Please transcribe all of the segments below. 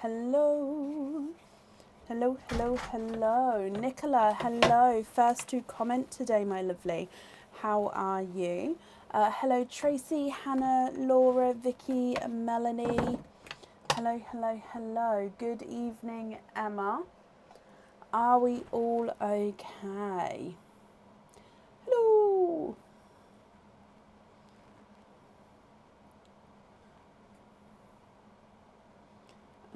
hello. Hello, hello, hello. Nicola, hello. First to comment today, my lovely. How are you? Hello, Tracy, Hannah, Laura, Vicky, Melanie. Hello, hello, hello. Good evening, Emma. Are we all okay? Hello.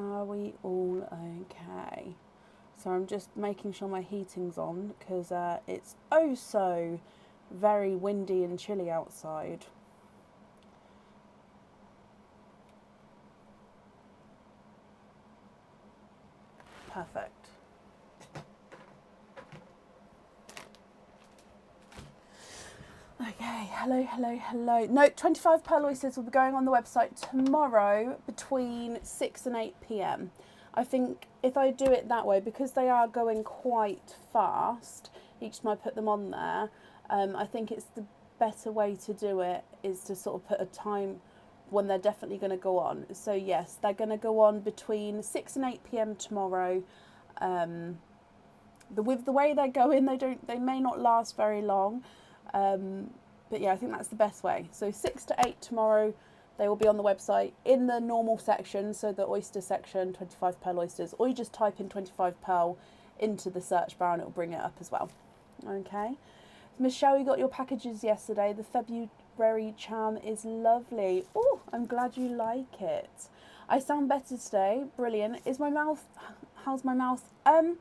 Are we all okay? So I'm just making sure my heating's on because it's oh so very windy and chilly outside. Perfect. Okay, hello, hello, hello. No, 25 pearl oysters will be going on the website tomorrow between 6 and 8 p.m. I think if I do it that way, because they are going quite fast, each time I put them on there, I think it's the better way to do it is to sort of put a time when they're definitely going to go on. So yes, they're going to go on between 6 and 8 p.m. tomorrow. With the way they're going, they may not last very long. But yeah, I think that's the best way. So 6 to 8 tomorrow, they will be on the website in the normal section, so the oyster section, 25 pearl oysters, or you just type in 25 pearl into the search bar and it will bring it up as well. Okay. Michelle, you got your packages yesterday. The February charm is lovely. Oh, I'm glad you like it. I sound better today. Brilliant. Is my mouth, how's my mouth? I mean,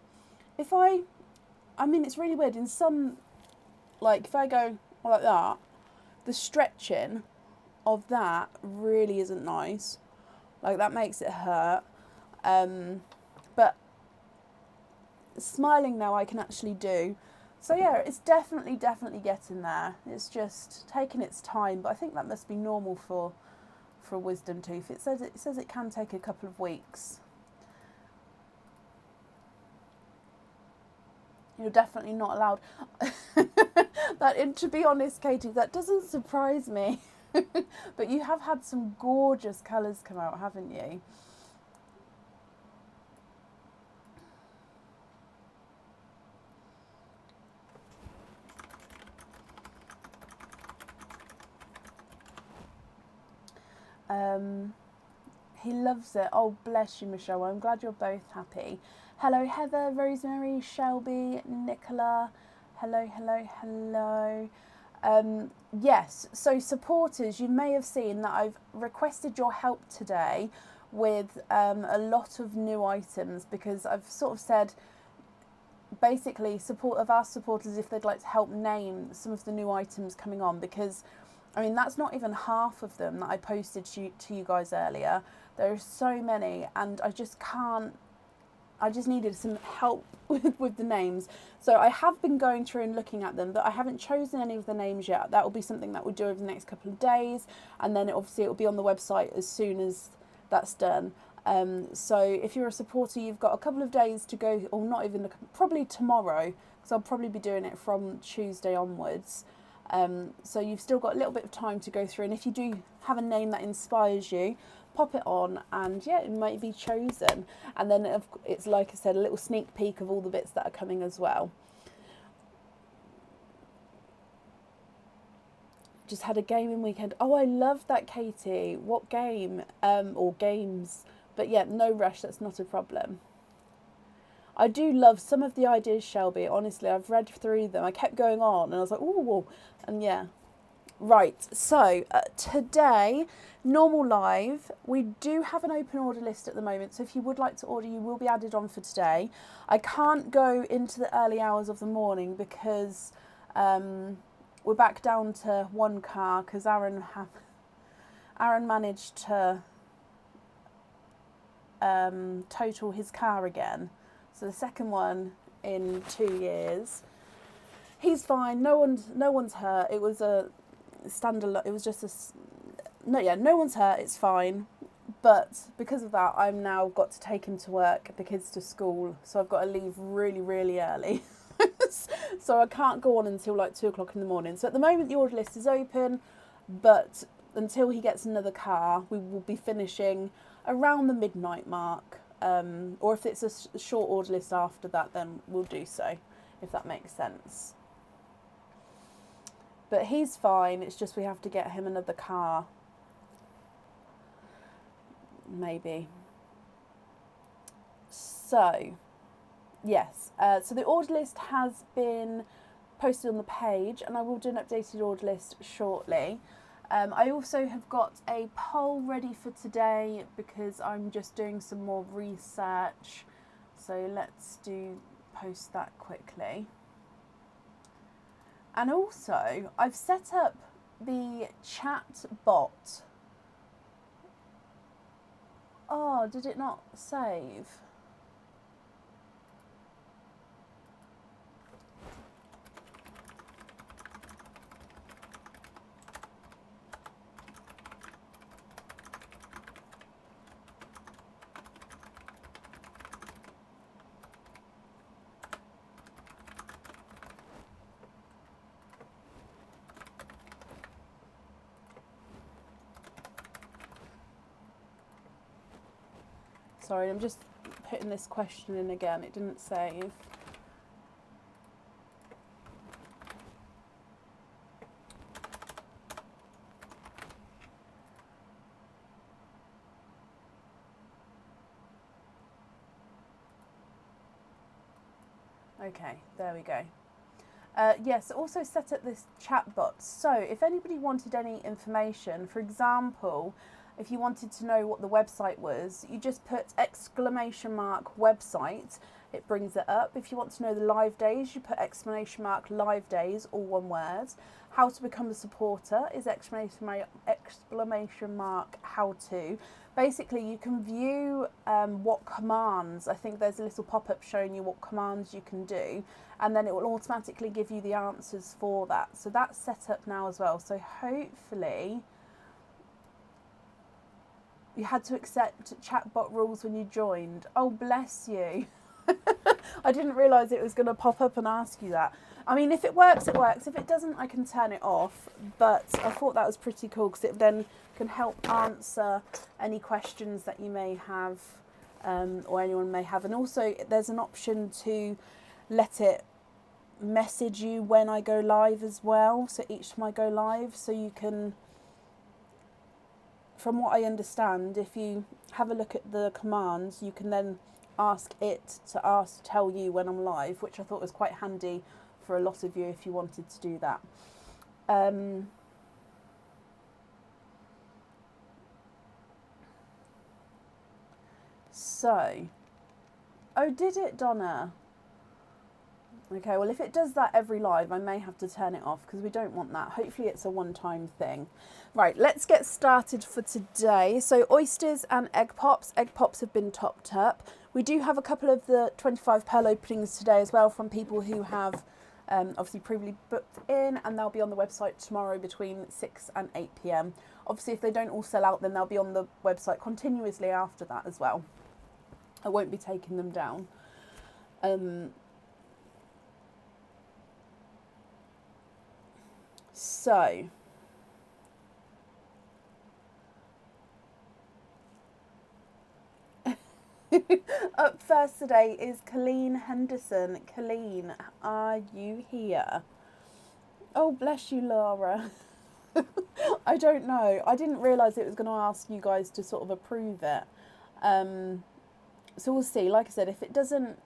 it's really weird. In some, like if I go like that, the stretching of that really isn't nice. Like that makes it hurt. But smiling now I can actually do. So yeah, it's definitely getting there. It's just taking its time, but I think that must be normal for a wisdom tooth. It says it can take a couple of weeks. You're definitely not allowed. And to be honest, Katie, that doesn't surprise me. But you have had some gorgeous colours come out, haven't you? He loves it. Oh, bless you, Michelle. I'm glad you're both happy. Hello, Heather, Rosemary, Shelby, Nicola. Hello, hello, hello. Yes, so supporters, you may have seen that I've requested your help today with a lot of new items, because I've sort of said basically I've asked supporters if they'd like to help name some of the new items coming on, because I mean that's not even half of them that I posted to you guys earlier. There are so many and I just needed some help with the names. So I have been going through and looking at them, but I haven't chosen any of the names yet. That will be something that we'll do over the next couple of days, and then obviously it will be on the website as soon as that's done. So if you're a supporter, you've got a couple of days to go, or not even, probably tomorrow, because I'll probably be doing it from Tuesday onwards. So you've still got a little bit of time to go through, and if you do have a name that inspires you, pop it on and yeah, it might be chosen. And then it's, like I said, a little sneak peek of all the bits that are coming as well. Just had a gaming weekend. Oh, I love that, Katie. What game? Or games. But yeah, no rush, that's not a problem. I do love some of the ideas, Shelby. Honestly, I've read through them. I kept going on and I was like, ooh, and yeah. Right, so today, normal live, we do have an open order list at the moment, so if you would like to order, you will be added on for today. I can't go into the early hours of the morning because we're back down to one car, because Aaron managed to total his car again. So the second one in 2 years. He's fine, no one's hurt. It was a standalone, it was just no one's hurt, it's fine. But because of that, I've now got to take him to work, the kids to school, so I've got to leave really, really early. So I can't go on until like 2 o'clock in the morning. So at the moment the order list is open, but until he gets another car, we will be finishing around the midnight mark. or if it's a short order list after that, then we'll do so, if that makes sense. But he's fine, it's just we have to get him another car. Maybe. So, yes, so the order list has been posted on the page, and I will do an updated order list shortly. I also have got a poll ready for today because I'm just doing some more research. So let's post that quickly. And also, I've set up the chat bot. Oh, did it not save? Sorry, I'm just putting this question in again. It didn't save. Okay, there we go. Yes, also set up this chat bot. So if anybody wanted any information, for example, if you wanted to know what the website was, you just put !website, it brings it up. If you want to know the live days, you put !live days, all one word. How to become a supporter is ! how to. Basically, you can view what commands, I think there's a little pop-up showing you what commands you can do, and then it will automatically give you the answers for that. So that's set up now as well. So hopefully, you had to accept chatbot rules when you joined. Oh, bless you. I didn't realise it was going to pop up and ask you that. I mean, if it works, it works. If it doesn't, I can turn it off. But I thought that was pretty cool because it then can help answer any questions that you may have or anyone may have. And also, there's an option to let it message you when I go live as well. So each time I go live, so you can... From what I understand, if you have a look at the commands, you can then ask it to tell you when I'm live, which I thought was quite handy for a lot of you if you wanted to do that. Oh, did it, Donna? Okay, well, if it does that every live, I may have to turn it off because we don't want that. Hopefully it's a one-time thing. Right, let's get started for today. So oysters and egg pops. Egg pops have been topped up. We do have a couple of the 25 pearl openings today as well from people who have obviously previously booked in, and they'll be on the website tomorrow between 6 and 8 p.m. Obviously, if they don't all sell out, then they'll be on the website continuously after that as well. I won't be taking them down. So, up first today is Colleen Henderson. Colleen, are you here? Oh, bless you, Laura. I don't know. I didn't realise it was going to ask you guys to sort of approve it. So we'll see. Like I said, if it doesn't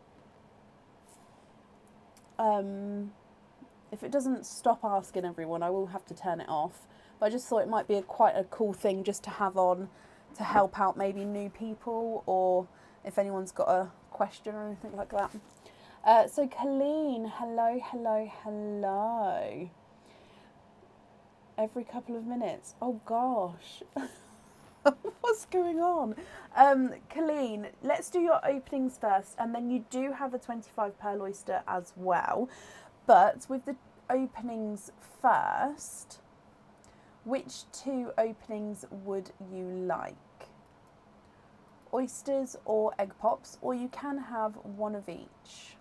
stop asking everyone, I will have to turn it off. But I just thought it might be quite a cool thing just to have on to help out maybe new people, or if anyone's got a question or anything like that. So Colleen, hello, hello, hello. Every couple of minutes. Oh gosh. What's going on? Colleen, let's do your openings first, and then you do have a 25 pearl oyster as well. But with the openings first, which two openings would you like? Oysters or egg pops, or you can have one of each.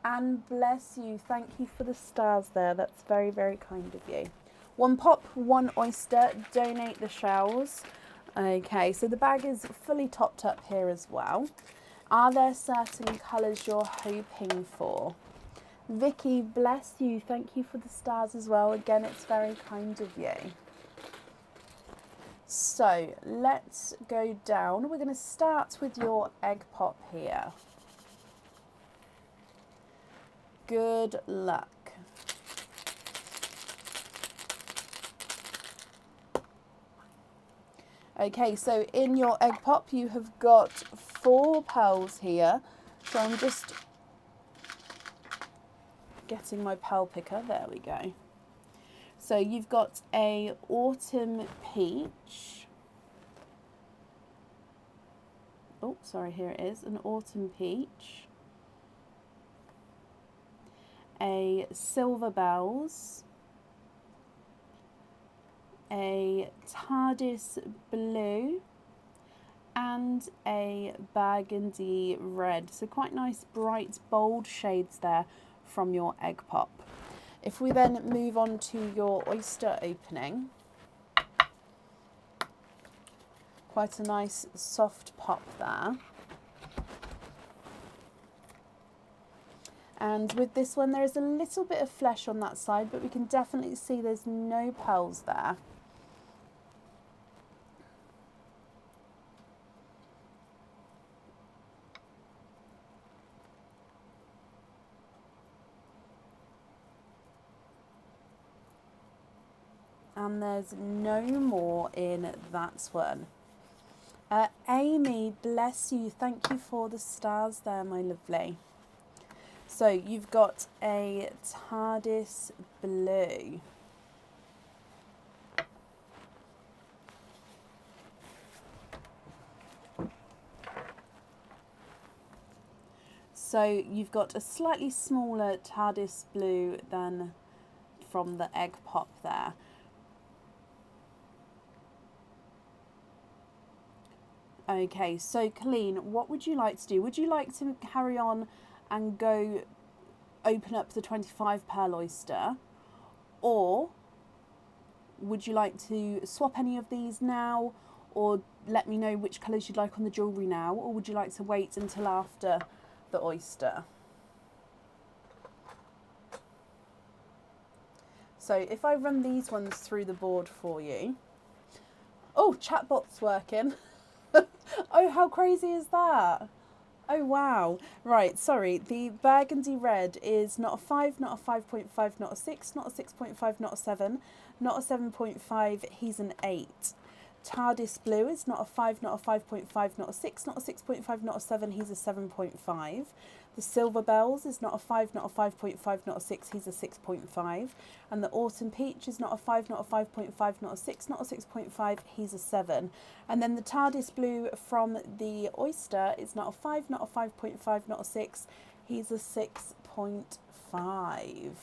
And bless you. Thank you for the stars there. That's very, very kind of you. One pop, one oyster. Donate the shells. Okay, so the bag is fully topped up here as well. Are there certain colours you're hoping for? Vicky, bless you. Thank you for the stars as well. Again, it's very kind of you. So let's go down. We're going to start with your egg pop here. Good luck. Okay, so in your egg pop you have got 4 pearls here. So I'm just getting my pearl picker. There we go. So you've got a autumn peach. Oh, sorry, here it is. An autumn peach. A silver bells. A TARDIS blue. And a burgundy red. So quite nice, bright, bold shades there from your egg pop. If we then move on to your oyster opening, quite a nice soft pop there. And with this one, there is a little bit of flesh on that side, but we can definitely see there's no pearls there. And there's no more in that one. Amy, bless you. Thank you for the stars there, my lovely. So you've got a TARDIS blue. So you've got a slightly smaller TARDIS blue than from the egg pop there. Okay, so Colleen, what would you like to do? Would you like to carry on and go open up the 25 pearl oyster? Or would you like to swap any of these now? Or let me know which colours you'd like on the jewellery now? Or would you like to wait until after the oyster? So if I run these ones through the board for you. Oh, chatbot's working. Oh, how crazy is that? Oh, wow. Right, sorry. The burgundy red is not a 5, not a 5.5, not a 6, not a 6.5, not a 7, not a 7.5, he's an 8. TARDIS blue is not a 5, not a 5.5, not a 6, not a 6.5, not a 7, he's a 7.5. The silver bells is not a 5, not a 5.5, not a 6, he's a 6.5. And the autumn peach is not a 5, not a 5.5, not a 6, not a 6.5, he's a 7. And then the TARDIS blue from the oyster is not a 5, not a 5.5, not a 6, he's a 6.5.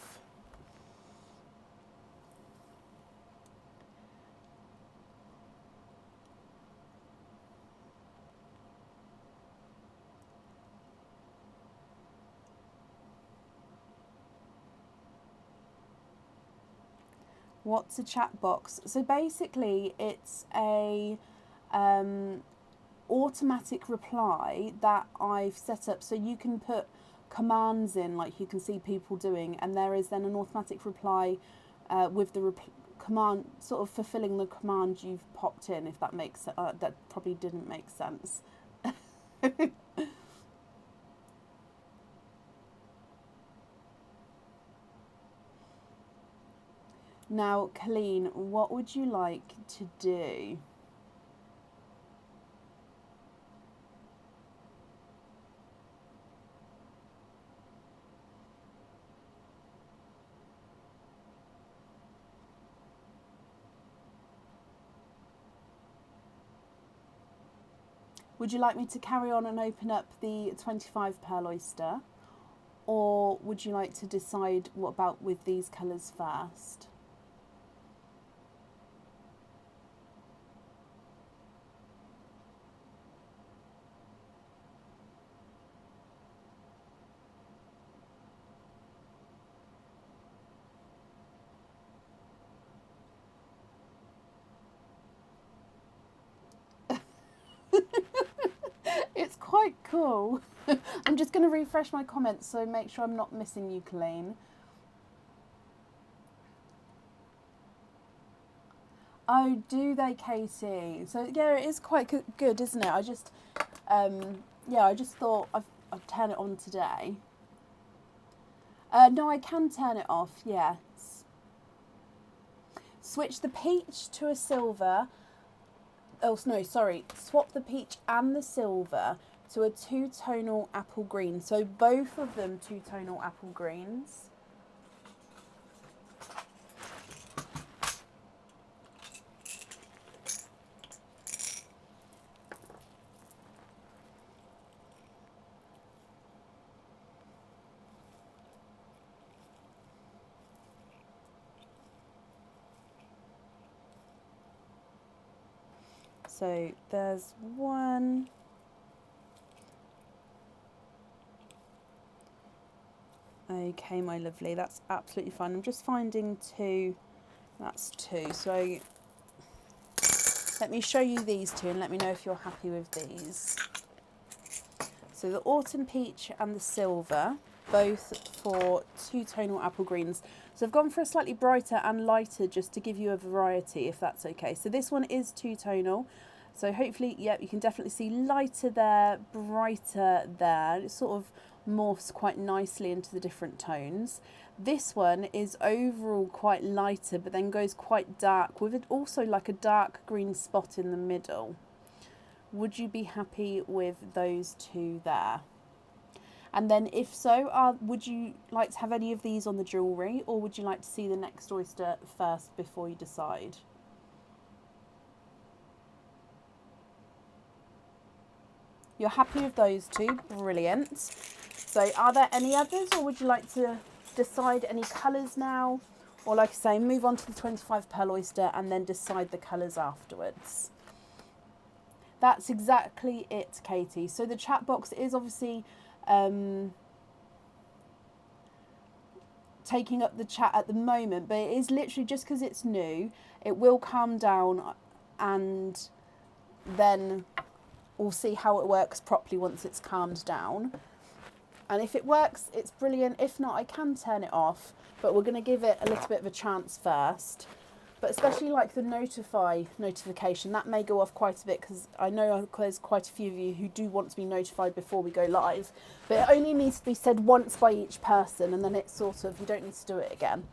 What's a chat box? So basically it's a automatic reply that I've set up, so you can put commands in like you can see people doing, and there is then an automatic reply with the command, sort of fulfilling the command you've popped in, if that makes sense. That probably didn't make sense. Now, Colleen, what would you like to do? Would you like me to carry on and open up the 25 pearl oyster? Or would you like to decide what about with these colours first? quite cool. I'm just going to refresh my comments so make sure I'm not missing you, Colleen. Oh, do they, Katie? So yeah, it is quite good, isn't it? I just, yeah, I just thought I'd turn it on today. No, I can turn it off, yes. Switch the peach to a silver. Oh, no, sorry. Swap the peach and the silver to a two-tonal apple green. So both of them two-tonal apple greens. So there's one. Okay, my lovely, that's absolutely fine. I'm just finding two. That's two. So let me show you these two and let me know if you're happy with these. So the autumn peach and the silver, both for two-tonal apple greens. So I've gone for a slightly brighter and lighter just to give you a variety, if that's okay. So this one is two-tonal. So hopefully, yep, you can definitely see lighter there, brighter there. It sort of morphs quite nicely into the different tones. This one is overall quite lighter, but then goes quite dark, with it also like a dark green spot in the middle. Would you be happy with those two there? And then if so, would you like to have any of these on the jewellery, or would you like to see the next oyster first before you decide? You're happy with those two? Brilliant. So are there any others, or would you like to decide any colours now? Or like I say, move on to the 25 pearl oyster and then decide the colours afterwards. That's exactly it, Katie. So the chat box is obviously taking up the chat at the moment, but it is literally just because it's new. It will calm down and then we'll see how it works properly once it's calmed down. And if it works, it's brilliant. If not, I can turn it off, but we're going to give it a little bit of a chance first. But especially like the notification, that may go off quite a bit because I know there's quite a few of you who do want to be notified before we go live. But it only needs to be said once by each person, and then it's sort of, you don't need to do it again.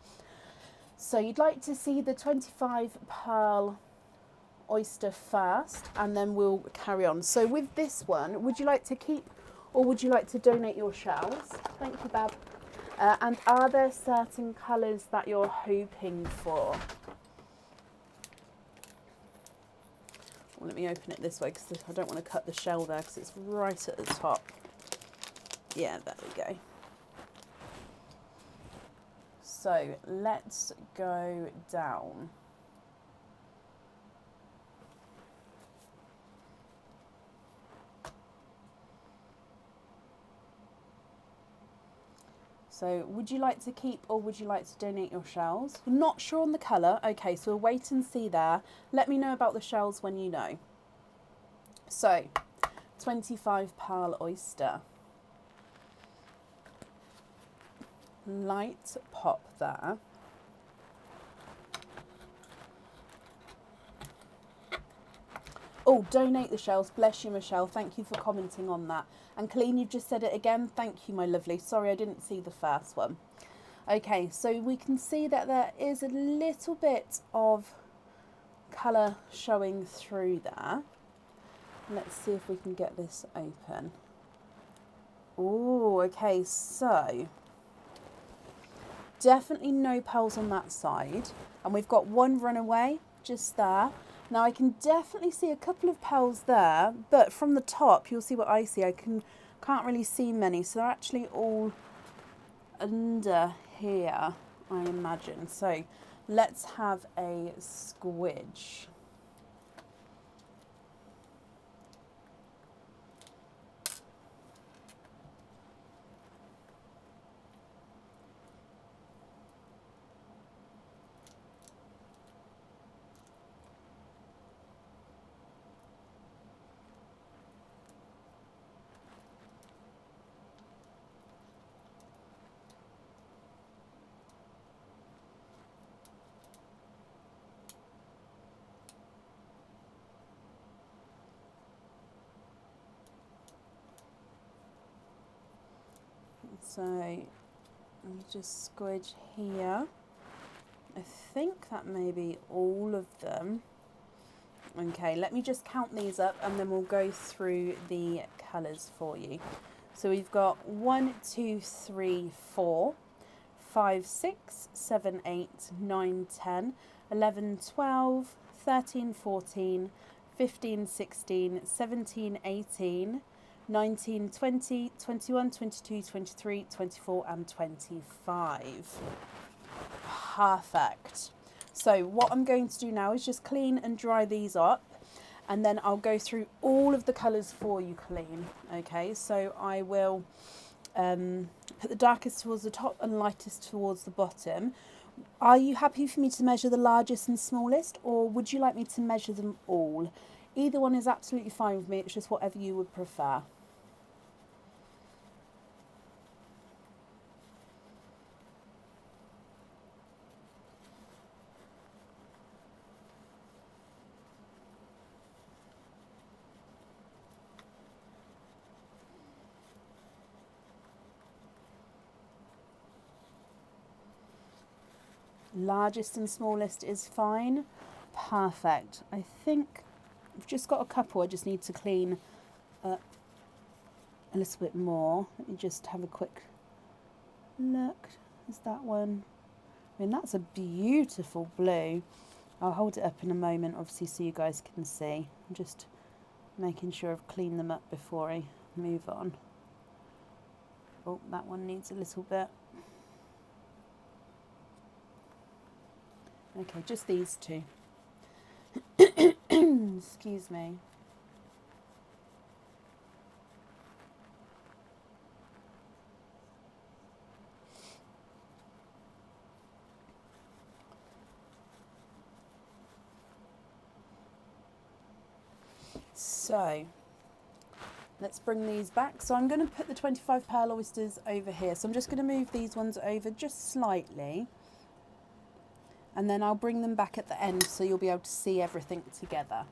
So you'd like to see the 25 pearl oyster first, and then we'll carry on. So with this one, would you like to keep or would you like to donate your shells? Thank you, Bab. And are there certain colours that you're hoping for? Well, let me open it this way because I don't want to cut the shell there because it's right at the top. Yeah, there we go. So let's go down. So would you like to keep or would you like to donate your shells? Not sure on the colour. Okay, so we'll wait and see there. Let me know about the shells when you know. So 25 pearl oyster. Light pop there. Oh, donate the shells. Bless you, Michelle. Thank you for commenting on that. And Colleen, you've just said it again. Thank you, my lovely. Sorry, I didn't see the first one. Okay, so we can see that there is a little bit of colour showing through there. Let's see if we can get this open. Oh, okay, so definitely no pearls on that side. And we've got one runaway just there. Now I can definitely see a couple of pearls there, but from the top, you'll see what I see. I can't really see many, so they're actually all under here, I imagine. So let's have a squidge. So let me just squidge here. I think that may be all of them. Okay, let me just count these up and then we'll go through the colours for you. So we've got 1, 2, 3, 4, 5, 6, 7, 8, 9, 10, 11, 12, 13, 14, 15, 16, 17, 18, 19, 20, 21, 22, 23, 24 and 25. Perfect. So what I'm going to do now is just clean and dry these up, and then I'll go through all of the colours for you clean. Okay, so I will put the darkest towards the top and lightest towards the bottom. Are you happy for me to measure the largest and smallest, or would you like me to measure them all? Either one is absolutely fine with me, it's just whatever you would prefer. Largest and smallest is fine. Perfect. I think I've just got a couple I just need to clean up a little bit more. Let me just have a quick look. Is that one? I mean, that's a beautiful blue. I'll hold it up in a moment, obviously, so you guys can see. I'm just making sure I've cleaned them up before I move on. Oh, that one needs a little bit. Okay, just these two. Excuse me. So let's bring these back. So I'm going to put the 25 pearl oysters over here. So I'm just going to move these ones over just slightly, and then I'll bring them back at the end so you'll be able to see everything together.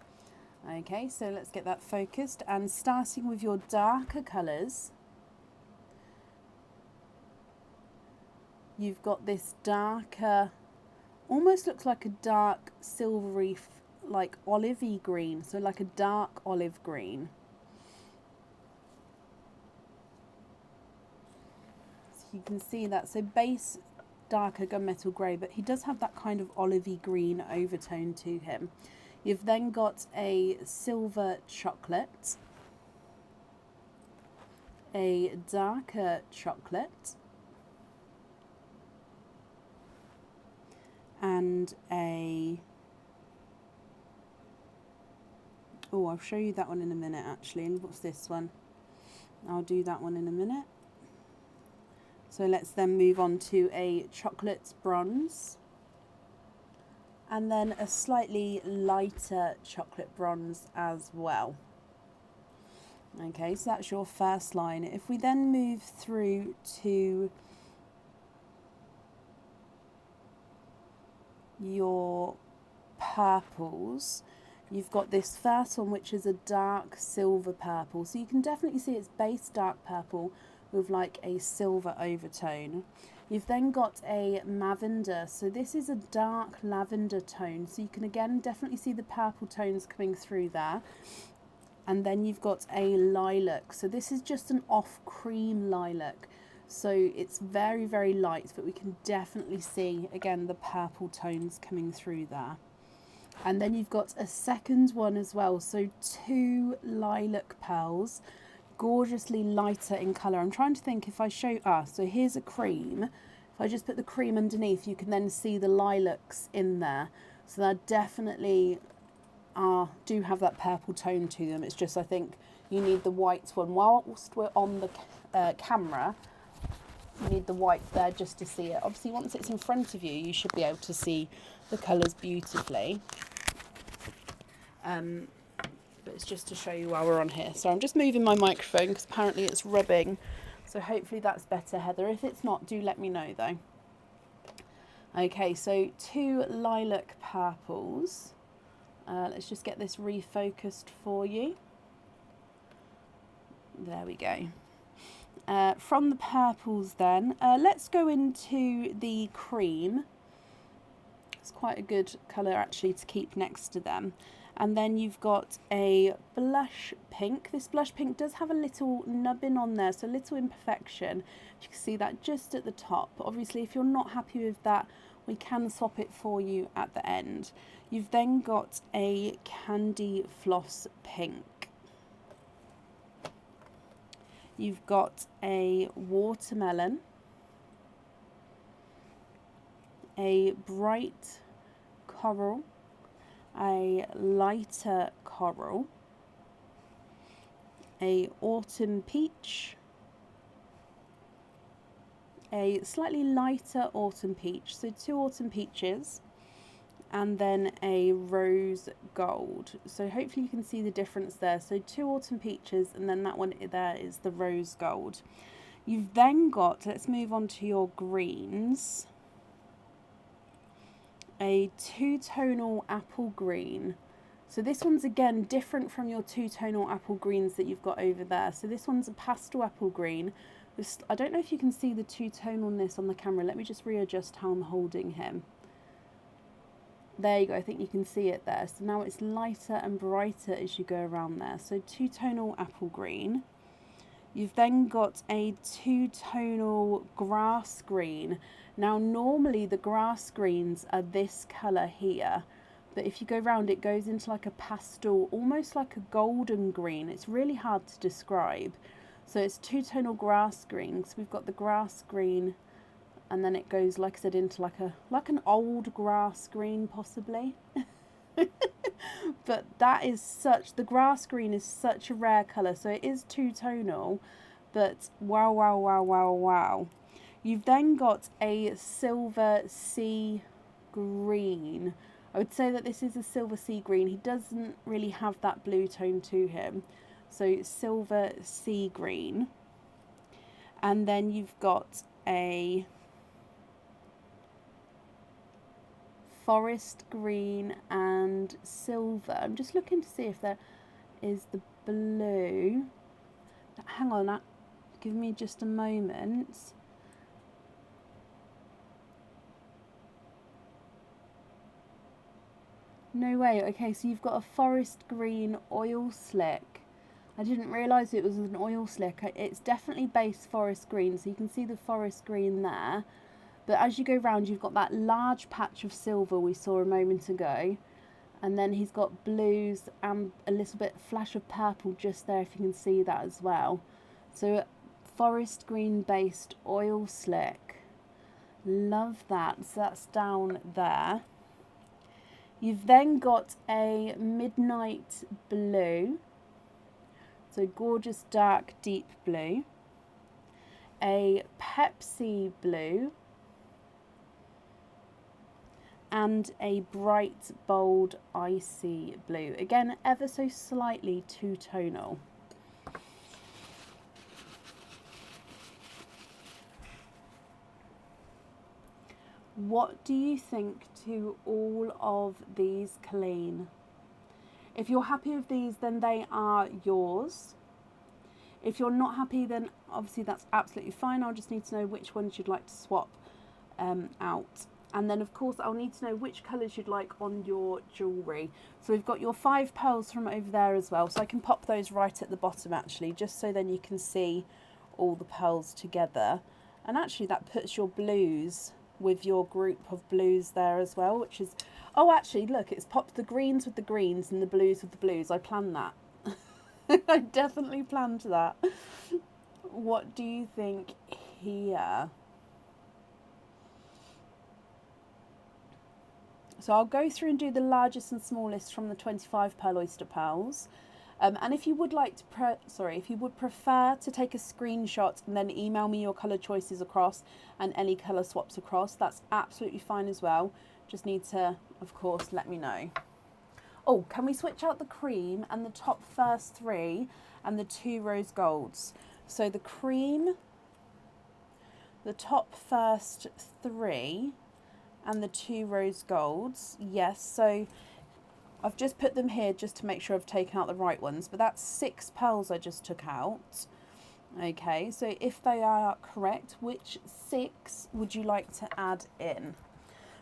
Okay, so let's get that focused, and starting with your darker colours, you've got this darker, almost looks like a dark silvery, like olivey green, so like a dark olive green. So you can see that, so base darker gunmetal grey, but he does have that kind of olivey green overtone to him. You've then got a silver chocolate, a darker chocolate, and a, oh, I'll show you that one in a minute actually. What's this one? I'll do that one in a minute. So let's then move on to a chocolate bronze, and then a slightly lighter chocolate bronze as well. Okay, so that's your first line. If we then move through to your purples, you've got this first one which is a dark silver purple, so you can definitely see it's base dark purple with like a silver overtone. You've then got a lavender, so this is a dark lavender tone, so you can again definitely see the purple tones coming through there. And then you've got a lilac, so this is just an off cream lilac, so it's very, very light, but we can definitely see again the purple tones coming through there. And then you've got a second one as well, so two lilac pearls, gorgeously lighter in colour. I'm trying to think if I show, so here's a cream. If I just put the cream underneath, you can then see the lilacs in there. So they're definitely do have that purple tone to them. It's just, I think you need the white one. Whilst we're on the camera, you need the white there just to see it. Obviously, once it's in front of you, you should be able to see the colours beautifully. But it's just to show you while we're on here. So I'm just moving my microphone because apparently it's rubbing. So hopefully that's better, Heather. If it's not, do let me know though. Okay, so two lilac purples. Let's just get this refocused for you. There we go. From the purples then, let's go into the cream. It's quite a good colour actually to keep next to them. And then you've got a blush pink. This blush pink does have a little nubbin on there, so a little imperfection. You can see that just at the top. Obviously, if you're not happy with that, we can swap it for you at the end. You've then got a candy floss pink. You've got a watermelon, a bright coral, a lighter coral, a autumn peach, a slightly lighter autumn peach, so 2 autumn peaches, and then a rose gold. So hopefully you can see the difference there. So 2 autumn peaches, and then that one there is the rose gold. You've then got, let's move on to your greens, a 2-tonal apple green. So this one's again different from your 2-tonal apple greens that you've got over there. So this one's a pastel apple green. I don't know if you can see the 2-tonalness on the camera. Let me just readjust how I'm holding him. There you go, I think you can see it there. So now it's lighter and brighter as you go around there. So 2-tonal apple green. You've then got a 2-tonal grass green. Now normally the grass greens are this colour here, but if you go round it goes into like a pastel, almost like a golden green. It's really hard to describe. So it's 2-tonal grass green. So we've got the grass green, and then it goes, like I said, into like an old grass green possibly. But that is the grass green is such a rare colour. So it is 2-tonal, but wow, wow, wow, wow, wow. You've then got a silver sea green. I would say that this is a silver sea green. He doesn't really have that blue tone to him. So silver sea green. And then you've got a forest green and silver. I'm just looking to see if there is the blue. Hang on, give me just a moment. No way. Okay, so you've got a forest green oil slick. I didn't realise it was an oil slick. It's definitely base forest green, so you can see the forest green there. But as you go round, you've got that large patch of silver we saw a moment ago. And then he's got blues and a little bit flash of purple just there, if you can see that as well. So forest green based oil slick. Love that. So that's down there. You've then got a midnight blue. So gorgeous dark deep blue. A Pepsi blue. And a bright, bold, icy blue. Again, ever so slightly 2-tonal. What do you think to all of these, Colleen? If you're happy with these, then they are yours. If you're not happy, then obviously that's absolutely fine. I'll just need to know which ones you'd like to swap out. And then, of course, I'll need to know which colours you'd like on your jewellery. So we've got your 5 pearls from over there as well. So I can pop those right at the bottom, actually, just so then you can see all the pearls together. And actually, that puts your blues with your group of blues there as well, which is... Oh, actually, look, it's popped the greens with the greens and the blues with the blues. I planned that. I definitely planned that. What do you think here? So I'll go through and do the largest and smallest from the 25 pearl oyster pearls. And if you would like to, if you would prefer to take a screenshot and then email me your colour choices across and any colour swaps across, that's absolutely fine as well. Just need to, of course, let me know. Oh, can we switch out the cream and the top first 3 and the 2 rose golds? So the cream, the top first 3 and the 2 rose golds. Yes, so I've just put them here just to make sure I've taken out the right ones, but that's 6 pearls I just took out. Okay, so if they are correct, which 6 would you like to add in?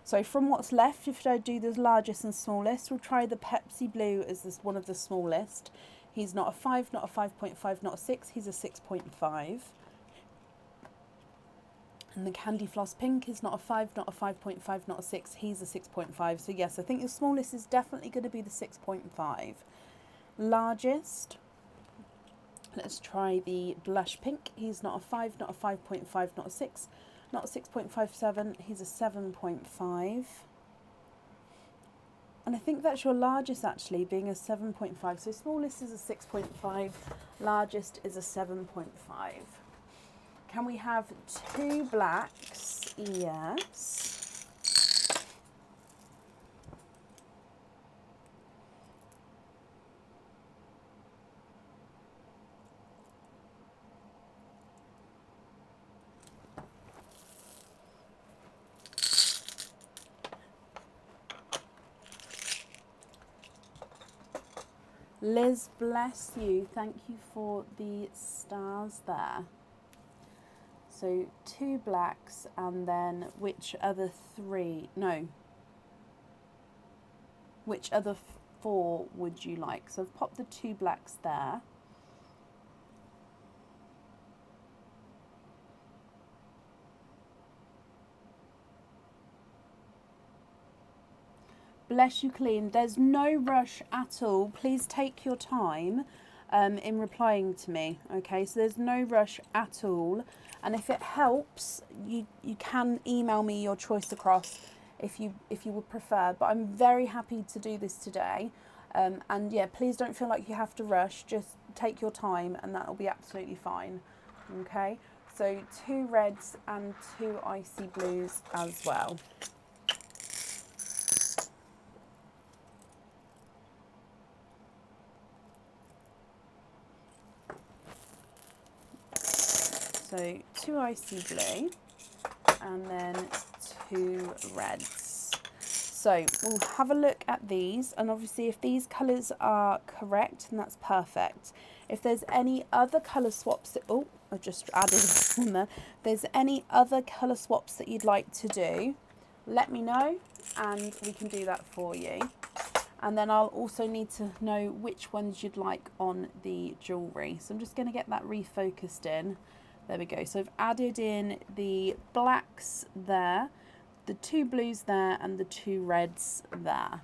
So from what's left, if I do the largest and smallest, we'll try the Pepsi Blue as one of the smallest. He's not a 5, not a 5.5, not a 6, he's a 6.5. And the Candy Floss Pink is not a 5, not a 5.5, not a 6, he's a 6.5. So yes, I think your smallest is definitely going to be the 6.5. Largest, let's try the Blush Pink. He's not a 5, not a 5.5, not a 6, not a 6.57, he's a 7.5. And I think that's your largest actually, being a 7.5. So smallest is a 6.5, largest is a 7.5. Can we have 2 blacks? Yes. Liz, bless you. Thank you for the stars there. So 2 blacks, and then which other 3? No. Which other 4 would you like? So I've popped the 2 blacks there. Bless you, Colleen. There's no rush at all. Please take your time in replying to me. Okay, so there's no rush at all. And if it helps, you can email me your choice across if you would prefer. But I'm very happy to do this today. And yeah, please don't feel like you have to rush. Just take your time, and that'll be absolutely fine. Okay, so 2 reds and 2 icy blues as well. So 2 icy blue and then 2 reds. So we'll have a look at these, and obviously if these colours are correct, then that's perfect. If there's any other colour swaps that, oh, I've just added one there. If there's any other colour swaps that you'd like to do, let me know and we can do that for you. And then I'll also need to know which ones you'd like on the jewellery. So I'm just going to get that refocused in. There we go. So I've added in the blacks there, the 2 blues there, and the 2 reds there.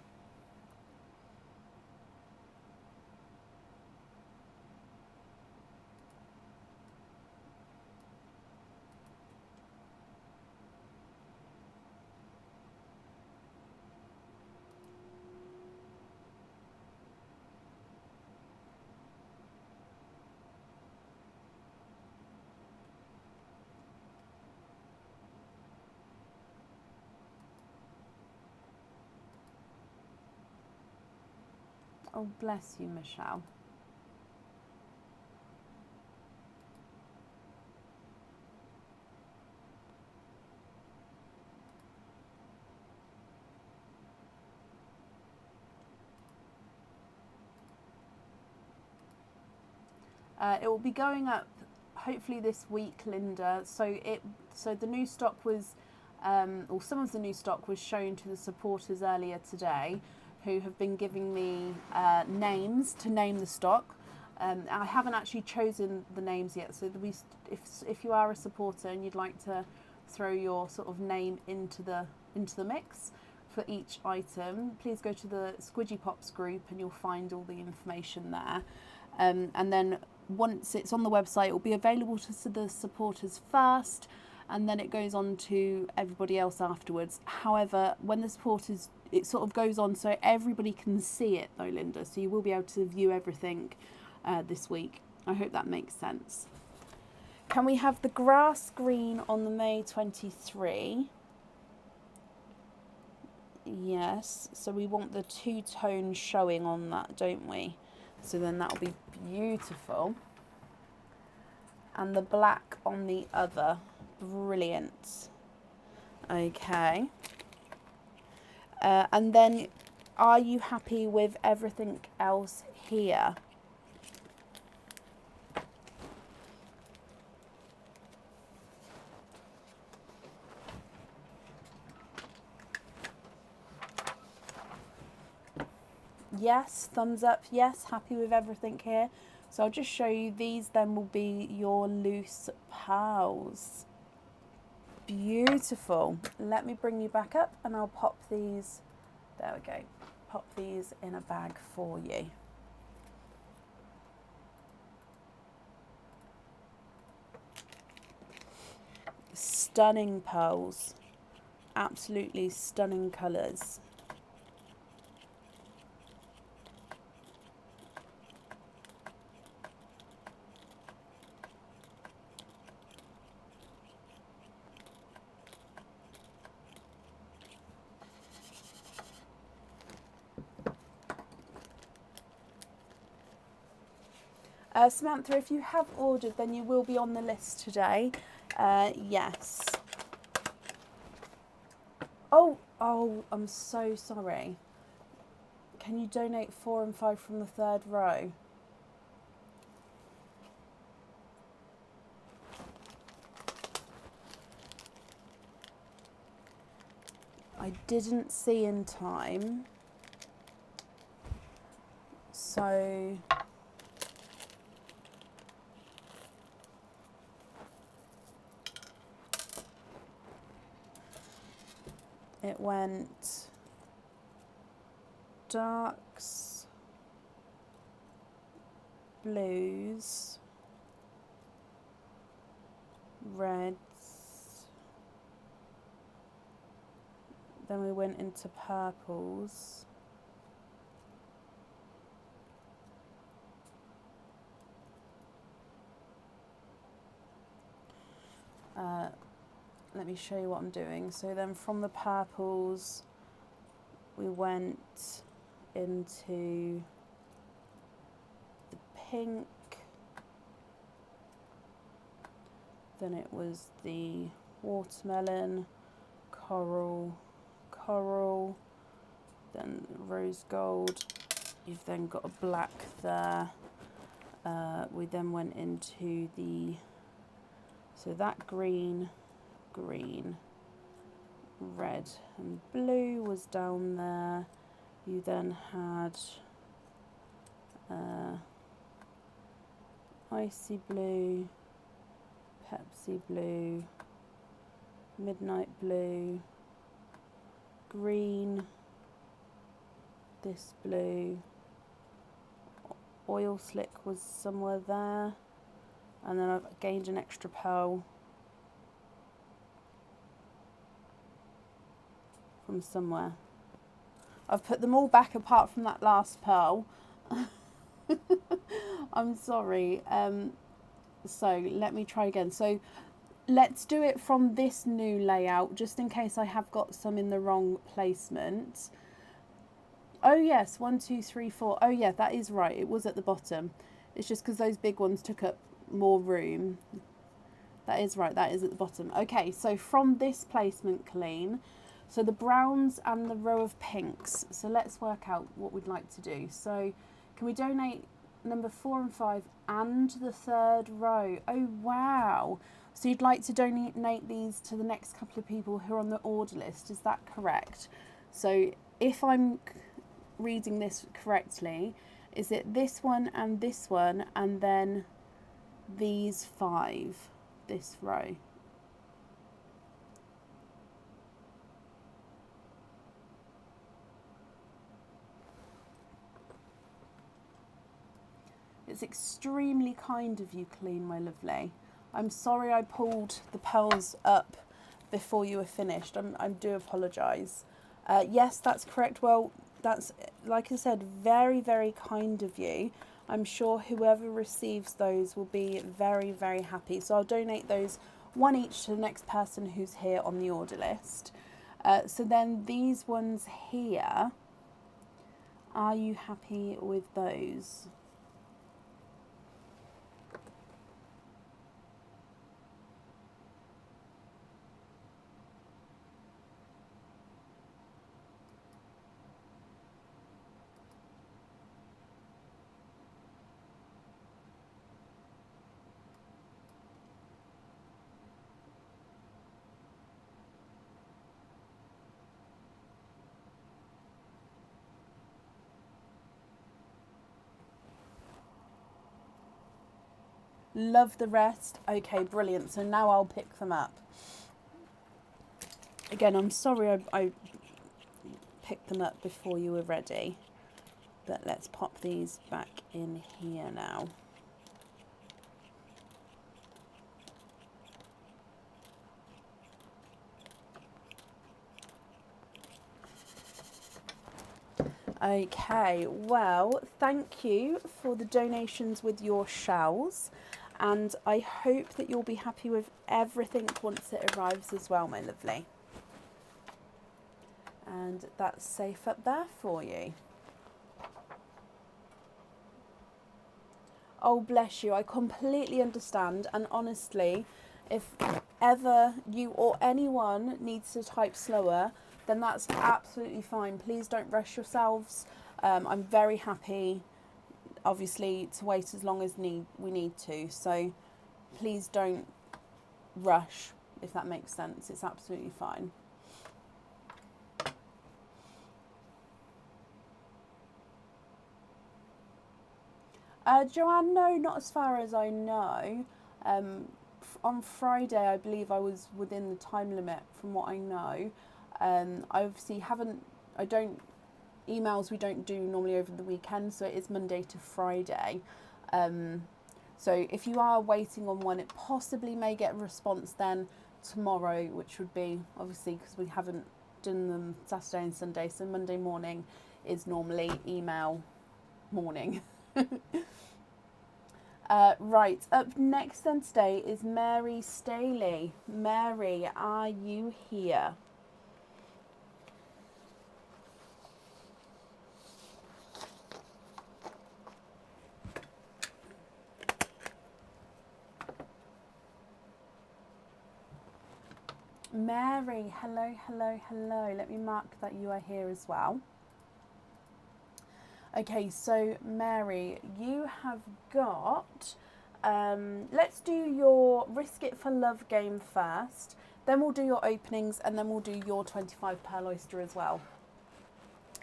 Oh, bless you, Michelle. It will be going up hopefully this week, Linda. So the new stock was, or some of the new stock was shown to the supporters earlier today, who have been giving me names to name the stock. I haven't actually chosen the names yet, so if you are a supporter and you'd like to throw your sort of name into the mix for each item, please go to the Squidgy Pops group and you'll find all the information there. And then once it's on the website, it will be available to the supporters first, and then it goes on to everybody else afterwards. However, when the supporters, it sort of goes on so everybody can see it though, Linda, so you will be able to view everything this week. I hope that makes sense. Can we have the grass green on the May 23? Yes, so we want the 2 tones showing on that, don't we? So then that'll be beautiful. And the black on the other, brilliant. Okay. And then, are you happy with everything else here? Yes, thumbs up, yes, happy with everything here. So I'll just show you, these then will be your loose pearls. Beautiful. Let me bring you back up and I'll pop these, there we go, pop these in a bag for you. Stunning pearls, absolutely stunning colours. Samantha, if you have ordered, then you will be on the list today. Yes. Oh, I'm so sorry. Can you donate 4 and 5 from the 3rd row? I didn't see in time. So it went darks, blues, reds, then we went into purples, let me show you what I'm doing. So then from the purples we went into the pink, then it was the watermelon, coral, then rose gold, you've then got a black there. We then went into the, so that green, red and blue was down there. You then had icy blue, Pepsi blue, midnight blue, green, this blue, oil slick was somewhere there, and then I've gained an extra pearl from somewhere. I've put them all back apart from that last pearl. I'm sorry. So let me try again. So let's do it from this new layout, just in case I have got some in the wrong placement. Oh yes, 1, 2, 3, 4. Oh yeah, that is right. It was at the bottom. It's just because those big ones took up more room. That is right, that is at the bottom. Okay, so from this placement, Colleen, so the browns and the row of pinks. So let's work out what we'd like to do. So can we donate number 4 and 5 and the 3rd row? Oh wow. So you'd like to donate these to the next couple of people who are on the order list, is that correct? So if I'm reading this correctly, is it this one and then these 5, this row? It's extremely kind of you, Colleen, my lovely. I'm sorry I pulled the pearls up before you were finished. I do apologise. Yes, that's correct. Well, that's, like I said, very, very kind of you. I'm sure whoever receives those will be very, very happy. So I'll donate those 1 each to the next person who's here on the order list. So then these ones here, are you happy with those? Love the rest. Okay, brilliant. So now I'll pick them up. Again, I'm sorry I picked them up before you were ready. But let's pop these back in here now. Okay, well, thank you for the donations with your shells, and I hope that you'll be happy with everything once it arrives as well, my lovely. And that's safe up there for you. Oh, bless you. I completely understand, and honestly, if ever you or anyone needs to type slower, then that's absolutely fine. Please don't rush yourselves. I'm very happy, obviously, to wait as long as we need to. So please don't rush, if that makes sense. It's absolutely fine. Joanne, no, not as far as I know. On Friday, I believe I was within the time limit from what I know. I obviously emails we don't do normally over the weekend, so it is Monday to Friday. So if you are waiting on one, it possibly may get a response then tomorrow, which would be obviously because we haven't done them Saturday and Sunday, so Monday morning is normally email morning. Right, up next then today is Mary Staley. Mary, are you here? Mary, hello, hello, hello. Let me mark that you are here as well. Okay, so Mary, you have got, let's do your Risk It for Love game first, then we'll do your openings, and then we'll do your 25 Pearl Oyster as well,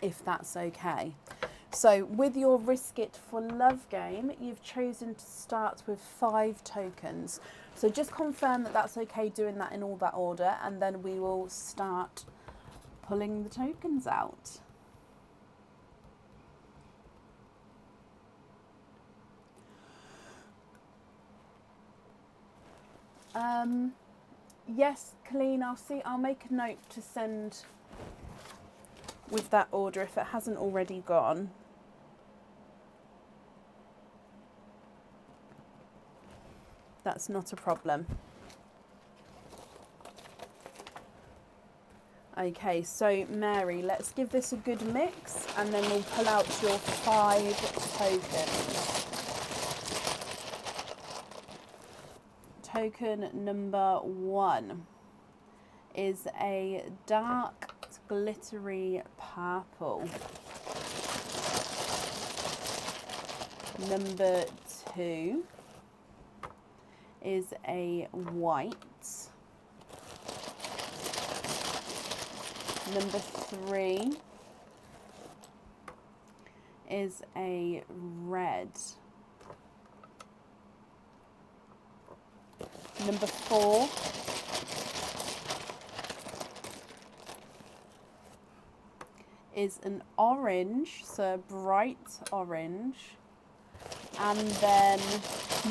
if that's okay. So with your Risk It for Love game, you've chosen to start with 5 tokens. So just confirm that that's okay doing that in all that order, and then we will start pulling the tokens out. Yes, Colleen, I'll make a note to send with that order if it hasn't already gone. That's not a problem. Okay, so Mary, let's give this a good mix and then we'll pull out your 5 tokens. Token number 1 is a dark glittery purple. Number 2 is a white. Number 3 is a red. Number 4 is an orange, so a bright orange. And then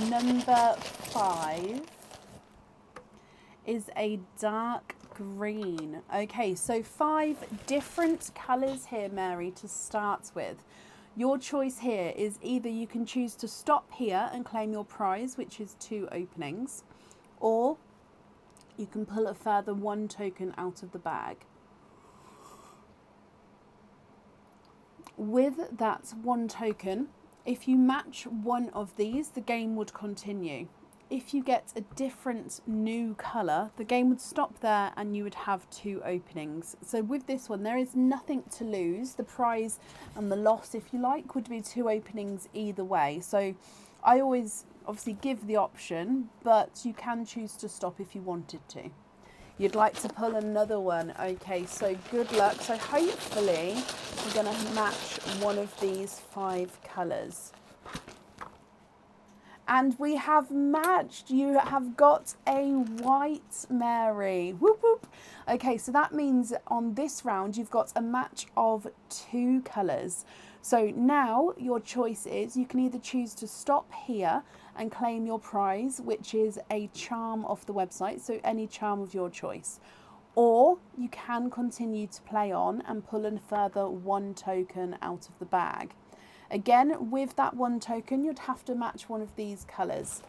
number 5 is a dark green. Okay, so 5 different colours here, Mary, to start with. Your choice here is either you can choose to stop here and claim your prize, which is 2 openings, or you can pull a further 1 token out of the bag. With that 1 token, if you match one of these, the game would continue. If you get a different new colour, the game would stop there and you would have 2 openings. So with this one, there is nothing to lose. The prize and the loss, if you like, would be 2 openings either way. So I always obviously give the option, but you can choose to stop if you wanted to. You'd like to pull another one. Okay, so good luck. So hopefully we're going to match one of these 5 colours. And we have matched. You have got a white Mary. Whoop, whoop. Okay, so that means on this round, you've got a match of 2 colours. So now your choice is, you can either choose to stop here and claim your prize, which is a charm off the website, so any charm of your choice. Or you can continue to play on and pull a further 1 token out of the bag. Again, with that 1 token, you'd have to match one of these colours.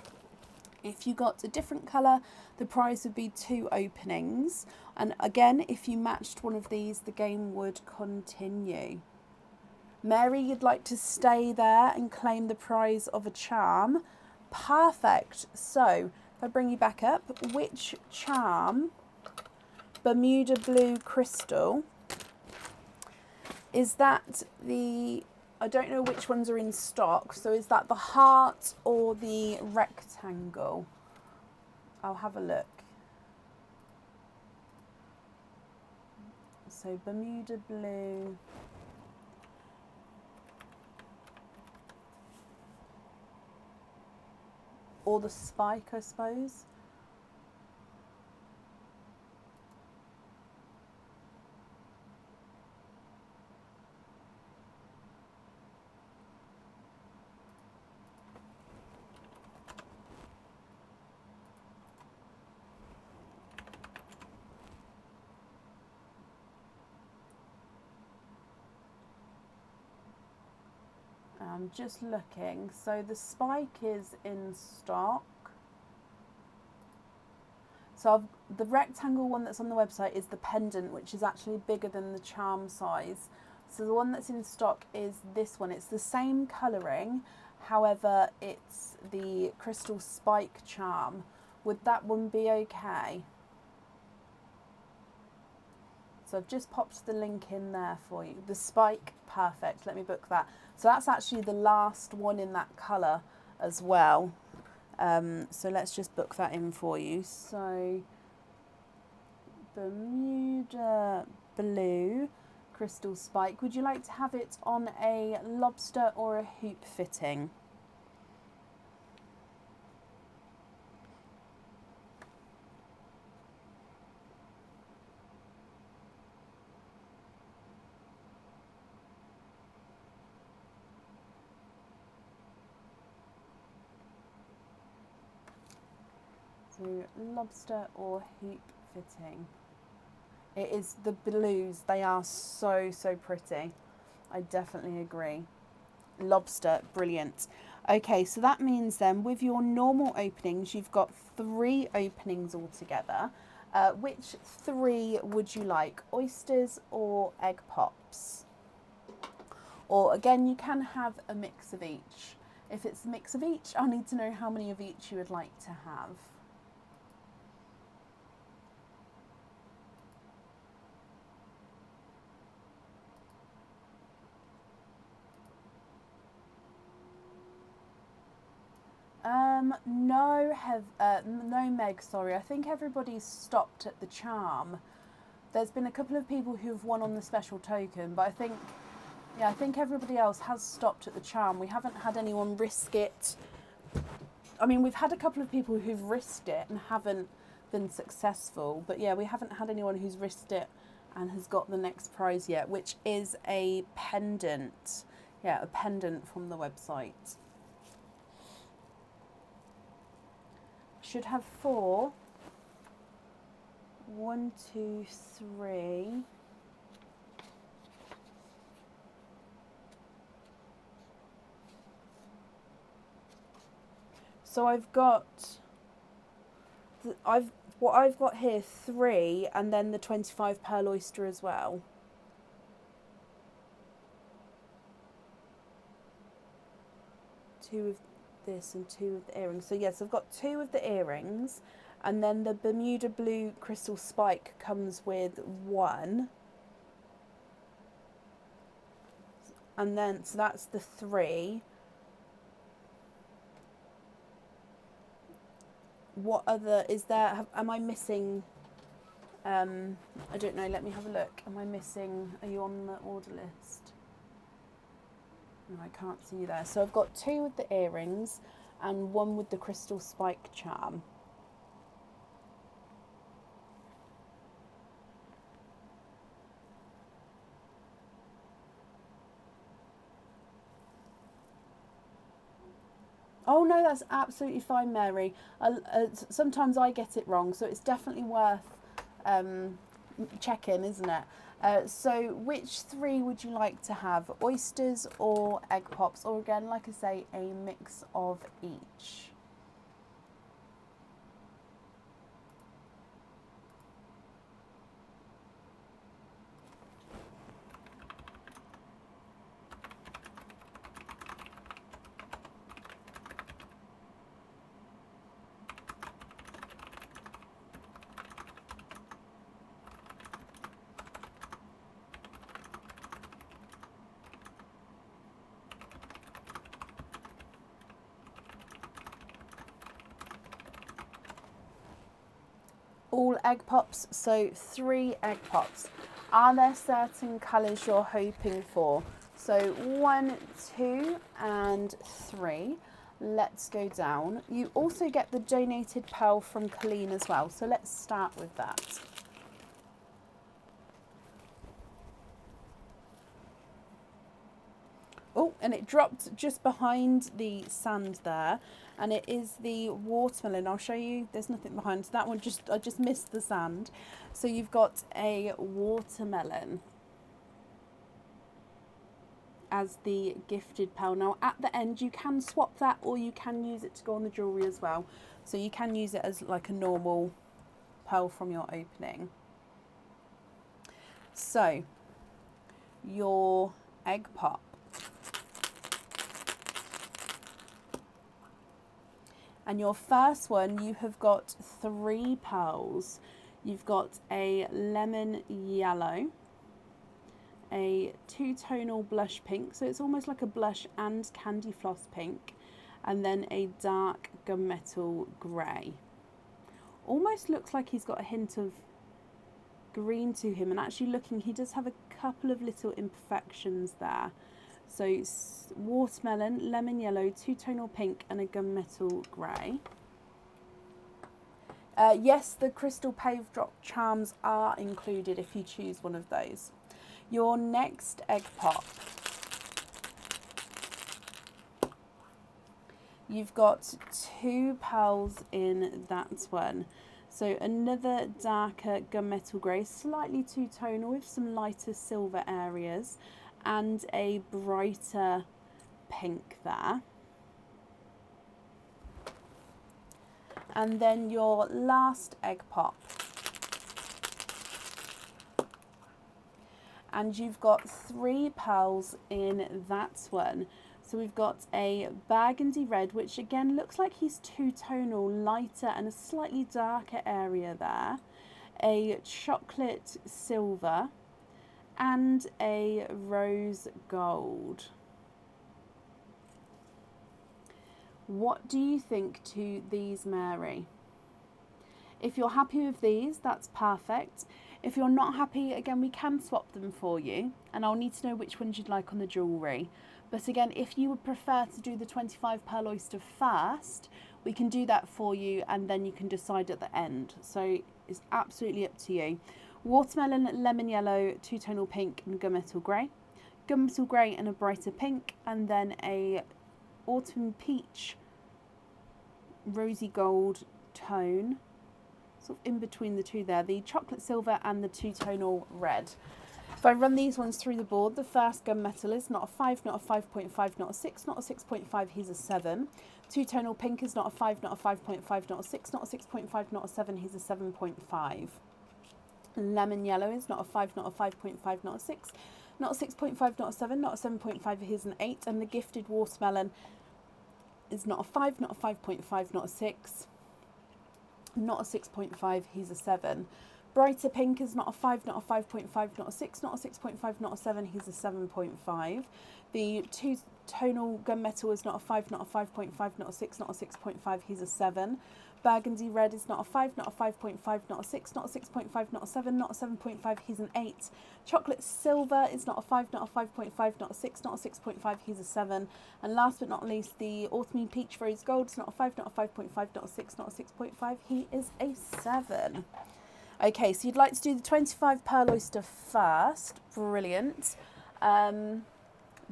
If you got a different colour, the prize would be 2 openings. And again, if you matched one of these, the game would continue. Mary, you'd like to stay there and claim the prize of a charm. Perfect. So, if I bring you back up, which charm, Bermuda Blue Crystal, is that the... I don't know which ones are in stock, so is that the heart or the rectangle? I'll have a look. So Bermuda Blue. Or the spike, I suppose. I'm just looking. So the spike is in stock. So the rectangle one that's on the website is the pendant, which is actually bigger than the charm size. So the one that's in stock is this one. It's the same colouring, however, it's the crystal spike charm. Would that one be okay? So I've just popped the link in there for you. The spike, perfect. Let me book that. So that's actually the last one in that colour as well. So let's just book that in for you. So Bermuda Blue Crystal Spike. Would you like to have it on a lobster or a hoop fitting? So lobster or hoop fitting. It is the blues. They are so, so pretty. I definitely agree. Lobster, brilliant. Okay, so that means then with your normal openings, you've got 3 openings altogether. Which 3 would you like? Oysters or egg pops? Or again, you can have a mix of each. If it's a mix of each, I'll need to know how many of each you would like to have. No, Meg, sorry. I think everybody's stopped at the charm. There's been a couple of people who've won on the special token, but I think everybody else has stopped at the charm. We haven't had anyone risk it. I mean, we've had a couple of people who've risked it and haven't been successful, but yeah, we haven't had anyone who's risked it and has got the next prize yet, which is a pendant. Yeah, a pendant from the website. Should have 4. 1, 2, 3. So I've got what I've got here 3, and then the 25 pearl oyster as well. Two of this and 2 of the earrings. So yes, I've got 2 of the earrings, and then the Bermuda Blue Crystal Spike comes with 1. And then, so that's the 3. What other is there? Am I missing? I don't know. Let me have a look. Am I missing? Are you on the order list? No, I can't see you there. So I've got 2 of the earrings. and one with the crystal spike charm. Oh no, that's absolutely fine, Mary. Sometimes I get it wrong, so it's definitely worth checking, isn't it? So which three would you like to have? Oysters or egg pops? Or again, like I say, a mix of each? All egg pops, so 3 egg pops. Are there certain colours you're hoping for? So 1, 2 and 3. Let's go down. You also get the donated pearl from Colleen as well, so let's start with that. Oh, and it dropped just behind the sand there, and it is the watermelon. I'll show you, there's nothing behind, so that one I just missed the sand. So you've got a watermelon as the gifted pearl. Now at the end you can swap that, or you can use it to go on the jewellery as well. So you can use it as like a normal pearl from your opening. So your egg pop. And your first one, you have got 3 pearls. You've got a lemon yellow, a 2-tonal blush pink, so it's almost like a blush and candy floss pink, and then a dark gunmetal grey. Almost looks like he's got a hint of green to him, and actually looking, he does have a couple of little imperfections there. So watermelon, lemon yellow, 2-tonal pink and a gunmetal grey. Yes, the crystal pave drop charms are included if you choose one of those. Your next egg pop. You've got 2 pearls in that one. So another darker gunmetal grey, slightly 2-tonal with some lighter silver areas, and a brighter pink there. And then your last egg pop. And you've got 3 pearls in that one. So we've got a burgundy red, which again looks like he's 2-tonal, lighter and a slightly darker area there. A chocolate silver and a rose gold. What do you think to these, Mary? If you're happy with these, that's perfect. If you're not happy, again, we can swap them for you, and I'll need to know which ones you'd like on the jewellery. But again, if you would prefer to do the 25 pearl oyster first, we can do that for you, and then you can decide at the end. So it's absolutely up to you. Watermelon, lemon yellow, 2-tonal pink and gunmetal grey. Gunmetal grey and a brighter pink, and then a autumn peach, rosy gold tone, sort of in between the two there, the chocolate silver and the 2-tonal red. If I run these ones through the board, the first gunmetal is not a 5, not a 5.5, not a 6, not a 6.5, he's a 7. 2-tonal pink is not a 5, not a 5.5, not a 6, not a 6.5, not a 7, he's a 7.5. Lemon yellow is not a 5, not a 5.5, not a 6, not a 6.5, not a 7, not a 7.5, here's an 8. And the gifted watermelon is not a 5, not a 5.5, not a 6, not a 6.5, he's a 7. Brighter pink is not a 5, not a 5.5, not a 6, not a 6.5, not a 7, he's a 7.5. The 2-tonal gunmetal is not a 5, not a 5.5, not a 6, not a 6.5, he's a 7. burgundy red is not a 5, not a 5.5, not a 6, not a 6.5, not a 7, not a 7.5, he's an 8. Chocolate silver is not a 5, not a 5.5, not a 6, not a 6.5, he's a 7. And last but not least, the autumny peach rose gold is not a 5, not a 5.5, not a 6, not a 6.5, he is a 7. Okay, so you'd like to do the 25 pearl oyster first. Brilliant.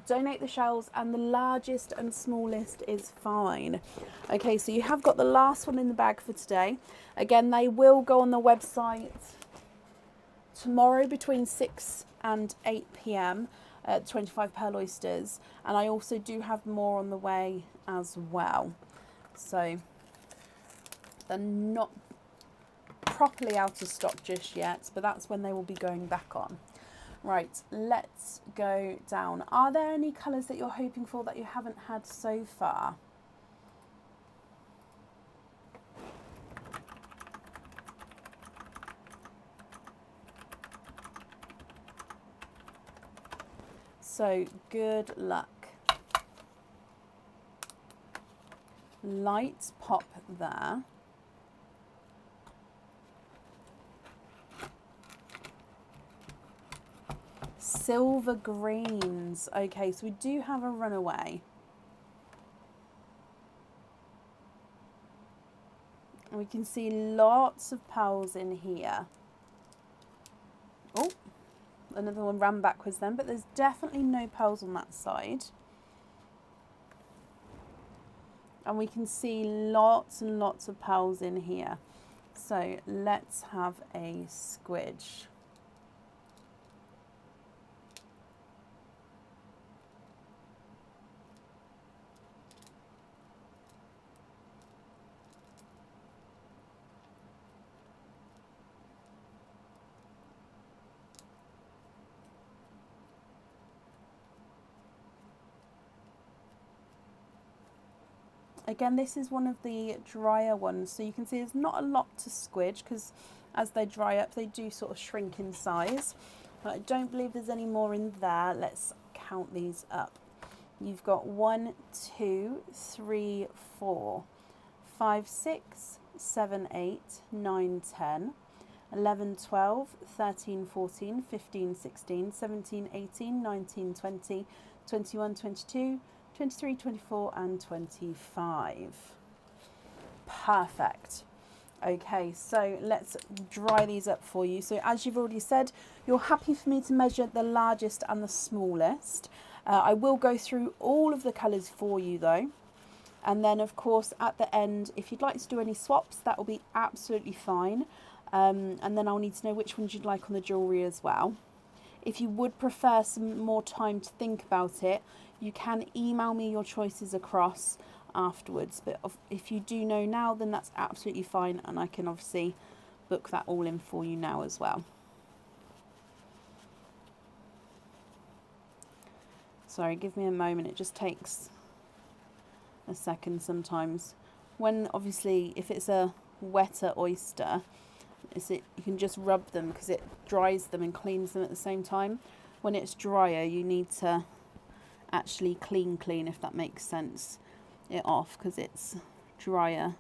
Donate the shells, and the largest and smallest is fine. Okay, so you have got the last one in the bag for today. Again, they will go on the website tomorrow between 6 and 8 p.m. 25 pearl oysters, and I also do have more on the way as well. So they're not properly out of stock just yet, but that's when they will be going back on. Right, let's go down. Are there any colours that you're hoping for that you haven't had so far? So good luck. Light pop there. Silver greens. Okay, so we do have a runaway. We can see lots of pearls in here. Oh, another one ran backwards then, but there's definitely no pearls on that side. And we can see lots and lots of pearls in here. So let's have a squidge. Again, this is one of the drier ones, so you can see there's not a lot to squidge because as they dry up they do sort of shrink in size. But I don't believe there's any more in there. Let's count these up. You've got 1, 2, 3, 4, 5, 6, 7, 8, 9, 10, 11, 12, 13, 14, 15, 16, 17, 18, 19, 20, 21, 22, 23, 24 and 25. Perfect. Okay, so let's dry these up for you. So as you've already said, you're happy for me to measure the largest and the smallest. I will go through all of the colours for you though. And then of course at the end, if you'd like to do any swaps, that will be absolutely fine. And then I'll need to know which ones you'd like on the jewellery as well. If you would prefer some more time to think about it, you can email me your choices across afterwards. But if you do know now, then that's absolutely fine. And I can obviously book that all in for you now as well. Sorry, give me a moment. It just takes a second sometimes. When obviously, if it's a wetter oyster, you can just rub them because it dries them and cleans them at the same time. When it's drier, you need to actually clean, if that makes sense, it off because it's drier.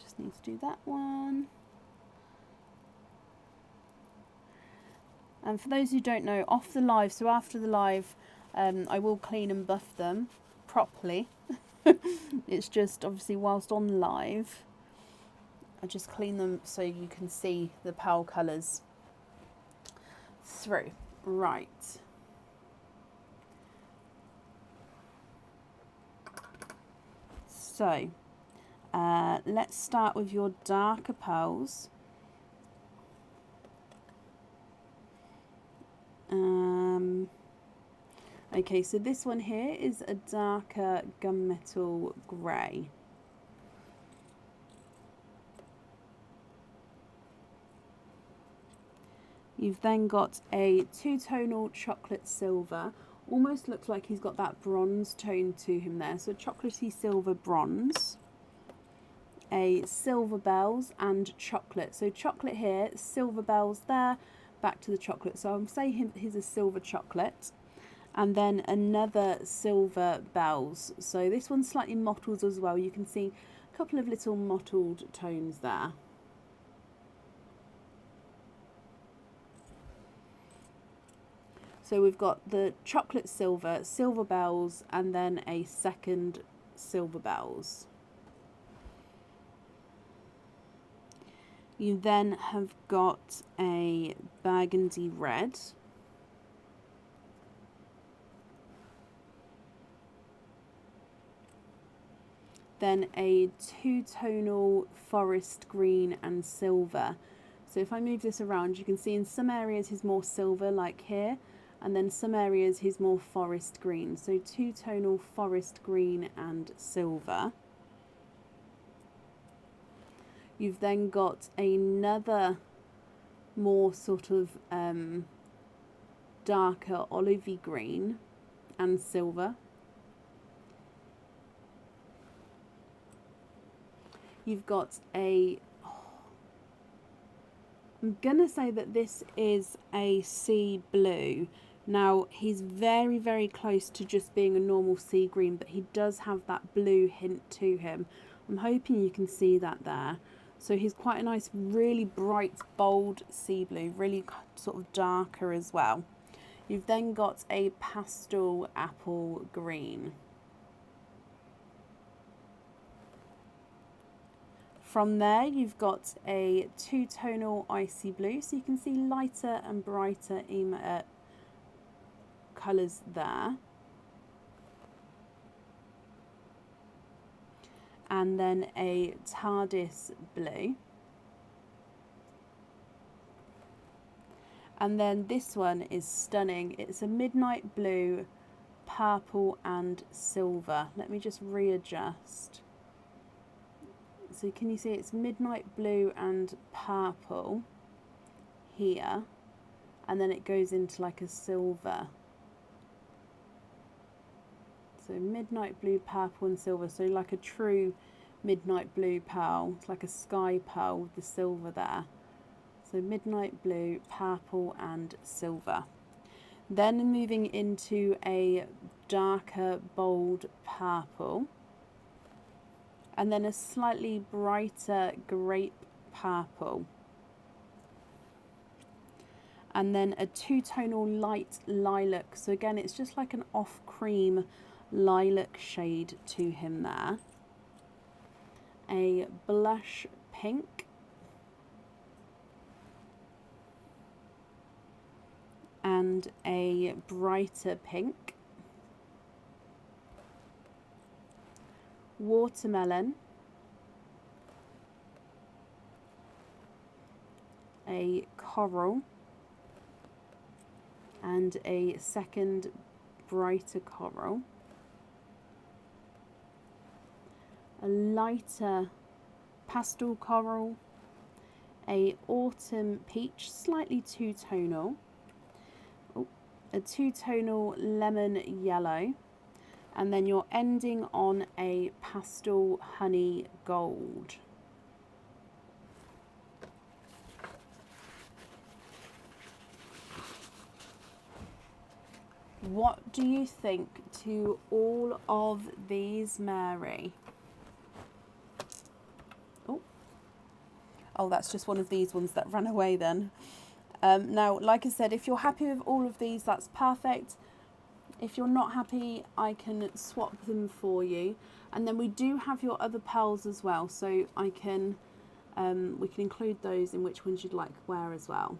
Just need to do that one. And for those who don't know, off the live, so after the live, I will clean and buff them properly. It's just obviously whilst on live, I just clean them so you can see the pearl colours through. Right. So, let's start with your darker pearls. Okay, so this one here is a darker gunmetal grey. You've then got a two-tonal chocolate silver. Almost looks like he's got that bronze tone to him there. So chocolatey silver bronze. A silver bells and chocolate. So chocolate here, silver bells there, back to the chocolate. So I'm saying he's a silver chocolate. and then another silver bells. So this one's slightly mottled as well. You can see a couple of little mottled tones there. So we've got the chocolate silver, silver bells, and then a second silver bells. You then have got a burgundy red. Then a two-tonal forest green and silver. So if I move this around, you can see in some areas he's more silver, like here, and then some areas he's more forest green. So two-tonal forest green and silver. You've then got another more sort of darker olivey green and silver. You've got I'm gonna say that this is a sea blue. Now he's very, very close to just being a normal sea green, but he does have that blue hint to him. I'm hoping you can see that there. So he's quite a nice, really bright, bold sea blue, really sort of darker as well. You've then got a pastel apple green. From there, you've got a two-tonal icy blue, so you can see lighter and brighter colours there. And then a TARDIS blue. And then this one is stunning. It's a midnight blue, purple and silver. Let me just readjust. So can you see it's midnight blue and purple here, and then it goes into like a silver. So midnight blue, purple and silver, so like a true midnight blue pearl. It's like a sky pearl with the silver there. So midnight blue, purple and silver. Then moving into a darker, bold purple. And then a slightly brighter grape purple. And then a two-tonal light lilac. So again, it's just like an off-cream lilac shade to him there. A blush pink. And a brighter pink. Watermelon, a coral, and a second brighter coral, a lighter pastel coral, a autumn peach, slightly two-tonal, a two-tonal lemon yellow, and then you're ending on a pastel honey gold. What do you think to all of these, Mary? Oh, that's just one of these ones that ran away then. Now, like I said, if you're happy with all of these, that's perfect. If you're not happy, I can swap them for you. And then we do have your other pearls as well, so I can we can include those in which ones you'd like to wear as well.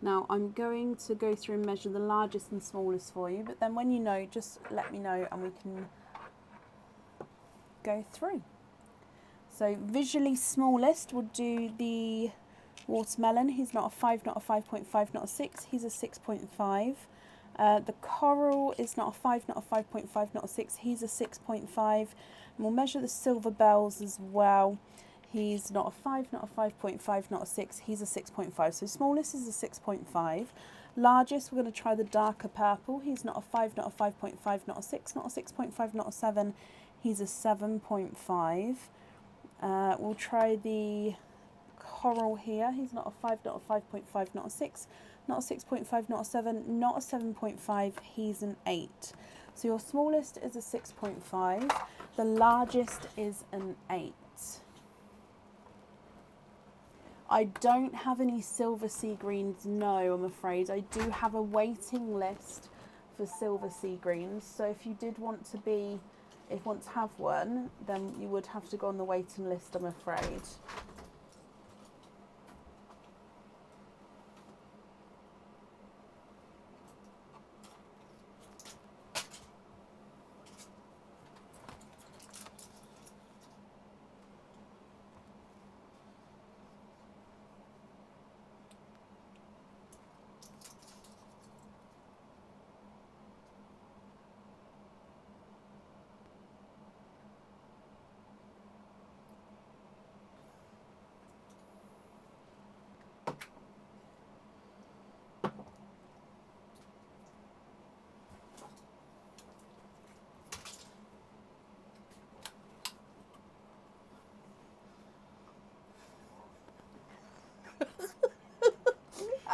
Now I'm going to go through and measure the largest and smallest for you, but then when you know, just let me know and we can go through. So visually smallest would do the watermelon. He's not a 5, not a 5.5, not a 6. He's a 6.5. The coral is not a 5, not a 5.5, not a 6. He's a 6.5. And we'll measure the silver bells as well. He's not a 5, not a 5.5, not a 6. He's a 6.5. So smallest is a 6.5. Largest, we're going to try the darker purple. He's not a 5, not a 5.5, not a 6, not a 6.5, not a 7. He's a 7.5. We'll try the coral here. He's not a 5, not a 5.5, not a 6, not a 6.5, not a 7, not a 7.5. He's an 8. So your smallest is a 6.5. The largest is an 8. I don't have any silver sea greens, no, I'm afraid. I do have a waiting list for silver sea greens. So if you did want to have one, then you would have to go on the waiting list, I'm afraid.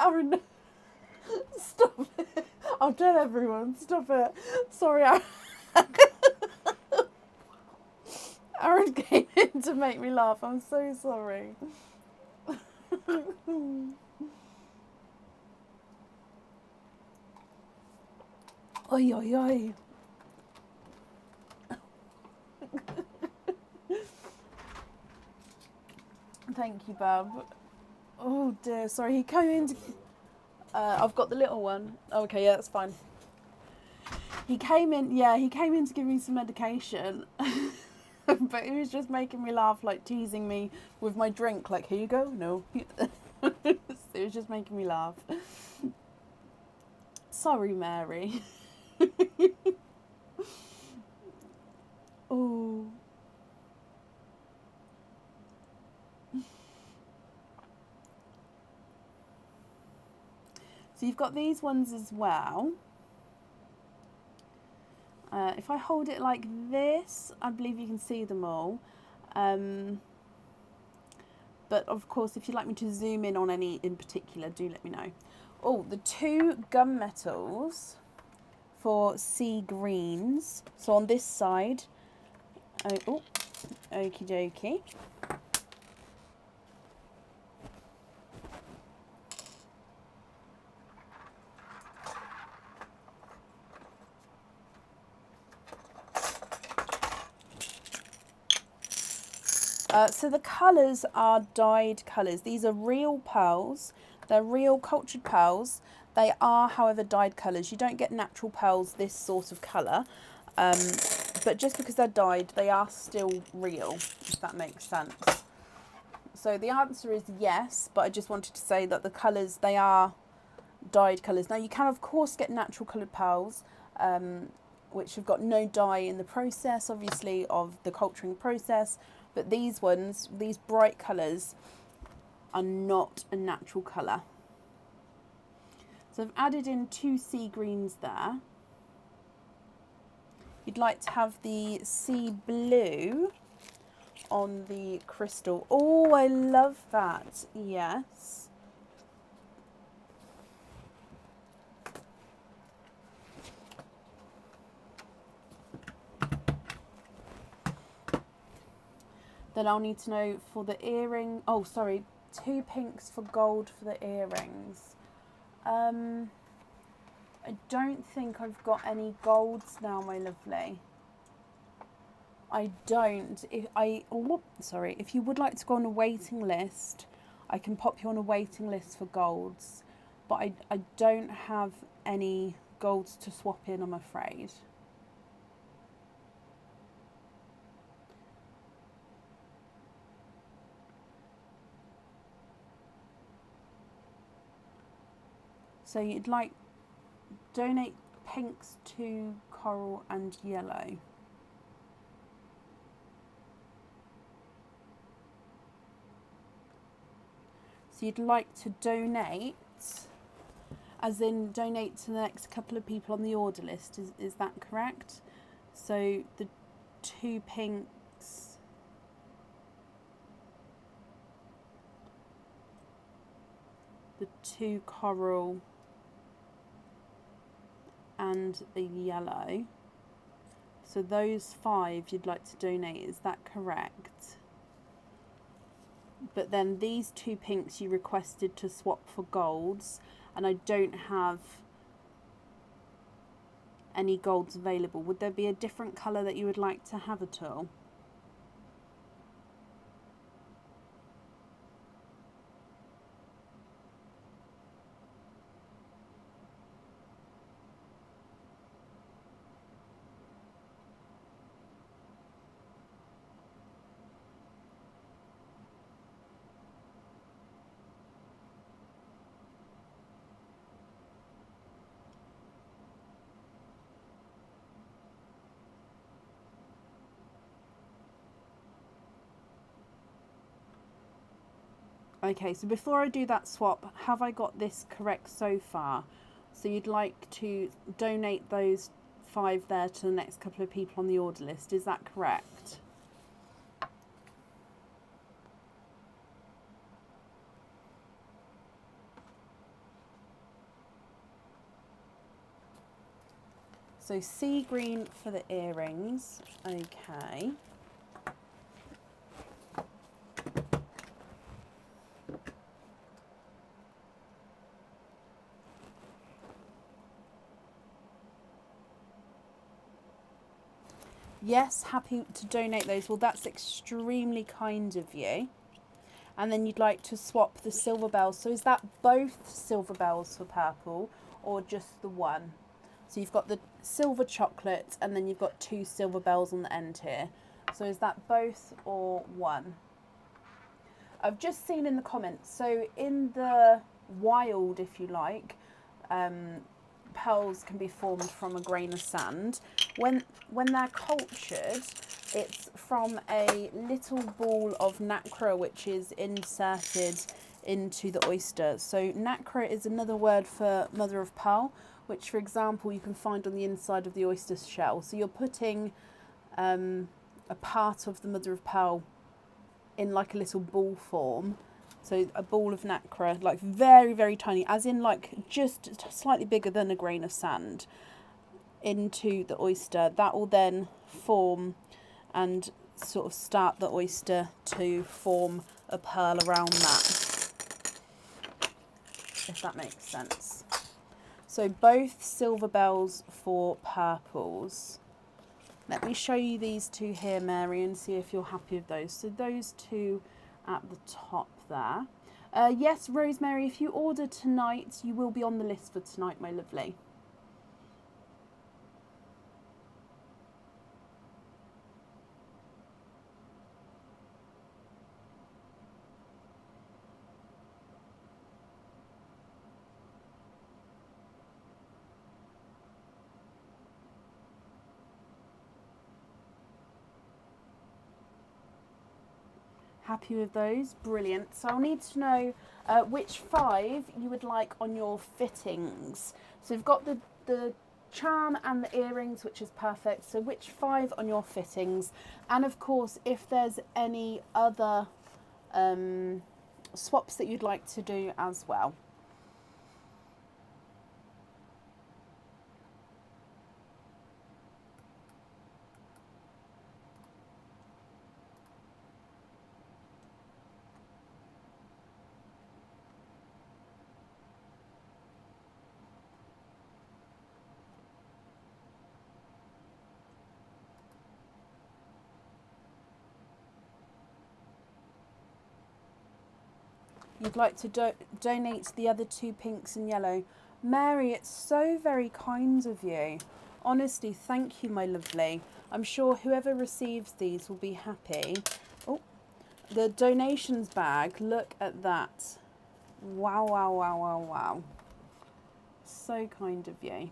Aaron, stop it. I'll tell everyone, stop it. Sorry, Aaron. Aaron came in to make me laugh. I'm so sorry. Oi, oi, oi. Thank you, Bab. Oh dear, sorry, he came in to... I've got the little one. Okay, yeah, that's fine. He came in to give me some medication. But he was just making me laugh, like teasing me with my drink, like, here you go, no. It was just making me laugh. Sorry, Mary. Oh. So you've got these ones as well. If I hold it like this, I believe you can see them all. But of course, if you'd like me to zoom in on any in particular, do let me know. Oh, the 2 gunmetals for sea greens. So on this side, okie dokie. So the colours are dyed colours. These are real pearls. They're real cultured pearls. They are, however, dyed colours. You don't get natural pearls this sort of colour. But just because they're dyed, they are still real, if that makes sense. So the answer is yes, but I just wanted to say that the colours, they are dyed colours. Now you can, of course, get natural coloured pearls, which have got no dye in the process, obviously, of the culturing process. But these ones, these bright colours, are not a natural colour. So I've added in 2 sea greens there. You'd like to have the sea blue on the crystal. Oh, I love that. Yes. Then I'll need to know for the earring. Oh, sorry, 2 pinks for gold for the earrings. I don't think I've got any golds now, my lovely. I don't. If you would like to go on a waiting list, I can pop you on a waiting list for golds. But I don't have any golds to swap in, I'm afraid. So you'd like donate pinks to coral and yellow. So you'd like to donate, as in donate to the next couple of people on the order list, is that correct? So the 2 pinks the 2 coral and a yellow. So those 5 you'd like to donate, is that correct? But then these 2 pinks you requested to swap for golds, and I don't have any golds available. Would there be a different colour that you would like to have at all? Okay, so before I do that swap, have I got this correct so far? So you'd like to donate those 5 there to the next couple of people on the order list, is that correct? So sea green for the earrings, okay. Yes, happy to donate those. Well, that's extremely kind of you. And then you'd like to swap the silver bells. So is that both silver bells for purple or just the one? So you've got the silver chocolate and then you've got 2 silver bells on the end here. So is that both or one? I've just seen in the comments, so in the wild, if you like, pearls can be formed from a grain of sand. When they're cultured, it's from a little ball of nacre which is inserted into the oyster. So nacre is another word for mother of pearl, which for example you can find on the inside of the oyster shell. So you're putting a part of the mother of pearl in like a little ball form. So a ball of nacre, like very, very tiny, as in like just slightly bigger than a grain of sand, into the oyster. That will then form and sort of start the oyster to form a pearl around that, if that makes sense. So both silver bells for purples. Let me show you these 2 here, Mary, and see if you're happy with those. So those 2 at the top there. Yes, Rosemary, if you order tonight, you will be on the list for tonight, my lovely. Happy with those? Brilliant. So I'll need to know which 5 you would like on your fittings. So we've got the charm and the earrings, which is perfect. So which 5 on your fittings? And of course, if there's any other swaps that you'd like to do as well. You'd like to donate the other 2 pinks and yellow. Mary, it's so very kind of you. Honestly, thank you, my lovely. I'm sure whoever receives these will be happy. Oh, the donations bag, look at that. Wow, wow, wow, wow, wow. So kind of you.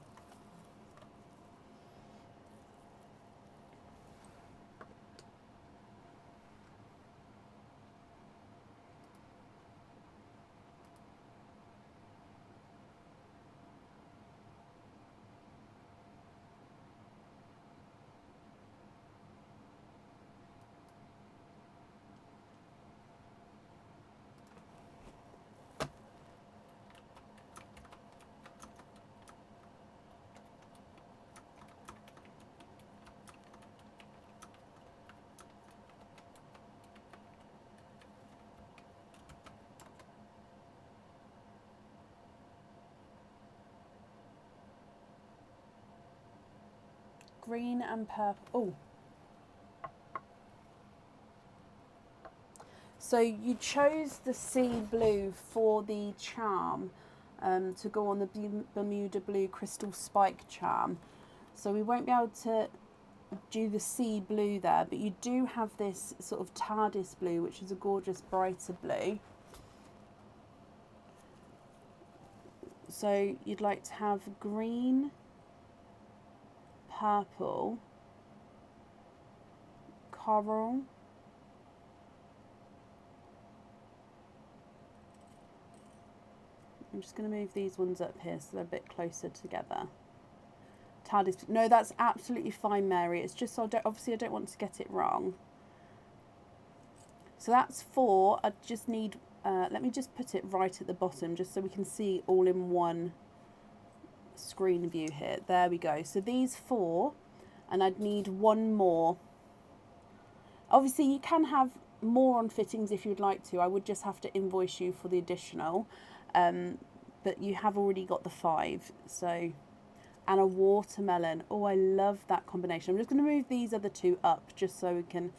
green and purple. Oh. So you chose the sea blue for the charm to go on the Bermuda blue crystal spike charm. So we won't be able to do the sea blue there, but you do have this sort of TARDIS blue, which is a gorgeous brighter blue. So you'd like to have green, purple, coral, I'm just going to move these ones up here so they're a bit closer together. TARDIS, no, that's absolutely fine, Mary. It's just, obviously I don't want to get it wrong. So that's 4. I just need, let me just put it right at the bottom just so we can see all in one screen view here. There we go. So these 4, and I'd need 1 more. Obviously you can have more on fittings if you'd like to. I would just have to invoice you for the additional. But you have already got the 5, so, and a watermelon. Oh, I love that combination. I'm just going to move these other 2 up just so we can,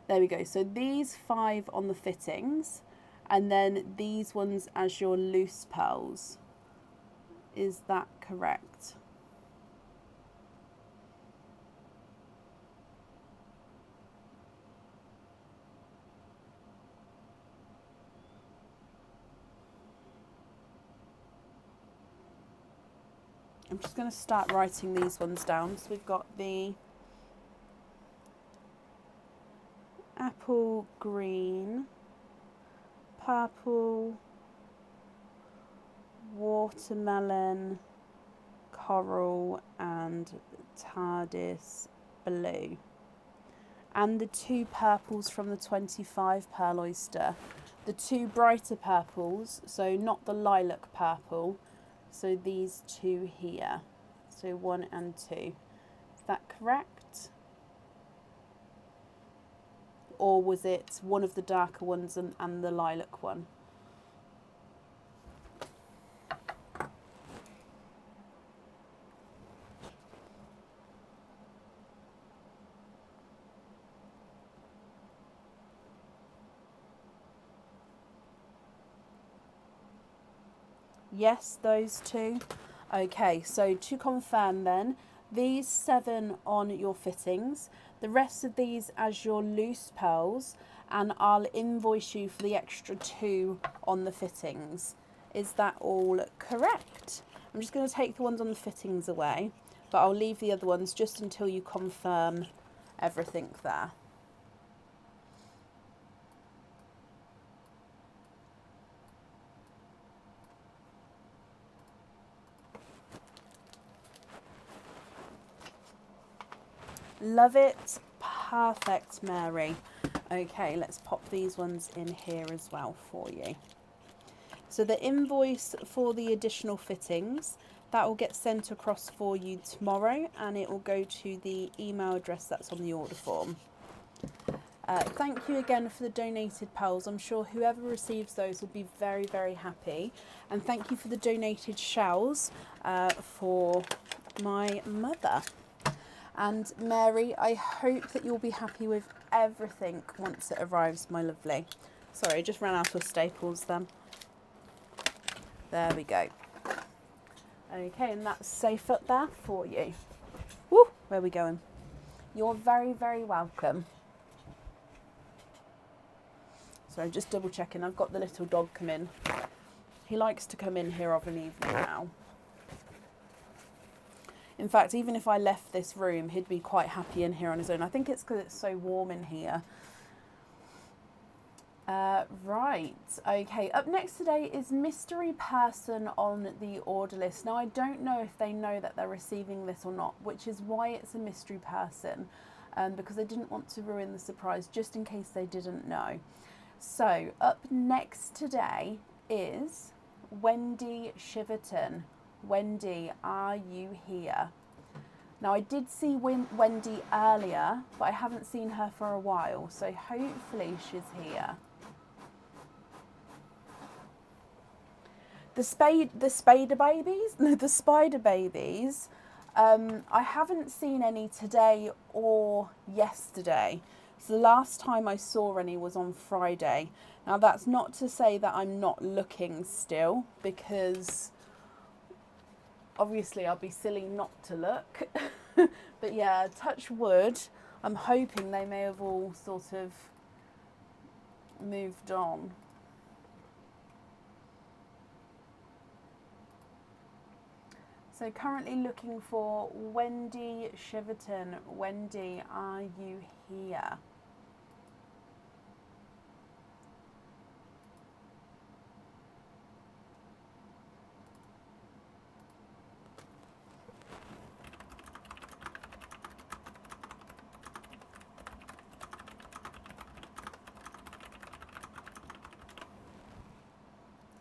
there we go. So these 5 on the fittings, and then these ones as your loose pearls. Is that correct? I'm just going to start writing these ones down. So we've got the apple green, purple, watermelon, coral and TARDIS blue. And the 2 purples from the 25 pearl oyster. The 2 brighter purples, so not the lilac purple. So these 2 here, so 1 and 2. Is that correct? Or was it one of the darker ones and the lilac one? Yes, those 2. Okay, so to confirm then, these 7 on your fittings, the rest of these as your loose pearls, and I'll invoice you for the extra 2 on the fittings. Is that all correct? I'm just going to take the ones on the fittings away, but I'll leave the other ones just until you confirm everything there. Love it. Perfect, Mary. Okay, let's pop these ones in here as well for you. So the invoice for the additional fittings, that will get sent across for you tomorrow, and it will go to the email address that's on the order form. Thank you again for the donated pearls. I'm sure whoever receives those will be very, very happy. And thank you for the donated shells for my mother. And Mary, I hope that you'll be happy with everything once it arrives, my lovely. Sorry, I just ran out of staples then. There we go. Okay, and that's safe up there for you. Woo, where are we going? You're very, very welcome. So just double checking, I've got the little dog come in. He likes to come in here of an evening now. In fact, even if I left this room, he'd be quite happy in here on his own. I think it's because it's so warm in here. Right, okay. Up next today is mystery person on the order list. Now, I don't know if they know that they're receiving this or not, which is why it's a mystery person, because I didn't want to ruin the surprise, just in case they didn't know. So, up next today is Wendy Shiverton. Wendy, are you here? Now, I did see Wendy earlier, but I haven't seen her for a while, so hopefully she's here. The spider babies I haven't seen any today or yesterday. So the last time I saw any was on Friday. Now that's not to say that I'm not looking still, because obviously I'll be silly not to look. But yeah, touch wood, I'm hoping they may have all sort of moved on. So currently looking for Wendy Shiverton. Wendy, are you here?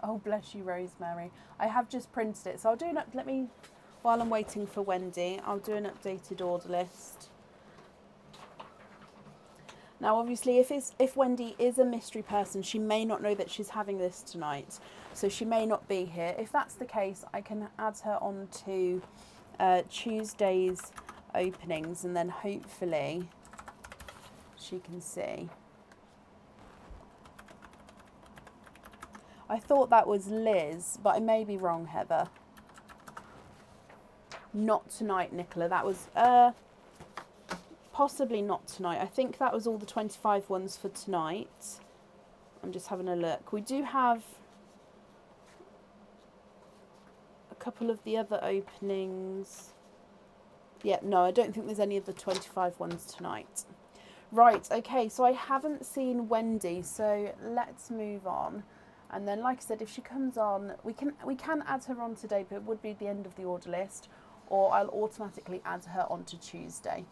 Oh, bless you, Rosemary. I have just printed it, so I'll do an let me, while I'm waiting for Wendy, I'll do an updated order list. Now, obviously, if Wendy is a mystery person, she may not know that she's having this tonight, so she may not be here. If that's the case, I can add her on to Tuesday's openings, and then hopefully she can see. I thought that was Liz, but I may be wrong, Heather. Not tonight, Nicola. That was possibly not tonight. I think that was all the 25 ones for tonight. I'm just having a look. We do have a couple of the other openings. Yeah, no, I don't think there's any of the 25 ones tonight. Right, okay, so I haven't seen Wendy, so let's move on. And then, like I said, if she comes on, we can add her on today, but it would be the end of the order list, or I'll automatically add her onto Tuesday.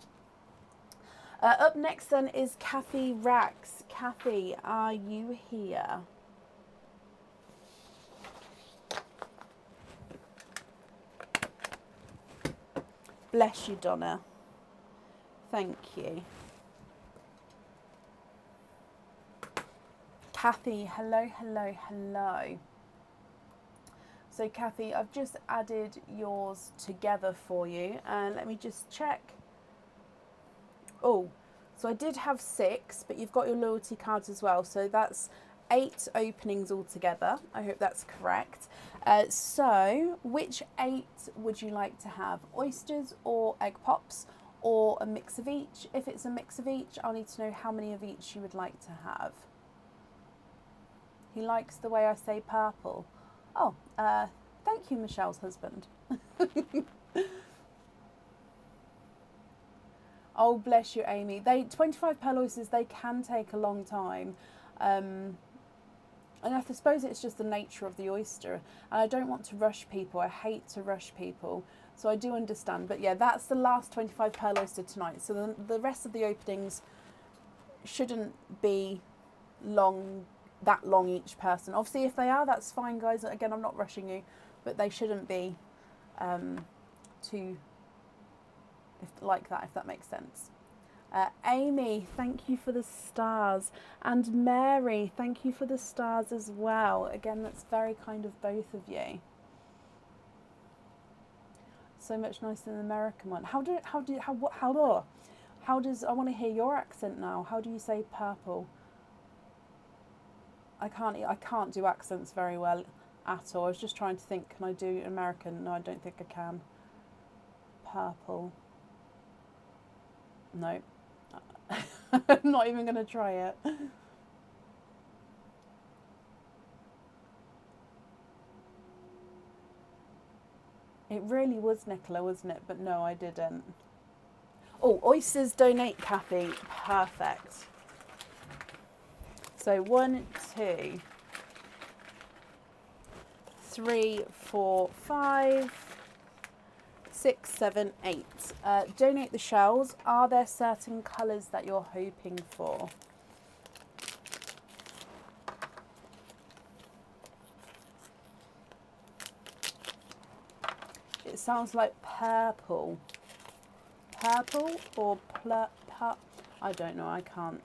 Up next then is Kathy Rax. Kathy, are you here? Bless you, Donna. Thank you. Kathy, hello, hello, hello. So Kathy, I've just added yours together for you, and let me just check. Oh, so I did have 6, but you've got your loyalty cards as well, so that's 8 openings altogether. I hope that's correct. So which 8 would you like to have? Oysters or egg pops, or a mix of each? If it's a mix of each, I'll need to know how many of each you would like to have. He likes the way I say purple. Oh, thank you, Michelle's husband. Oh, bless you, Amy. 25 pearl oysters, they can take a long time. And I suppose it's just the nature of the oyster. And I don't want to rush people. I hate to rush people. So I do understand. But yeah, that's the last 25 pearl oyster tonight. So the rest of the openings shouldn't be that long each person. Obviously, if they are, that's fine, guys. Again, I'm not rushing you, but they shouldn't be too like that, if that makes sense. Amy, thank you for the stars, and Mary, thank you for the stars as well. Again, that's very kind of both of you. So much nicer than the American one. How does I want to hear your accent now? How do you say purple? I can't do accents very well at all. I was just trying to think, can I do American? No, I don't think I can. Purple. No. I'm not even going to try it. It really was Nicola, wasn't it? But no, I didn't. Oh, oysters donate, Kathy. Perfect. So 1, 2, 3, 4, 5, 6, 7, 8. Donate the shells. Are there certain colours that you're hoping for? It sounds like purple. Purple or I don't know, I can't.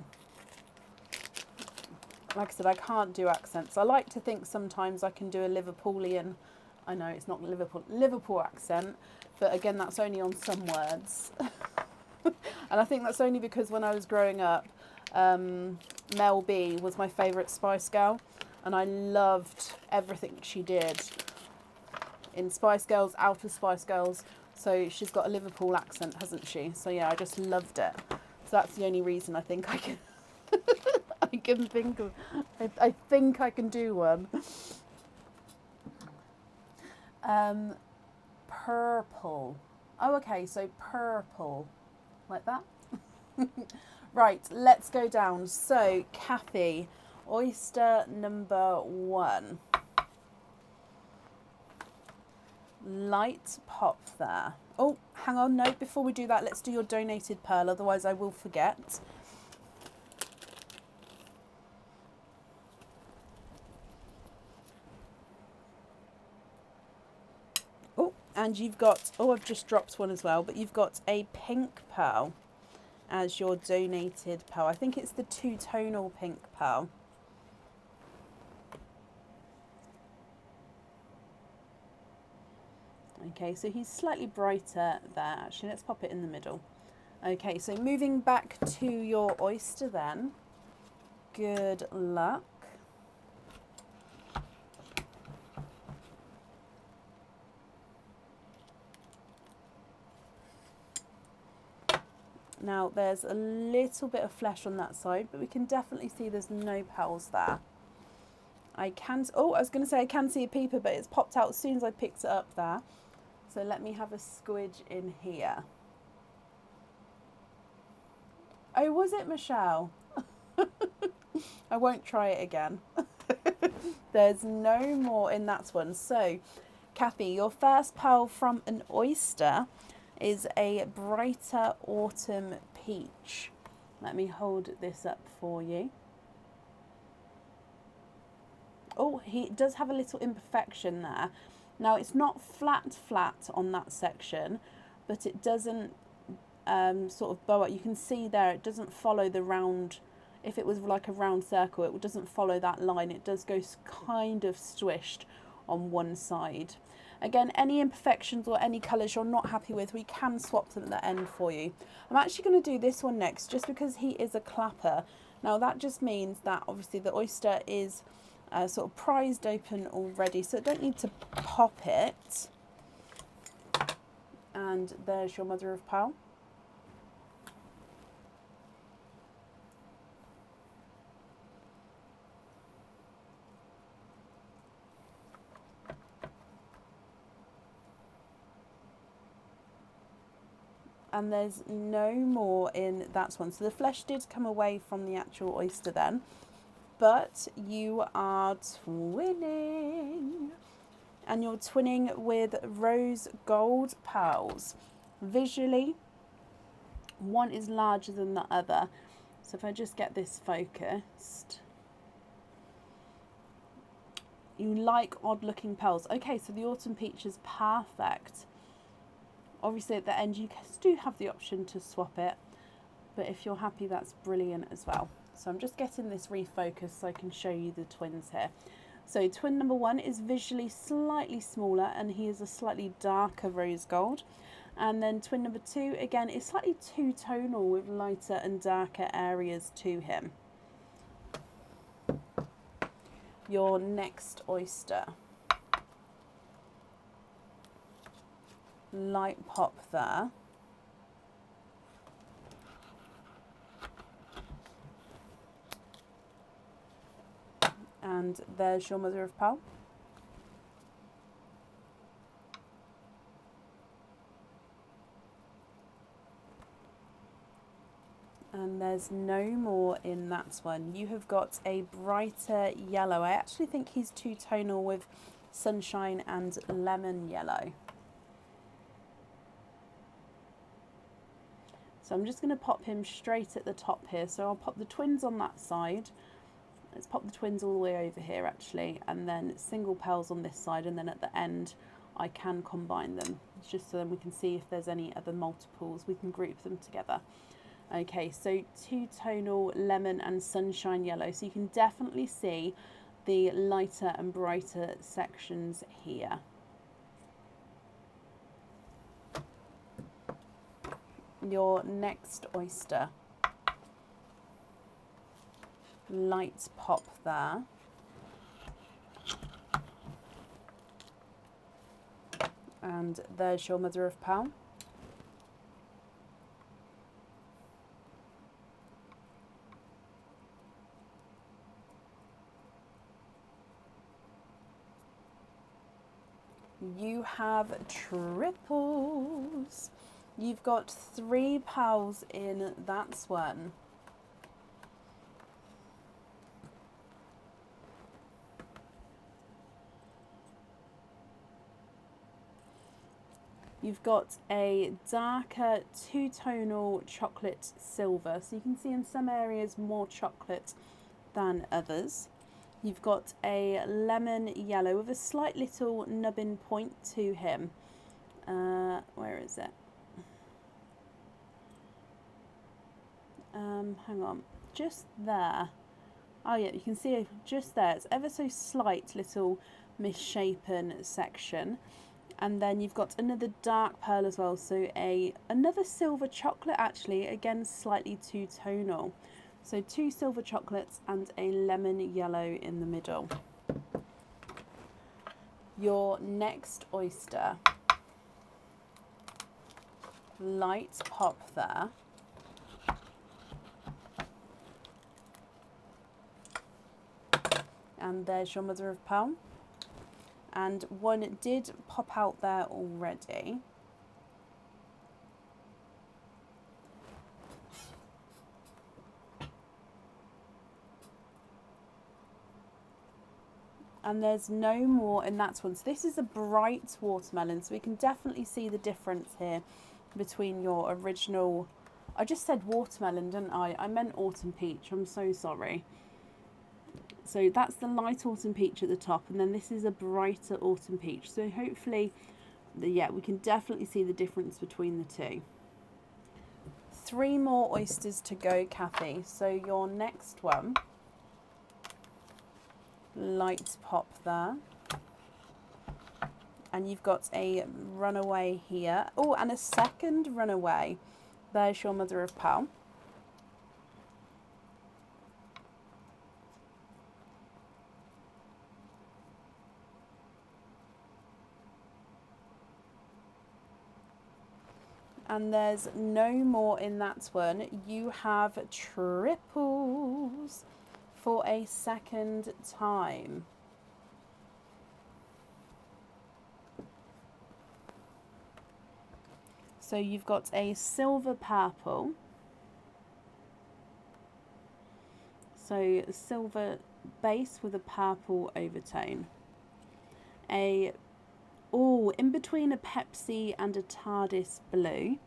Like I said, I can't do accents. I like to think sometimes I can do a Liverpoolian, I know it's not Liverpool accent, But again, that's only on some words. And I think that's only because when I was growing up, Mel B was my favourite Spice Girl, and I loved everything she did in Spice Girls, out of Spice Girls. So she's got a Liverpool accent, hasn't she? So yeah, I just loved it. So that's the only reason I think I can I can think of I think I can do one. Purple. Oh, okay, so purple. Like that? Right, let's go down. So, Kathy, oyster number 1. Light pop there. Oh, hang on, no, before we do that, let's do your donated pearl, otherwise I will forget. Oh, and you've got, oh, I've just dropped one as well, but you've got a pink pearl as your donated pearl. I think it's the two-tonal pink pearl. Okay, so he's slightly brighter there. Actually, let's pop it in the middle. Okay, so moving back to your oyster then. Good luck. Now, there's a little bit of flesh on that side, but we can definitely see there's no pearls there. I was going to say I can see a peeper, but it's popped out as soon as I picked it up there. So let me have a squidge in here. Oh, was it, Michelle? I won't try it again. There's no more in that one. So, Kathy, your first pearl from an oyster is a brighter autumn peach. Let me hold this up for you. Oh, he does have a little imperfection there. Now, it's not flat on that section, but it doesn't sort of bow out. You can see there, it doesn't follow the round. If it was like a round circle, it doesn't follow that line. It does go kind of swished on one side. Again, any imperfections or any colours you're not happy with, we can swap them at the end for you. I'm actually going to do this one next, just because he is a clapper. Now, that just means that obviously the oyster is sort of prized open already, so I don't need to pop it. And there's your mother of pearl. And there's no more in that one. So the flesh did come away from the actual oyster then, but you are twinning. And you're twinning with rose gold pearls. Visually, one is larger than the other. So if I just get this focused. You like odd looking pearls. Okay, so the autumn peach is perfect. Obviously at the end you do have the option to swap it, but if you're happy, that's brilliant as well. So I'm just getting this refocused so I can show you the twins here. So twin number 1 is visually slightly smaller, and he is a slightly darker rose gold. And then twin number 2, again, is slightly two-tonal with lighter and darker areas to him. Your next oyster. Light pop there. And there's your mother of pearl. And there's no more in that one. You have got a brighter yellow. I actually think he's two-tonal with sunshine and lemon yellow. So I'm just going to pop him straight at the top here. So I'll pop the twins on that side. Let's pop the twins all the way over here actually, and then single pearls on this side, and then at the end I can combine them. It's just so then we can see if there's any other multiples, we can group them together. Okay, so two-tonal lemon and sunshine yellow. So you can definitely see the lighter and brighter sections here. Your next oyster. Light pop there. And there's your mother of pearl. You have triples. You've got 3 pearls in that one. You've got a darker 2-tonal chocolate silver. So you can see in some areas more chocolate than others. You've got a lemon yellow with a slight little nubbin point to him. Where is it? Hang on, just there. Oh yeah, you can see it just there. It's ever so slight little misshapen section. And then you've got another dark pearl as well, so another silver chocolate actually, again slightly 2-tonal. So 2 silver chocolates and a lemon yellow in the middle. Your next oyster. Light pop there. And there's your mother of pearl. And one did pop out there already. And there's no more in that one. So this is a bright watermelon, so we can definitely see the difference here between your original... I just said watermelon, didn't I? I meant autumn peach, I'm so sorry. So that's the light autumn peach at the top, and then this is a brighter autumn peach. So hopefully, yeah, we can definitely see the difference between the two. 3 more oysters to go, Kathy. So your next one, light pop there. And you've got a runaway here. Oh, and a second runaway. There's your mother of pearl. And there's no more in that one. You have triples for a second time. So you've got a silver purple. So silver base with a purple overtone. In between a Pepsi and a TARDIS blue,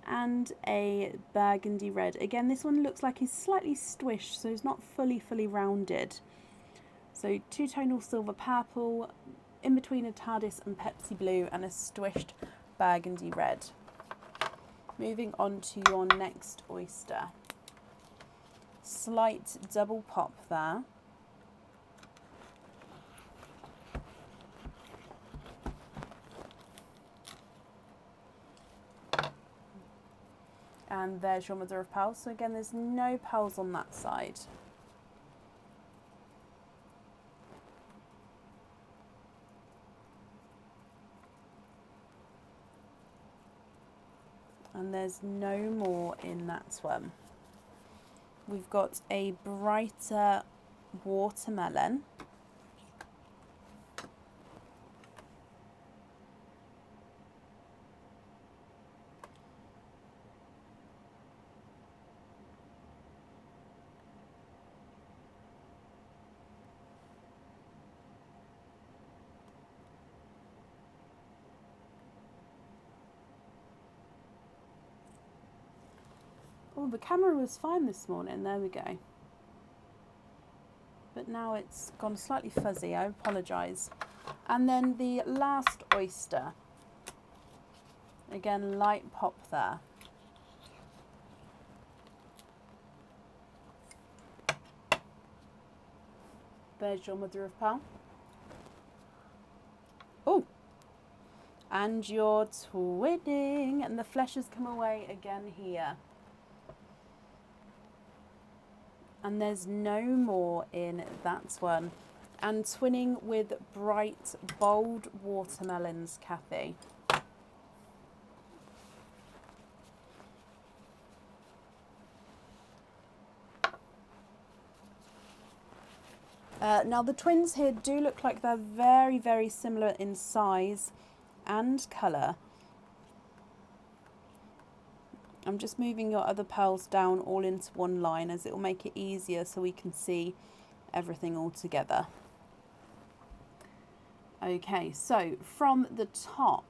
and a burgundy red. Again, this one looks like it's slightly squished, so it's not fully rounded. So 2-tonal silver purple, in between a TARDIS and Pepsi blue, and a squished burgundy red. Moving on to your next oyster. Slight double pop there. And there's your mother of pearl. So again, there's no pearls on that side. And there's no more in that one. We've got a brighter watermelon. Oh, the camera was fine this morning. There we go. But now it's gone slightly fuzzy. I apologise. And then the last oyster. Again, light pop there. There's your mother of pearl. Oh! And you're twinning, and the flesh has come away again here. And there's no more in that one. And twinning with bright, bold watermelons, Kathy. Now the twins here do look like they're very, very similar in size and colour. I'm just moving your other pearls down all into one line, as it will make it easier so we can see everything all together. Okay, so from the top,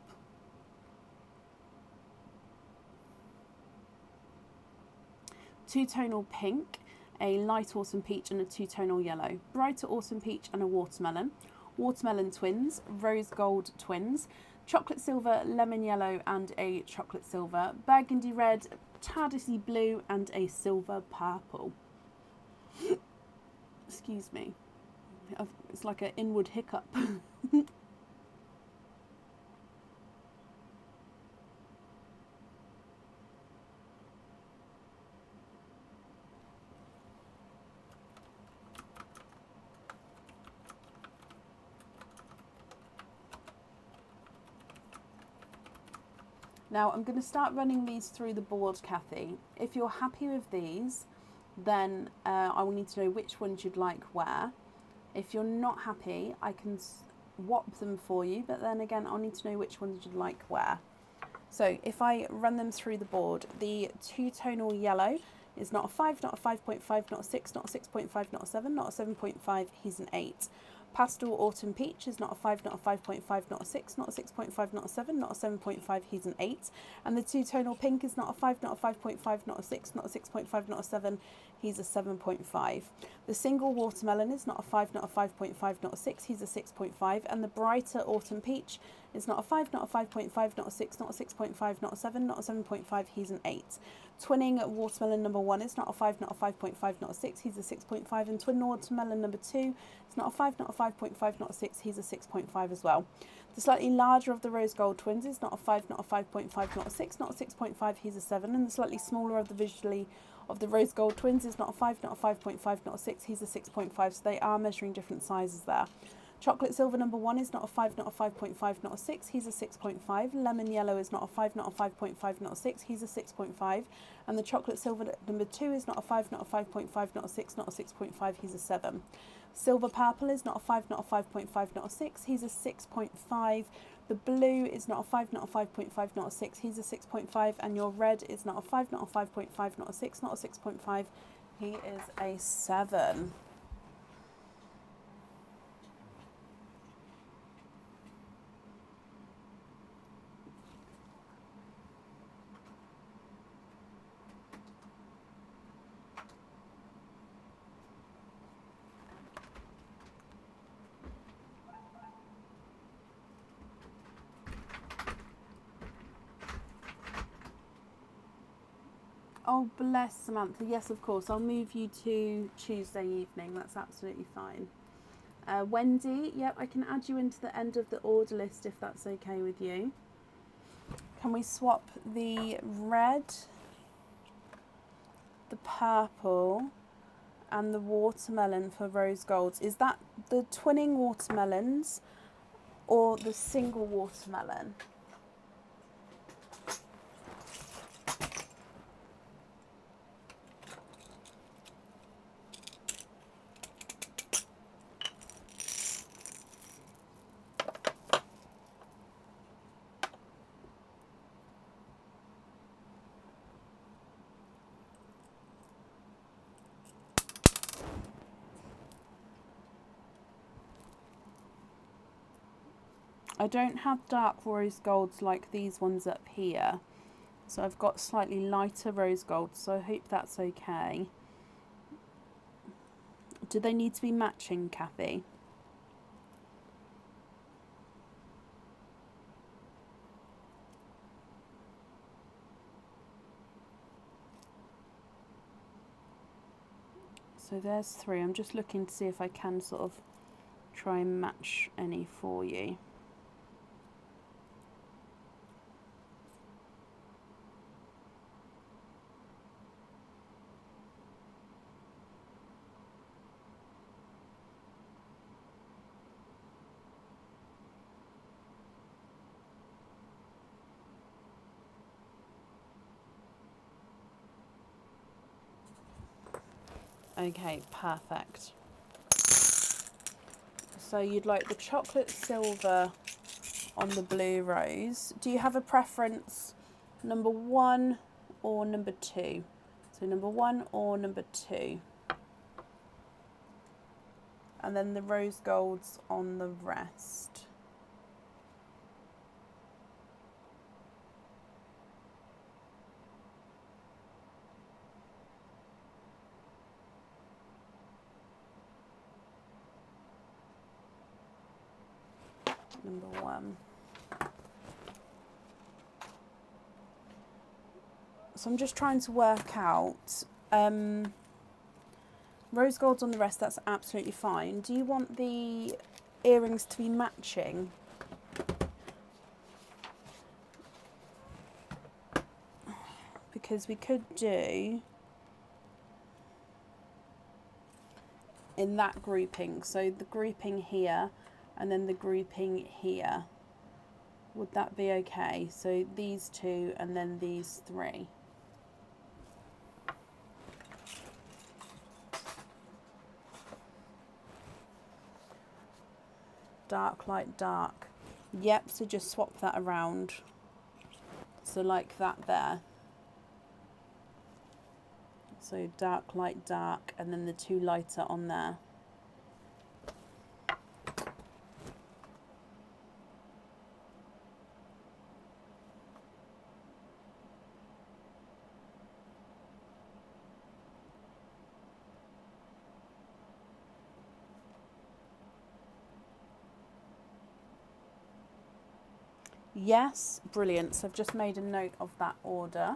two-tonal pink, a light autumn peach and a two-tonal yellow, brighter autumn peach and a watermelon, watermelon twins, rose gold twins, chocolate silver, lemon yellow and a chocolate silver, burgundy red, tardisy blue and a silver purple. Excuse me, it's like an inward hiccup. Now I'm going to start running these through the board, Kathy. If you're happy with these, then I will need to know which ones you'd like where. If you're not happy, I can swap them for you, but then again, I'll need to know which ones you'd like where. So if I run them through the board, the two-tonal yellow is not a 5, not a 5.5, not a 6, not a 6.5, not a 7, not a 7.5, he's an 8. Pastel autumn peach is not a 5, not a 5.5, not a 6, not a 6.5, not a 7, not a 7.5, he's an 8. And the two-tonal pink is not a 5, not a 5.5, not a 6, not a 6.5, not a 7, he's a 7.5. The single watermelon is not a 5, not a 5.5, not a 6, he's a 6.5. And the brighter autumn peach is not a 5, not a 5.5, not a 6, not a 6.5, not a 7, not a 7.5, he's an 8. Twinning watermelon number 1 is not a 5, not a 5.5, not a 6, he's a 6.5. And twin watermelon number 2 is not a 5, not a 5.5, not a 6, he's a 6.5 as well. The slightly larger of the rose gold twins is not a 5, not a 5.5, not a 6, not a 6.5, he's a 7. And the slightly smaller of the rose gold twins is not a 5, not a 5.5, not a 6, he's a 6.5. So they are measuring different sizes there. Chocolate silver number 1 is not a 5, not a 5.5, not a 6, he's a 6.5. Lemon yellow is not a 5, not a 5.5, not a 6, he's a 6.5. And the chocolate silver number 2 is not a 5, not a 5.5, not a 6, not a 6.5, he's a 7. Silver purple is not a 5, not a 5.5, not a 6, he's a 6.5. The blue is not a 5, not a 5.5, not a 6, he's a 6.5. And your red is not a 5, not a 5.5, not a 6, not a 6.5, he is a 7. Oh, bless Samantha. Yes, of course. I'll move you to Tuesday evening. That's absolutely fine. Wendy, yep, I can add you into the end of the order list if that's okay with you. Can we swap the red, the purple, and the watermelon for rose golds? Is that the twinning watermelons or the single watermelon? I don't have dark rose golds like these ones up here, so I've got slightly lighter rose golds, so I hope that's okay. Do they need to be matching, Kathy? So there's 3. I'm just looking to see if I can sort of try and match any for you. Okay, perfect. So you'd like the chocolate silver on the blue rose. Do you have a preference, number 1 or number 2? So number 1 or number 2. And then the rose golds on the rest. Number 1. So I'm just trying to work out, rose golds on the rest, that's absolutely fine. Do you want the earrings to be matching? Because we could do in that grouping, so the grouping here and then the grouping here. Would that be okay? So these 2 and then these 3. Dark, light, dark. Yep, so just swap that around. So like that there. So dark, light, dark, and then the 2 lighter on there. Yes, brilliant. So I've just made a note of that order.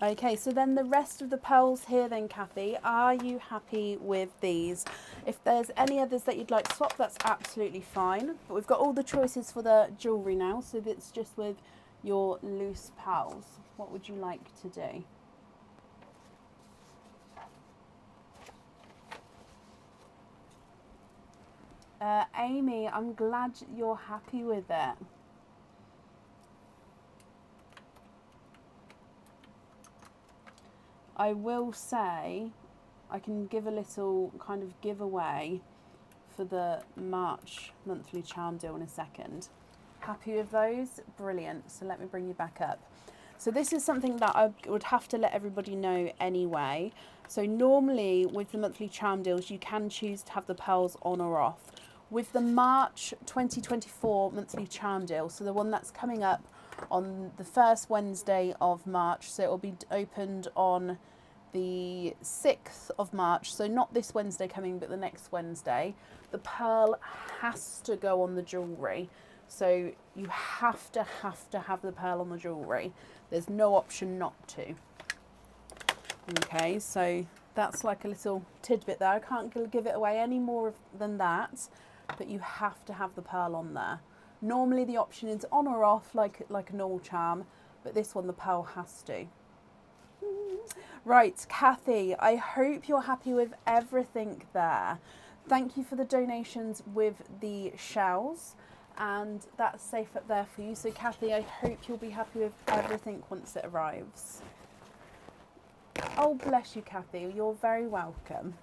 Okay, so then the rest of the pearls here then, Kathy, are you happy with these? If there's any others that you'd like to swap, that's absolutely fine. But we've got all the choices for the jewellery now, so it's just with your loose pearls. What would you like to do? Amy, I'm glad you're happy with it. I will say I can give a little kind of giveaway for the March monthly charm deal in a second. Happy with those? Brilliant. So let me bring you back up. So this is something that I would have to let everybody know anyway. So normally with the monthly charm deals, you can choose to have the pearls on or off. With the March 2024 monthly charm deal, so the one that's coming up on the first Wednesday of March, so it will be opened on the 6th of March, so not this Wednesday coming, but the next Wednesday, the pearl has to go on the jewellery. So you have to have the pearl on the jewellery. There's no option not to. Okay, so that's like a little tidbit there. I can't give it away any more than that, but you have to have the pearl on there. Normally the option is on or off, like a normal charm, but this one the pearl has to. Right, Kathy, I hope you're happy with everything there. Thank you for the donations with the shells, and that's safe up there for you. So Kathy, I hope you'll be happy with everything once it arrives. Oh, bless you, Kathy. You're very welcome.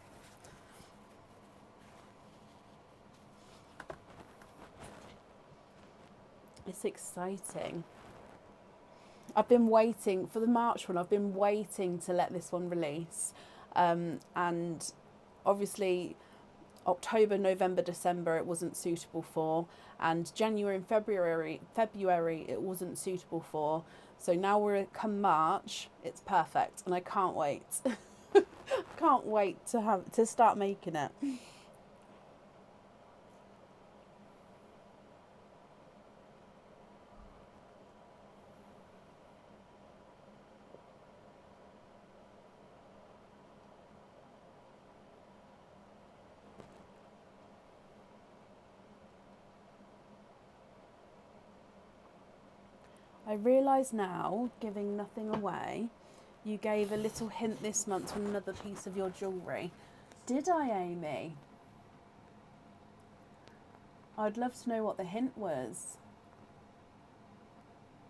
It's exciting. I've been waiting for the March one. I've been waiting to let this one release, and obviously October, November, December it wasn't suitable for, and January and February it wasn't suitable for. So now we're come March, it's perfect, and I can't wait. Can't wait to start making it. I realise now, giving nothing away, you gave a little hint this month on another piece of your jewellery. Did I, Amy? I'd love to know what the hint was.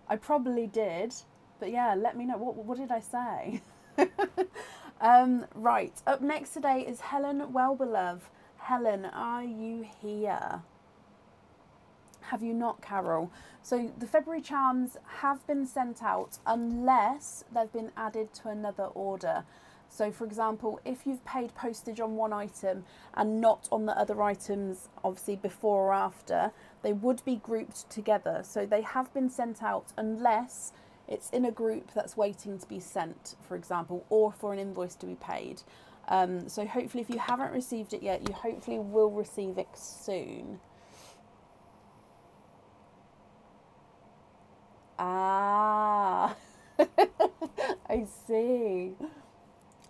I probably did, but yeah, let me know. What did I say? Right, up next today is Helen Wellbeloved. Helen, are you here? Have you not, Carol? So the February charms have been sent out unless they've been added to another order. So for example, if you've paid postage on one item and not on the other items, obviously before or after, they would be grouped together. So they have been sent out unless it's in a group that's waiting to be sent, for example, or for an invoice to be paid. So hopefully if you haven't received it yet, you hopefully will receive it soon. Ah, I see.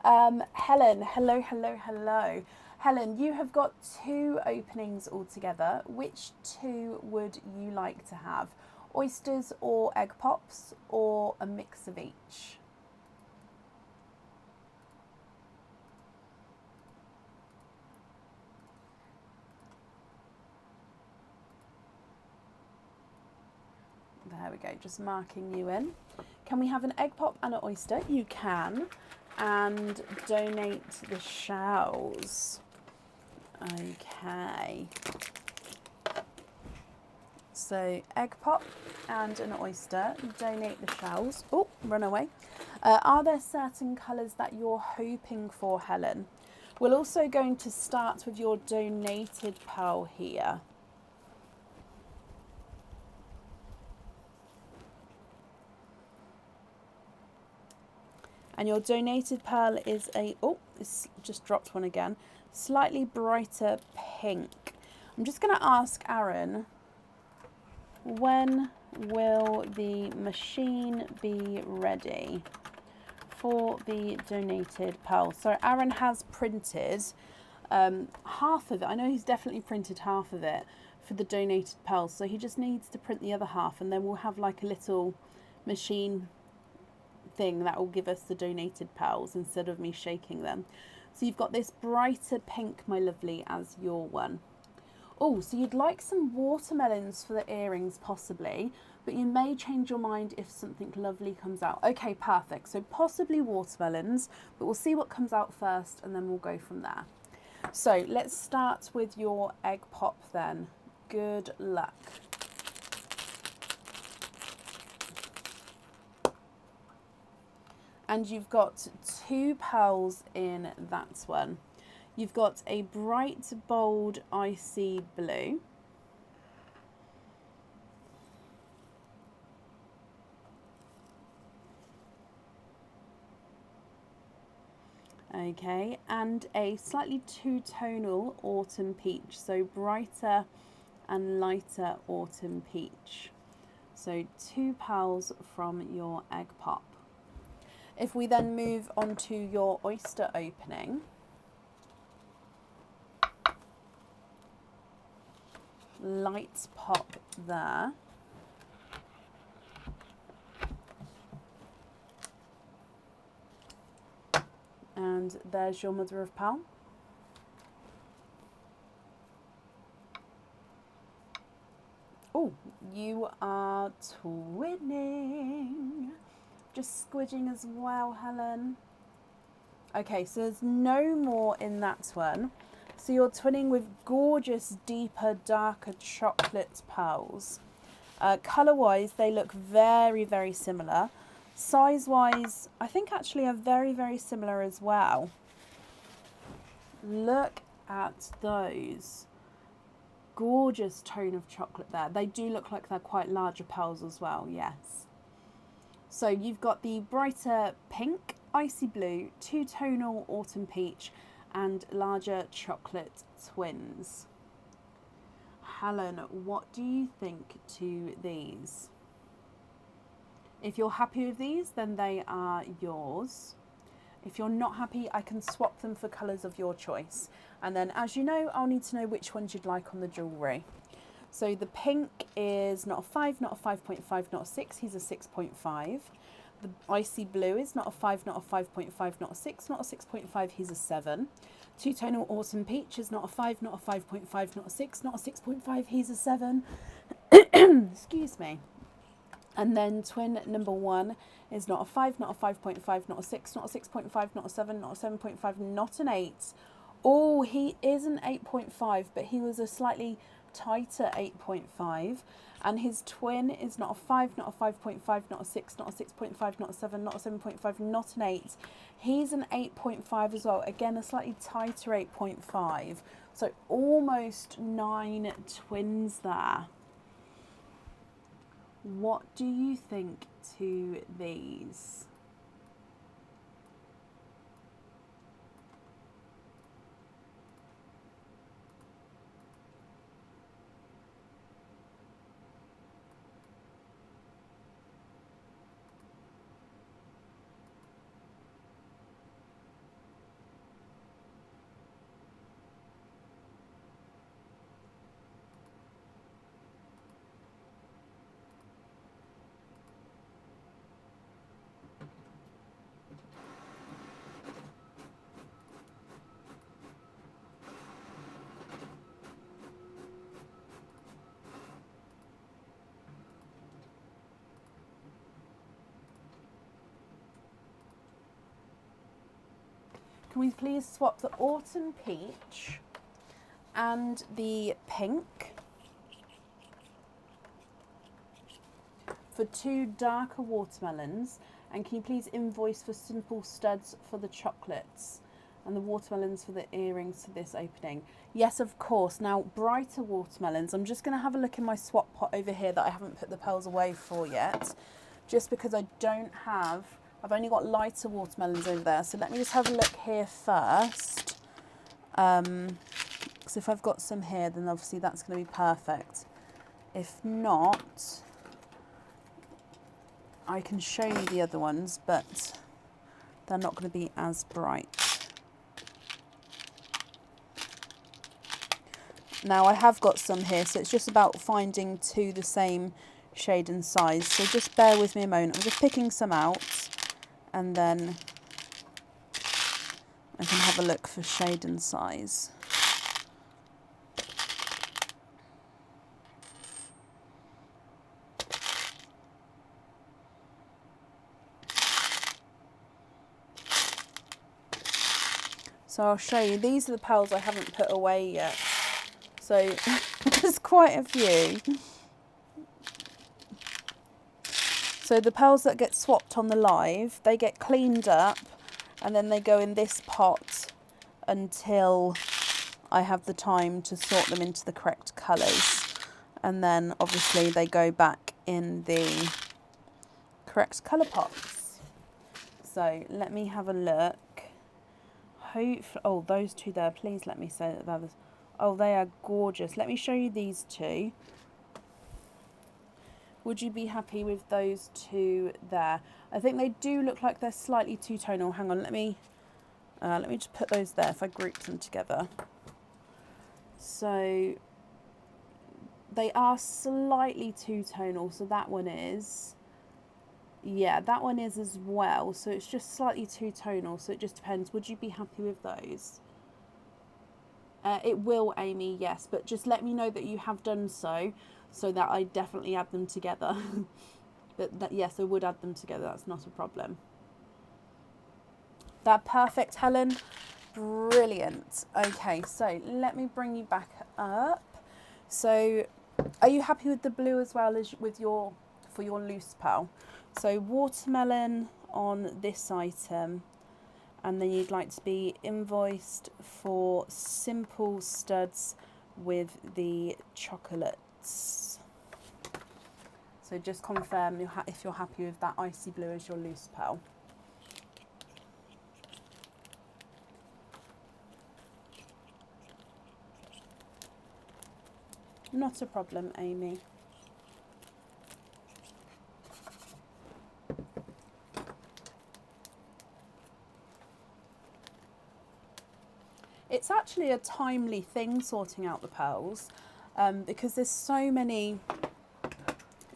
Helen, hello. Helen, you have got 2 openings altogether. Which 2 would you like to have? Oysters or egg pops, or a mix of each? There we go, just marking you in. Can we have an egg pop and an oyster? You can. And donate the shells. Okay. So egg pop and an oyster, donate the shells. Oh, run away. Are there certain colours that you're hoping for, Helen? We're also going to start with your donated pearl here. And your donated pearl is it's just dropped one again, slightly brighter pink. I'm just going to ask Aaron, when will the machine be ready for the donated pearl? So Aaron has printed half of it. I know he's definitely printed half of it for the donated pearl. So he just needs to print the other half, and then we'll have like a little machine thing that will give us the donated pearls instead of me shaking them. So you've got this brighter pink, my lovely, as your one. Oh, so you'd like some watermelons for the earrings possibly, but you may change your mind if something lovely comes out. Okay, perfect. So possibly watermelons, but we'll see what comes out first and then we'll go from there. So let's start with your egg pop then. Good luck. And you've got 2 pearls in that one. You've got a bright, bold, icy blue. Okay, and a slightly two-tonal autumn peach. So brighter and lighter autumn peach. So 2 pearls from your egg pop. If we then move on to your oyster opening, light pop there. And there's your mother of pearl. Oh, you are twinning. Just squidging as well, Helen. Okay, so there's no more in that one. So you're twinning with gorgeous, deeper, darker chocolate pearls. Colour-wise, they look very, very similar. Size-wise, I think actually are very, very similar as well. Look at those. Gorgeous tone of chocolate there. They do look like they're quite larger pearls as well, yes. So you've got the brighter pink, icy blue, two-tonal autumn peach, and larger chocolate twins. Helen, what do you think to these? If you're happy with these, then they are yours. If you're not happy, I can swap them for colours of your choice. And then, as you know, I'll need to know which ones you'd like on the jewellery. So the pink is not a 5, not a 5.5, not a 6. He's a 6.5. The icy blue is not a 5, not a 5.5, not a 6, not a 6.5. He's a 7. Two-tonal autumn peach is not a 5, not a 5.5, not a 6, not a 6.5. He's a 7. Excuse me. And then twin number 1 is not a 5, not a 5.5, not a 6, not a 6.5, not a 7, not a 7.5, not an 8. Oh, he is an 8.5, but he was a slightly tighter 8.5. And his twin is not a 5, not a 5.5, not a 6, not a 6.5, not a 7, not a 7.5, not an 8. He's an 8.5 as well. Again, a slightly tighter 8.5. So almost 9 twins there. What do you think to these? Can we please swap the autumn peach and the pink for 2 darker watermelons? And can you please invoice for simple studs for the chocolates and the watermelons for the earrings for this opening? Yes, of course. Now, brighter watermelons, I'm just going to have a look in my swap pot over here that I haven't put the pearls away for yet, just because I don't have... I've only got lighter watermelons over there, so let me just have a look here first. Because if I've got some here, then obviously that's going to be perfect. If not, I can show you the other ones, but they're not going to be as bright. Now I have got some here, so it's just about finding 2 the same shade and size. So just bear with me a moment. I'm just picking some out, and then I can have a look for shade and size. So I'll show you. These are the pearls I haven't put away yet. So there's quite a few. So the pearls that get swapped on the live, they get cleaned up and then they go in this pot until I have the time to sort them into the correct colours. And then obviously they go back in the correct colour pots. So let me have a look. Oh, those 2 there, please let me say that they're... Oh, they are gorgeous. Let me show you these 2. Would you be happy with those 2 there? I think they do look like they're slightly two-tonal. Hang on, let me just put those there if I group them together. So they are slightly two-tonal. So that one is, yeah, that one is as well. So it's just slightly two-tonal. So it just depends. Would you be happy with those? It will, Amy, yes, but just let me know that you have done so that I definitely add them together. But yes, I would add them together, that's not a problem. That perfect, Helen. Brilliant. Okay, so let me bring you back up. So are you happy with the blue as well as with for your loose pearl? So watermelon on this item. And then you'd like to be invoiced for simple studs with the chocolates. So just confirm if you're happy with that icy blue as your loose pearl. Not a problem, Amy. It's actually a timely thing sorting out the pearls because there's so many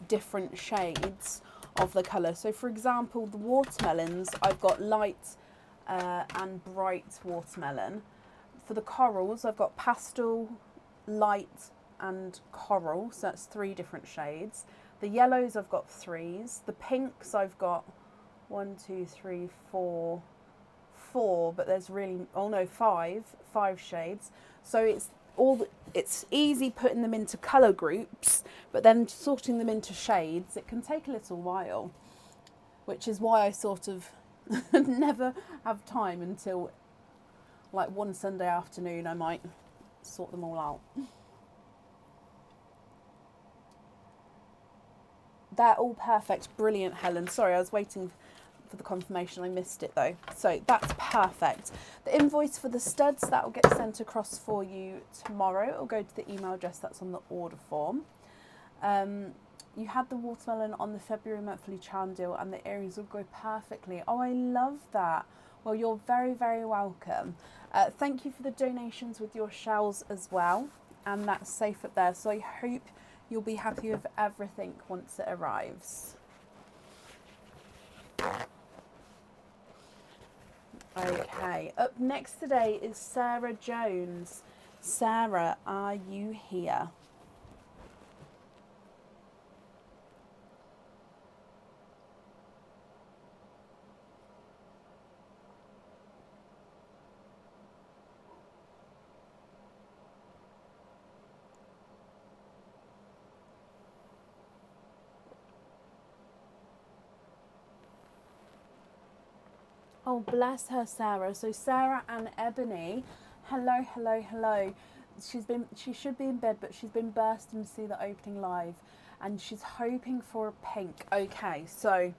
different shades of the colour. So for example, the watermelons, I've got light and bright watermelon. For the corals, I've got pastel, light and coral, so that's 3 different shades. The yellows, I've got 3s. The pinks, I've got 1, 2, 3, 4, but there's really, oh no, 5 shades. So it's easy putting them into colour groups, but then sorting them into shades, it can take a little while, which is why I sort of never have time until like one Sunday afternoon. I might sort them all out. They're all perfect. Brilliant, Helen. Sorry, I was waiting for the confirmation. I missed it though. So that's perfect. The invoice for the studs, that will get sent across for you tomorrow. It'll go to the email address that's on the order form. You had the watermelon on the February monthly charm deal and the earrings will go perfectly. Oh, I love that. Well, you're very, very welcome. Thank you for the donations with your shells as well. And that's safe up there. So I hope you'll be happy with everything once it arrives. Okay, up next today is Sarah Jones. Sarah, are you here? Oh, bless her, Sarah. So Sarah and Ebony, hello, hello, hello. She should be in bed, but she's been bursting to see the opening live, and she's hoping for a pink. Okay, so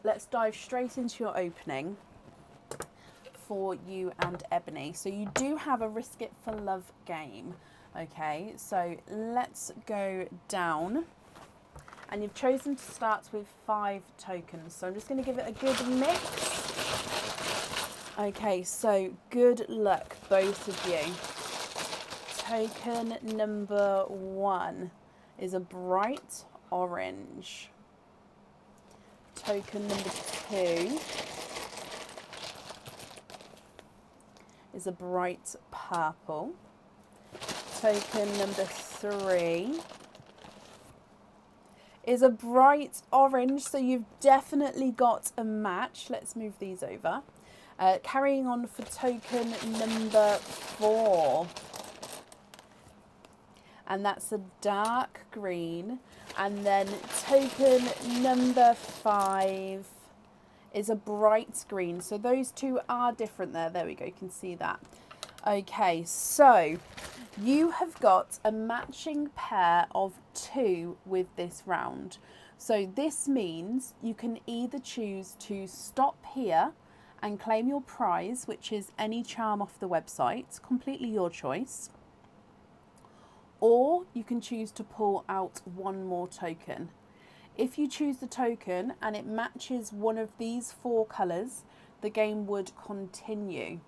let's dive straight into your opening for you and Ebony. So you do have a Risk It for Love game. Okay, so let's go down. And you've chosen to start with 5 tokens. So I'm just going to give it a good mix. Okay, so good luck, both of you. Token number 1 is a bright orange. Token number 2 is a bright purple. Token number 3 is a bright orange, so you've definitely got a match. Let's move these over. Carrying on for token number 4. And that's a dark green. And then token number 5 is a bright green. So those two are different there. There we go, you can see that. Okay, so you have got a matching pair of 2 with this round. So this means you can either choose to stop here and claim your prize, which is any charm off the website, completely your choice. Or you can choose to pull out 1 more token. If you choose the token and it matches one of these 4 colours, the game would continue.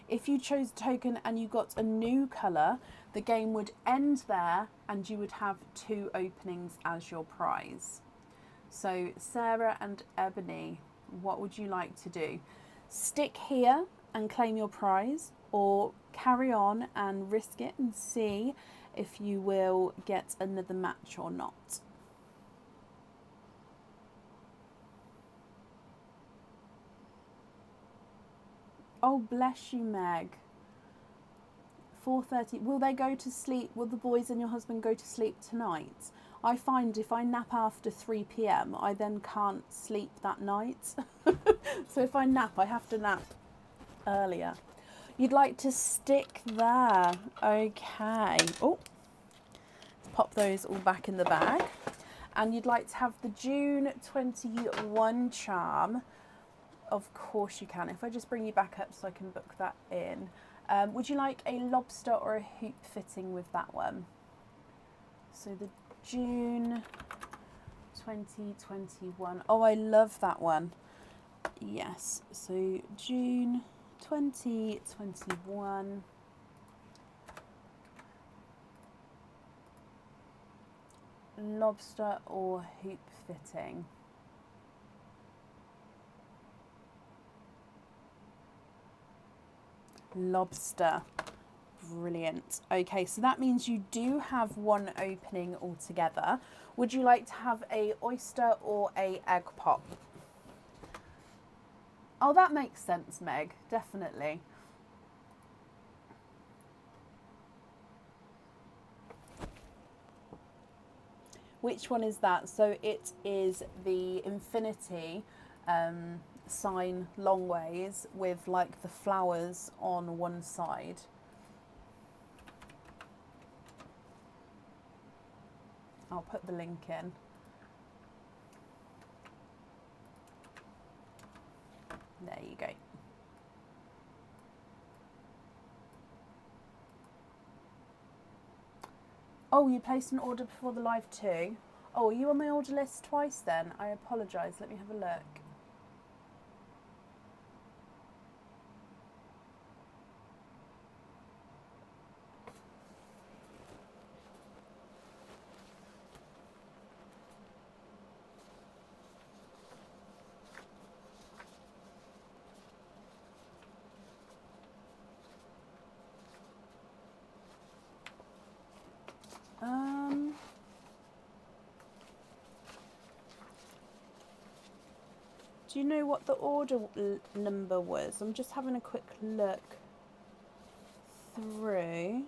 If you chose a token and you got a new colour, the game would end there and you would have 2 openings as your prize. So Sarah and Ebony, what would you like to do? Stick here and claim your prize, or carry on and risk it and see if you will get another match or not? Oh, bless you, Meg. 4:30. Will they go to sleep? Will the boys and your husband go to sleep tonight? I find if I nap after 3 p.m, I then can't sleep that night. So if I nap, I have to nap earlier. You'd like to stick there. Okay. Oh, let's pop those all back in the bag. And you'd like to have the June 21 charm. Of course you can. If I just bring you back up so I can book that in. Would you like a lobster or a hoop fitting with that one? So the June 2021. Oh, I love that one. Yes, so June 2021. Lobster or hoop fitting. Lobster. Brilliant. Okay, so that means you do have one opening altogether. Would you like to have a oyster or a egg pop? Oh, that makes sense, Meg. Definitely. Which one is that? So it is the infinity sign long ways with like the flowers on one side. I'll put the link in. There you go. Oh, you placed an order before the live too? Oh, are you on my order list twice then? I apologise. Let me have a look. Do you know what the order number was? I'm just having a quick look through.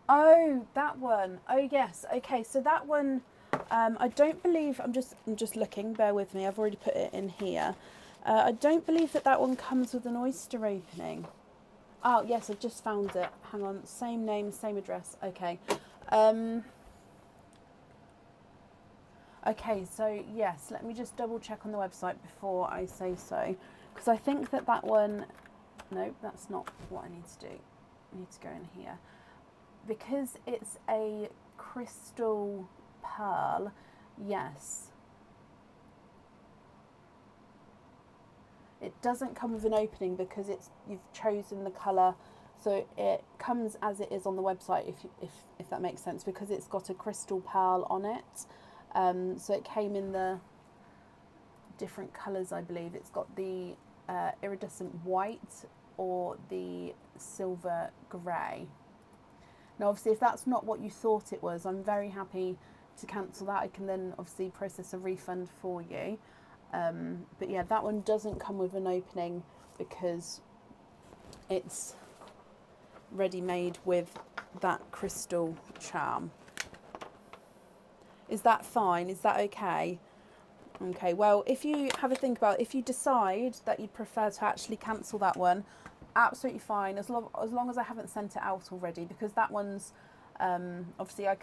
Oh, that one. Oh, yes. Okay, so that one, I don't believe. I'm just looking. Bear with me. I've already put it in here. I don't believe that one comes with an oyster opening. Oh, yes, I just found it. Hang on. Same name, same address. Okay. Okay, so yes, let me just double check on the website before I say so, because I think that one. No, that's not what I need to do. I need to go in here. Because it's a crystal pearl, yes. It doesn't come with an opening because you've chosen the colour, so it comes as it is on the website, if that makes sense, because it's got a crystal pearl on it. So it came in the different colours, I believe. It's got the iridescent white or the silver grey. Now, obviously, if that's not what you thought it was, I'm very happy to cancel that. I can then obviously process a refund for you. But yeah, that one doesn't come with an opening because it's ready-made with that crystal charm. Is that fine? Is that okay? Okay, well, if you have a think about it, if you decide that you'd prefer to actually cancel that one, absolutely fine, as long as I haven't sent it out already, because that one's obviously I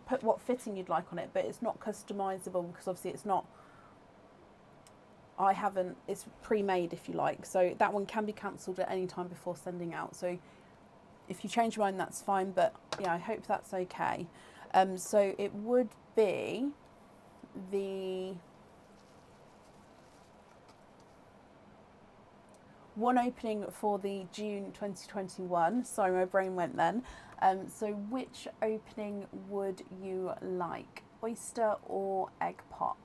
put what fitting you'd like on it, but it's not customizable because obviously it's pre-made, if you like, so that one can be cancelled at any time before sending out. So if you change your mind, that's fine, but yeah, I hope that's okay. So it would be the one opening for the June 2021. Sorry, my brain went then. So which opening would you like? Oyster or egg pop?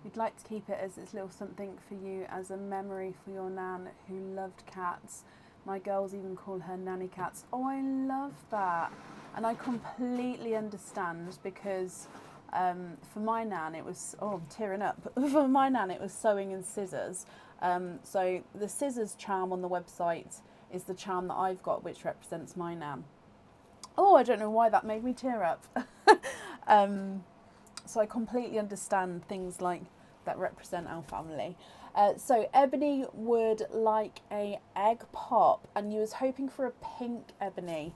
We'd like to keep it as its little something for you as a memory for your nan who loved cats. My girls even call her nanny cats. Oh, I love that. And I completely understand because for my nan it was, oh, I'm tearing up. For my nan it was sewing and scissors. So the scissors charm on the website is the charm that I've got, which represents my nan. Oh, I don't know why that made me tear up. So I completely understand things like that represent our family. So Ebony would like a egg pop, and you was hoping for a pink Ebony.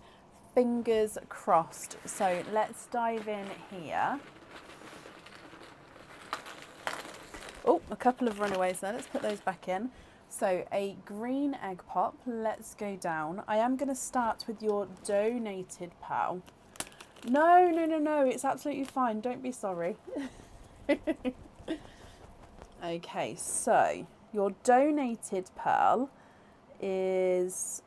Fingers crossed. So let's dive in here. Oh, a couple of runaways there. Let's put those back in. So a green egg pop. Let's go down. I am going to start with your donated pal. No, it's absolutely fine. Don't be sorry. Okay, so your donated pearl is,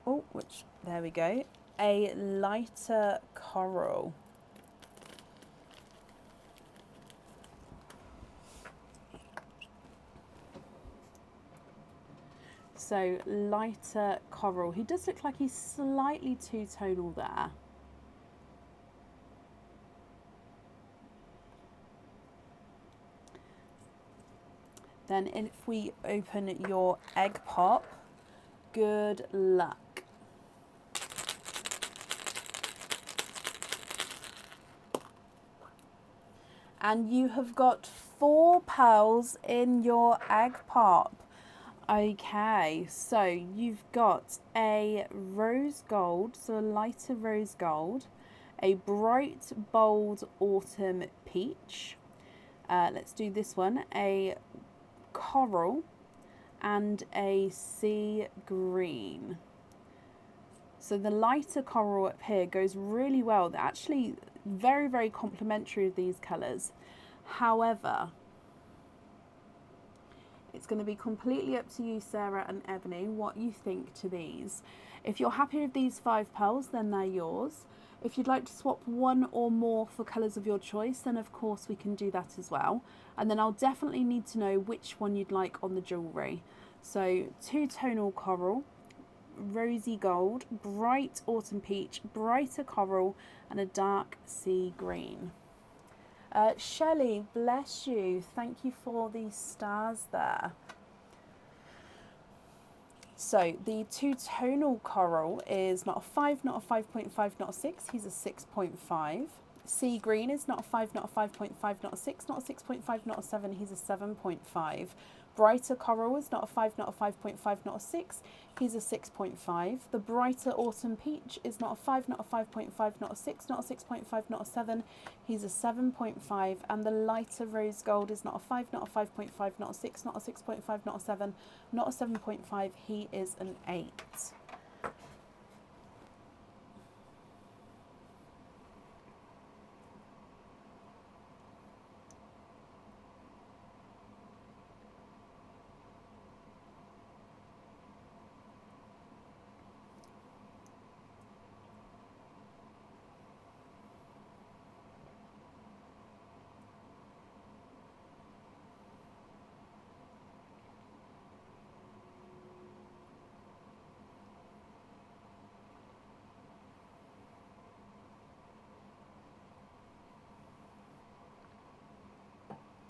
oh, which, there we go, a lighter coral. So lighter coral. He does look like he's slightly two-tonal there. Then if we open your egg pop, good luck. And you have got 4 pearls in your egg pop. Okay, so you've got a rose gold, so a lighter rose gold, a bright bold autumn peach. Let's do this one, a coral, and a sea green. So the lighter coral up here goes really well. They're actually very, very complementary of these colours. However, it's going to be completely up to you, Sarah and Ebony, what you think to these. If you're happy with these 5 pearls, then they're yours. If you'd like to swap one or more for colours of your choice, then of course we can do that as well. And then I'll definitely need to know which one you'd like on the jewellery. So two-tonal coral, rosy gold, bright autumn peach, brighter coral, and a dark sea green. Shelley, bless you. Thank you for the stars there. So the two-tonal coral is not a 5, not a 5.5, not a 6. He's a 6.5. Sea green is not a 5, not a 5.5, not a 6, not a 6.5, not a 7. He's a 7.5. Brighter coral is not a 5, not a 5.5, not a 6. He's a 6.5. The brighter autumn peach is not a 5, not a 5.5, not a 6, not a 6.5, not a 7. He's a 7.5. And the lighter rose gold is not a 5, not a 5.5, not a 6, not a 6.5, not a 7, not a 7.5. He is an 8.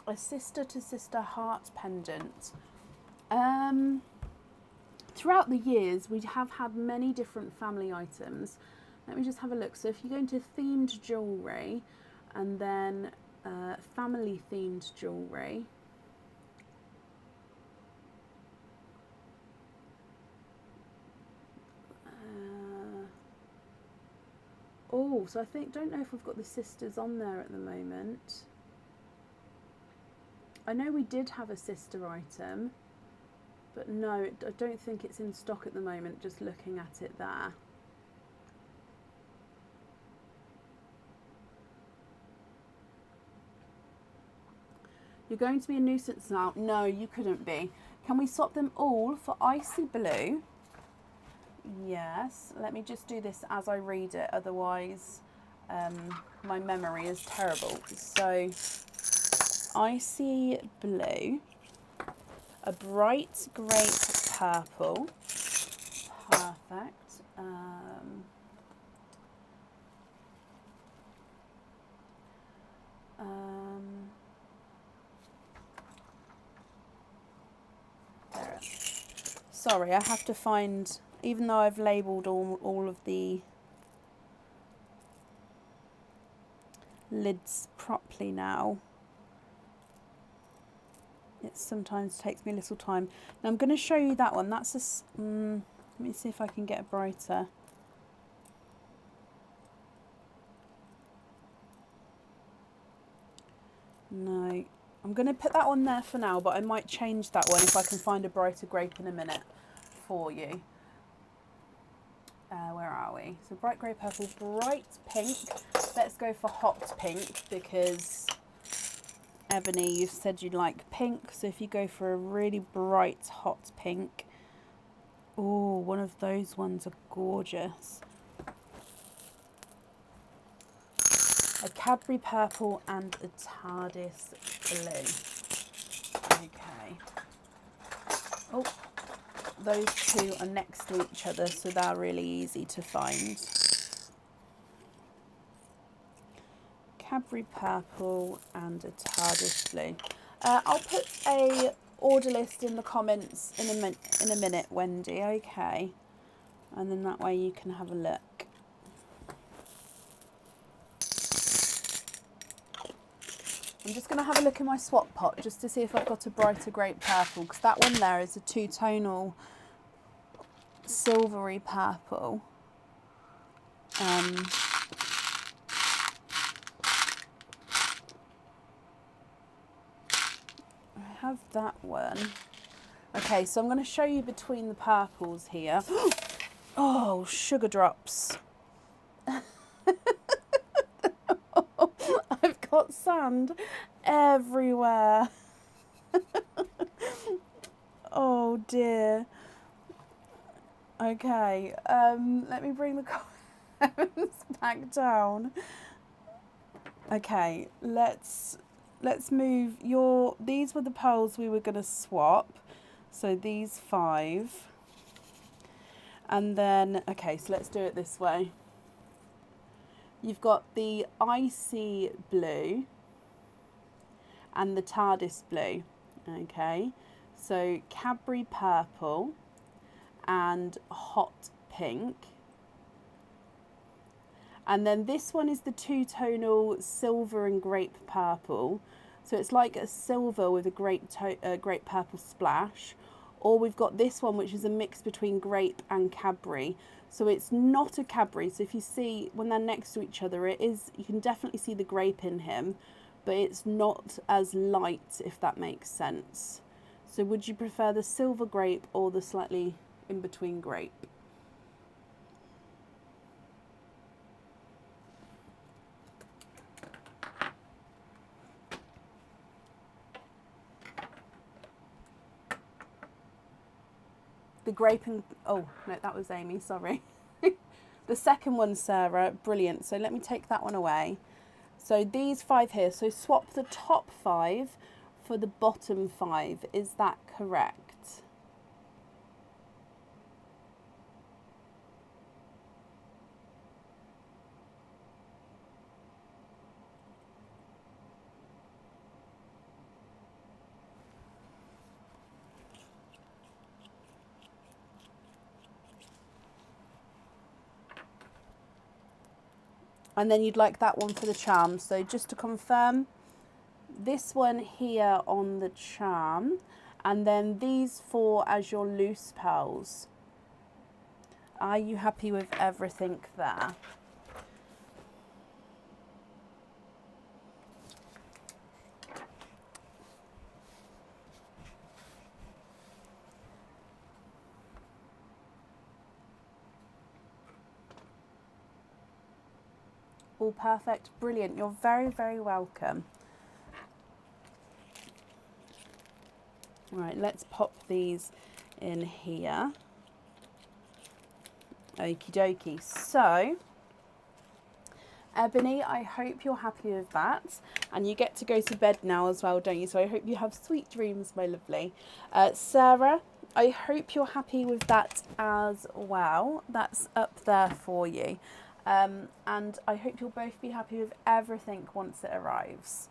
A sister-to-sister heart pendant. Throughout the years, we have had many different family items. Let me just have a look. So if you go into themed jewellery and then family themed jewellery, oh, so I don't know if we've got the sisters on there at the moment. I know we did have a sister item, but no, I don't think it's in stock at the moment, just looking at it there. You're going to be a nuisance now. No, you couldn't be. Can we swap them all for icy blue? Yes. Let me just do this as I read it, otherwise my memory is terrible. So, icy blue, a bright grape purple, perfect. There. Sorry, I have to find, even though I've labelled all of the lids properly now, it sometimes takes me a little time. Now I'm going to show you that one. That's a, let me see if I can get it brighter. No, I'm going to put that one there for now, but I might change that one if I can find a brighter grape in a minute for you. Where are we? So bright grey purple, bright pink. Let's go for hot pink because Ebony, you've said you like pink, so if you go for a really bright hot pink, oh, one of those ones are gorgeous. A Cadbury purple and a TARDIS blue. Okay. Oh, those two are next to each other, so they're really easy to find. Cadbury purple and a TARDIS blue. I'll put a order list in the comments in a minute, Wendy, okay? And then that way you can have a look. I'm just going to have a look in my swap pot just to see if I've got a brighter grape purple, because that one there is a two-tonal silvery purple. I have that one. Okay, so I'm going to show you between the purples here. Oh, sugar drops. I've got sand everywhere. Oh dear. Okay, let me bring the comments back down. Okay, let's move these were the pearls we were going to swap. So these 5. And then, okay, so let's do it this way. You've got the icy blue and the TARDIS blue, okay? So Cadbury purple and hot pink. And then this one is the two-tonal silver and grape purple. So it's like a silver with a grape purple splash. Or we've got this one, which is a mix between grape and Cadbury. So it's not a Cadbury. So if you see, when they're next to each other, it is, you can definitely see the grape in him, but it's not as light, if that makes sense. So would you prefer the silver grape or the slightly in between grape? The grape and, oh, no, that was Amy, sorry. The second one, Sarah, brilliant. So let me take that one away. So these 5 here, so swap the top 5 for the bottom 5. Is that correct? And then you'd like that one for the charm. So just to confirm, this one here on the charm, and then these 4 as your loose pearls. Are you happy with everything there? All perfect, brilliant. You're very, very welcome. Right, let's pop these in here. Okie dokie. So, Ebony, I hope you're happy with that. And you get to go to bed now as well, don't you? So I hope you have sweet dreams, my lovely. Sarah, I hope you're happy with that as well. That's up there for you. And I hope you'll both be happy with everything once it arrives.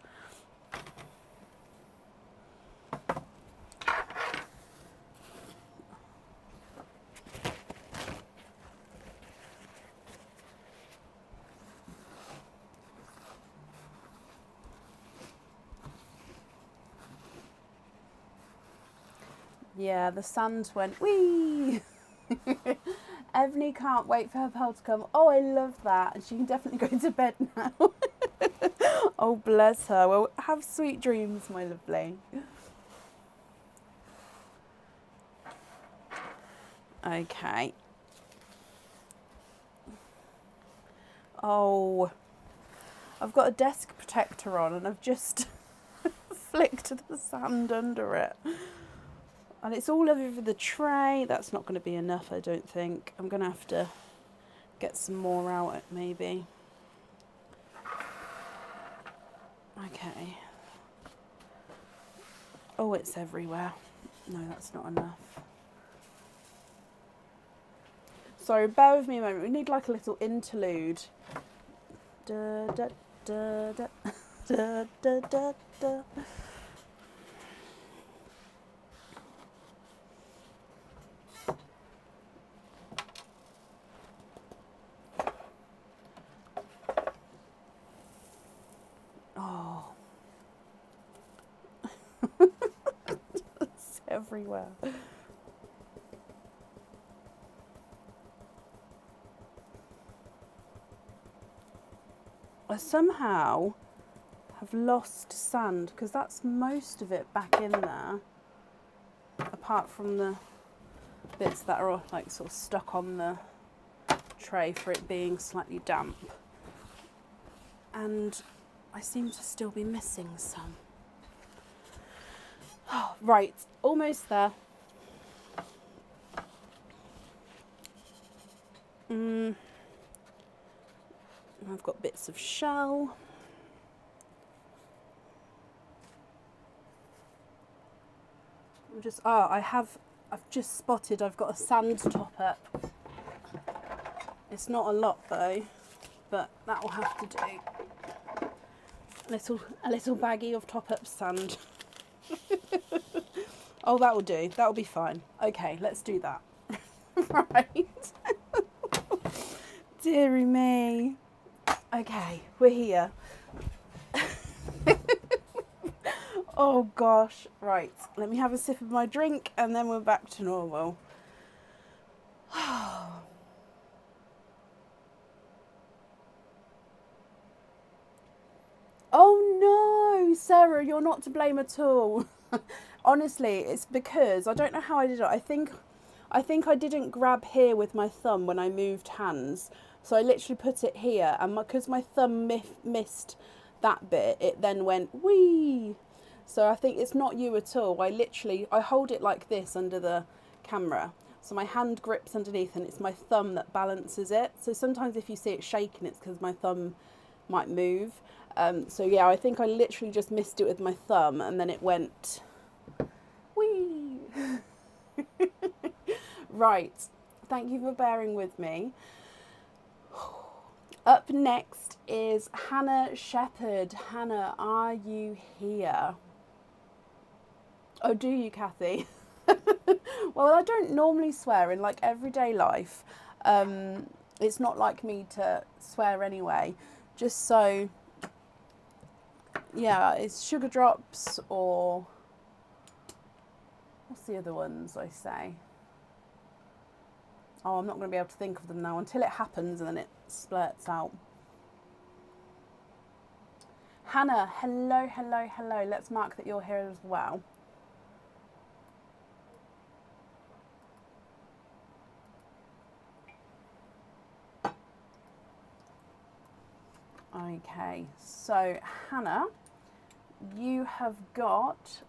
Yeah, the sand went, whee! Ebony can't wait for her pearl to come. Oh, I love that. And she can definitely go to bed now. Oh, bless her. Well, have sweet dreams, my lovely. Okay. Oh, I've got a desk protector on and I've just flicked the sand under it. And it's all over the tray. That's not going to be enough, I don't think. I'm going to have to get some more out, maybe. Okay. Oh, it's everywhere. No, that's not enough. So bear with me a moment. We need like a little interlude. Da, da, da, da, da, da, da, da. Oh. It's everywhere. I somehow have lost sand because that's most of it back in there, apart from the bits that are like sort of stuck on the tray for it being slightly damp. And I seem to still be missing some. Oh, right, almost there. I've got bits of shell. I've just spotted I've got a sand top up. It's not a lot though, but that will have to do. A little baggie of top up sand. Oh, that will do. That will be fine. Okay, let's do that. Right. Deary me. Okay, we're here. Oh gosh. Right, let me have a sip of my drink and then we're back to normal. Oh no, Sarah, you're not to blame at all. Honestly, it's because I don't know how I did it. I think I didn't grab here with my thumb when I moved hands. So I literally put it here, and because my thumb missed that bit, it then went wee. So I think it's not you at all. I hold it like this under the camera. So my hand grips underneath and it's my thumb that balances it. So sometimes if you see it shaking, it's because my thumb might move. So yeah, I think I literally just missed it with my thumb and then it went wee. Right, thank you for bearing with me. Up next is Hannah Shepherd. Hannah, are you here? Oh, do you, Kathy? Well, I don't normally swear in like everyday life. It's not like me to swear anyway. Just so, yeah, it's sugar drops or what's the other ones I say? Oh, I'm not going to be able to think of them now until it happens and then it splurts out. Hannah, hello, hello, hello. Let's mark that you're here as well. Okay, so Hannah, you have got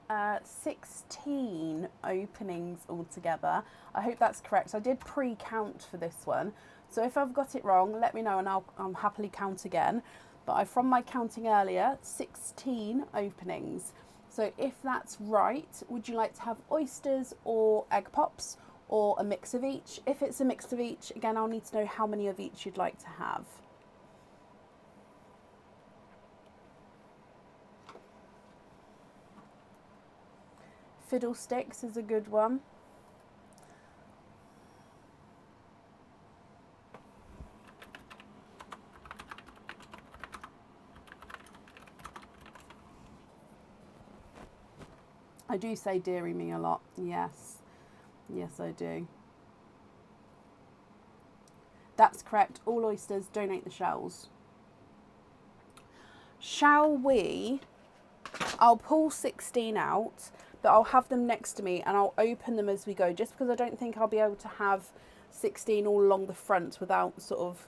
16 openings altogether. I hope that's correct. I did pre-count for this one. So if I've got it wrong, let me know and I'll happily count again. But from my counting earlier, 16 openings. So if that's right, would you like to have oysters or egg pops or a mix of each? If it's a mix of each, again, I'll need to know how many of each you'd like to have. Fiddlesticks is a good one. I do say deary me a lot. Yes. Yes, I do. That's correct. All oysters, donate the shells. Shall we? I'll pull 16 out, but I'll have them next to me and I'll open them as we go, just because I don't think I'll be able to have 16 all along the front without sort of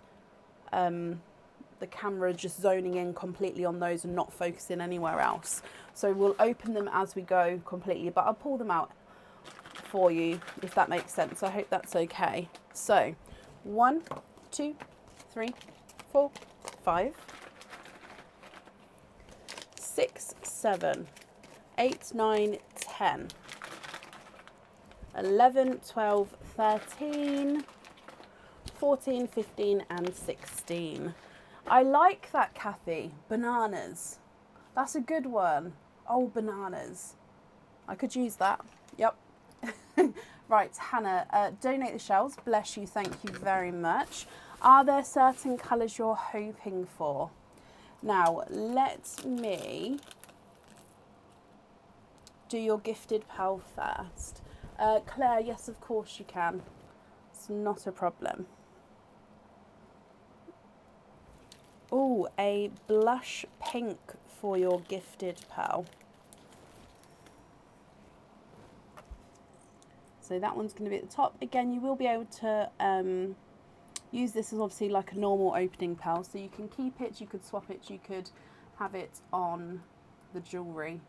the camera just zoning in completely on those and not focusing anywhere else. So we'll open them as we go completely, but I'll pull them out for you if that makes sense. I hope that's okay. So 1, 2, 3, 4, 5, 6, 7, 8, 9, 10, 11, 12, 13, 14, 15 and 16. I like that, Kathy. Bananas. That's a good one. Oh, bananas. I could use that. Yep. Right, Hannah, donate the shells. Bless you. Thank you very much. Are there certain colours you're hoping for? Now, let me do your gifted pal first. Claire, yes, of course you can. It's not a problem. Oh, a blush pink for your gifted pal. So that one's going to be at the top. Again, you will be able to use this as obviously like a normal opening pal. So you can keep it, you could swap it, you could have it on the jewellery.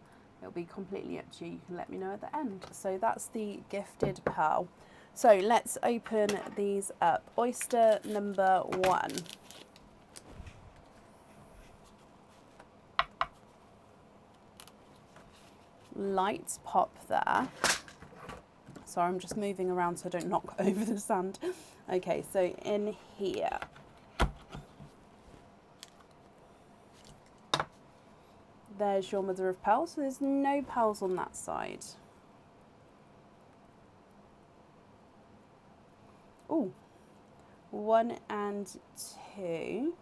It'll be completely up to you. You can let me know at the end. So that's the gifted pal. So let's open these up. Oyster number 1. Lights pop there. Sorry, I'm just moving around so I don't knock over the sand. Okay, so in here. There's your mother of pearls. So there's no pearls on that side. Oh, 1 and 2.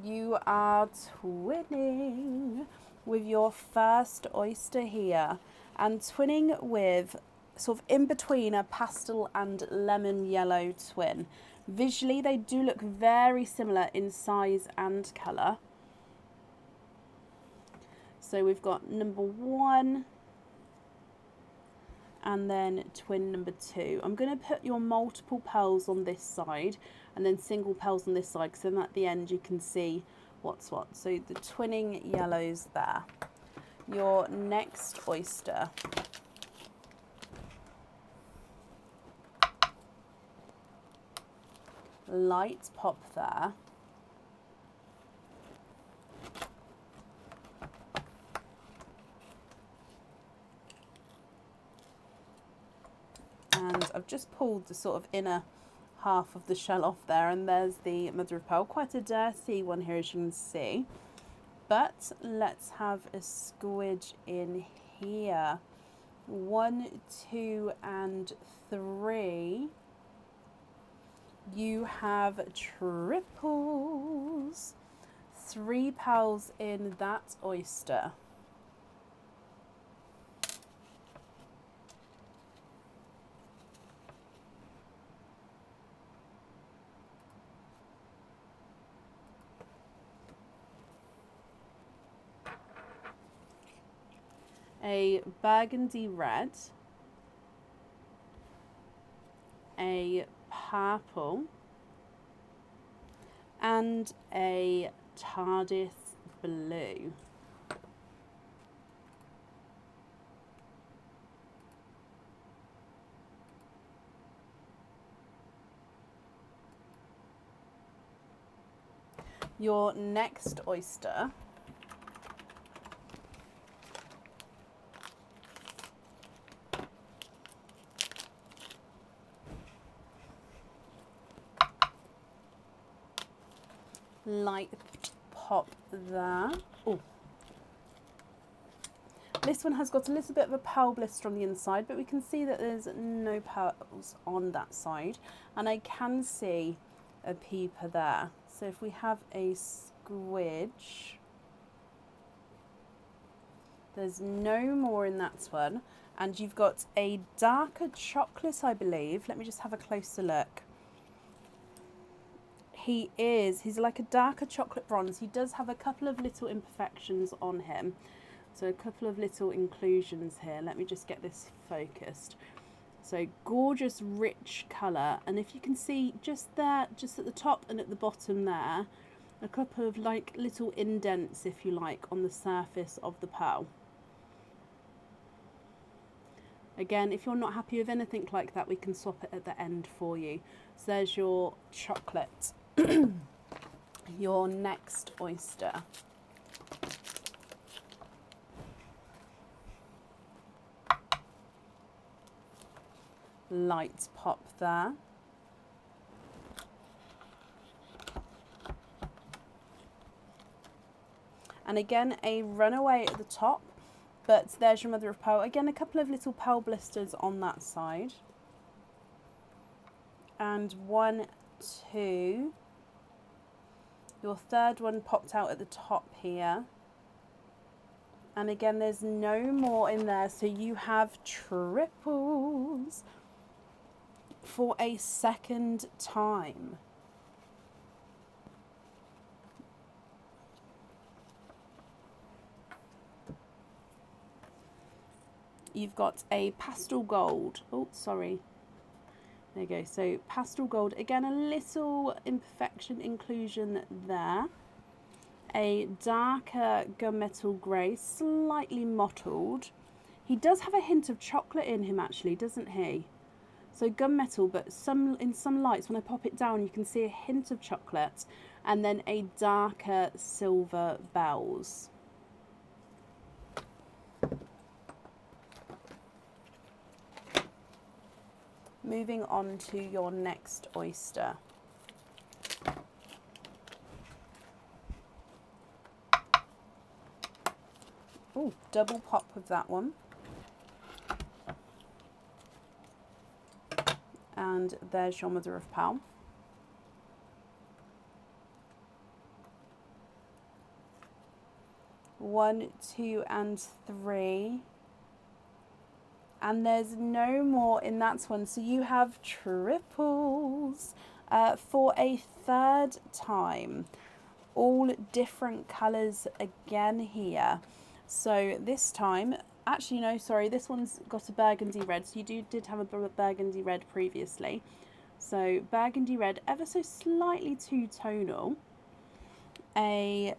You are twinning with your first oyster here, and twinning with sort of in between a pastel and lemon yellow twin. Visually, they do look very similar in size and colour. So we've got number 1 and then twin number 2. I'm going to put your multiple pearls on this side and then single pearls on this side, because then at the end you can see what's what. So the twinning yellows there. Your next oyster. Light pop there. And I've just pulled the sort of inner half of the shell off there, and there's the mother of pearl. Quite a dirty one here, as you can see. But let's have a squidge in here. 1, 2 and 3. You have triples. 3 pearls in that oyster. A burgundy red, a purple, and a TARDIS blue. Your next oyster light pop there. Oh, this one has got a little bit of a pearl blister on the inside, but we can see that there's no pearls on that side, and I can see a peeper there. So if we have a squidge, there's no more in that one, and you've got a darker chocolate, I believe. Let me just have a closer look. He's like a darker chocolate bronze. He does have a couple of little imperfections on him. So a couple of little inclusions here. Let me just get this focused. So gorgeous, rich colour. And if you can see just there, just at the top and at the bottom there, a couple of like little indents, if you like, on the surface of the pearl. Again, if you're not happy with anything like that, we can swap it at the end for you. So there's your chocolate. Your next oyster. Light pop there. And again, a runaway at the top, but there's your mother of pearl. Again, a couple of little pearl blisters on that side. And 1, 2. Your third one popped out at the top here. And again, there's no more in there, so you have triples for a second time. You've got a pastel gold. Oh, sorry. There you go. So pastel gold. Again, a little imperfection inclusion there. A darker gunmetal grey, slightly mottled. He does have a hint of chocolate in him actually, doesn't he? So gunmetal, but in some lights, when I pop it down, you can see a hint of chocolate, and then a darker silver bells. Moving on to your next oyster. Oh, double pop with that one. And there's your mother of pearl. One, 2, and 3. And there's no more in that one. So you have triples for a third time. All different colours again here. So this time, actually no, sorry, this one's got a burgundy red. So you did have a burgundy red previously. So burgundy red, ever so slightly two-tonal. A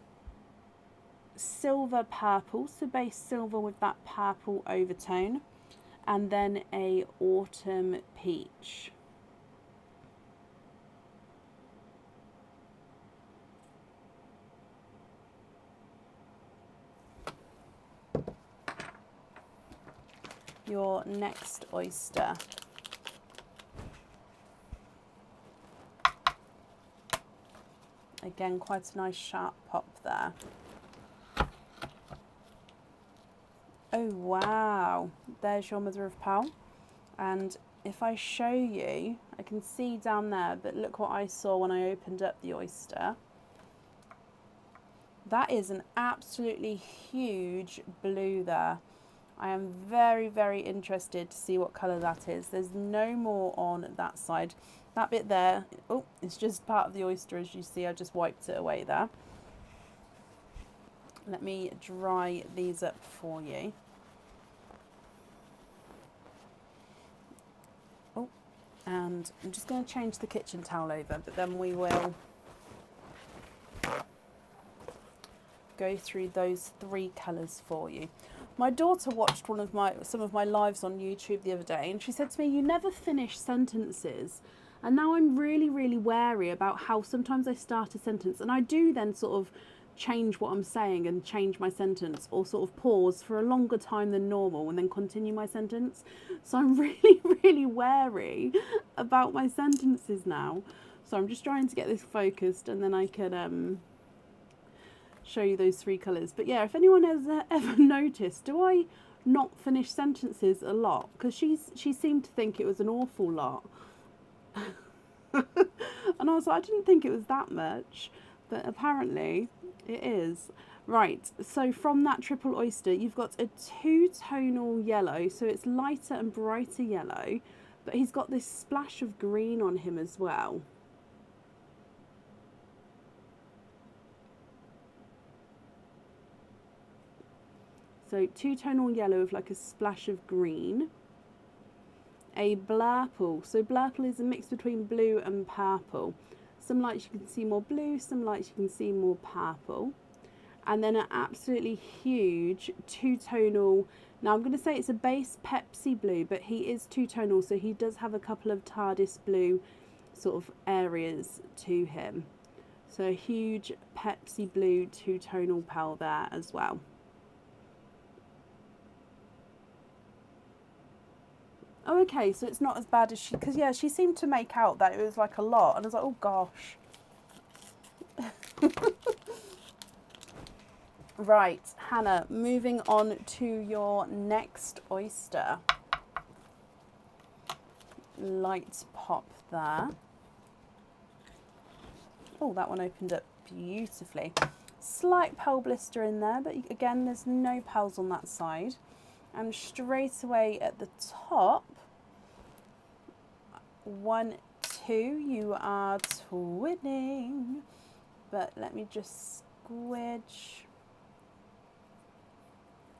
silver purple, so base silver with that purple overtone. And then a autumn peach. Your next oyster. Again, quite a nice sharp pop there. Oh wow, there's your mother of pearl. And if I show you, I can see down there, but look what I saw when I opened up the oyster. That is an absolutely huge blue there. I am very, very interested to see what colour that is. There's no more on that side. That bit there, oh, it's just part of the oyster, as you see. I just wiped it away there. Let me dry these up for you. Oh, and I'm just going to change the kitchen towel over, but then we will go through those 3 colours for you. My daughter watched some of my lives on YouTube the other day, and she said to me, "You never finish sentences." And now I'm really, really wary about how sometimes I start a sentence and I do then sort of change what I'm saying and change my sentence, or sort of pause for a longer time than normal and then continue my sentence. So I'm really, really wary about my sentences now. So I'm just trying to get this focused, and then I can show you those 3 colours. But yeah, if anyone has ever noticed, do I not finish sentences a lot? Because she seemed to think it was an awful lot. And I was like, I didn't think it was that much, but apparently it is. Right, so from that triple oyster, you've got a two-tonal yellow, so it's lighter and brighter yellow, but he's got this splash of green on him as well. So two-tonal yellow with like a splash of green. a blurple. So blurple is a mix between blue and purple. Some lights you can see more blue, some lights you can see more purple. And then an absolutely huge two-tonal. Now I'm going to say it's a base Pepsi blue, but he is two-tonal, so he does have a couple of TARDIS blue sort of areas to him. So a huge Pepsi blue two-tonal pearl there as well. Oh, okay, so it's not as bad as she, because yeah, she seemed to make out that it was like a lot, and I was like, oh gosh. Right, Hannah, moving on to your next oyster. Light pop there. Oh, that one opened up beautifully. Slight pearl blister in there, but again, there's no pearls on that side. And straight away at the top, 1, 2, you are twinning. But let me just squidge.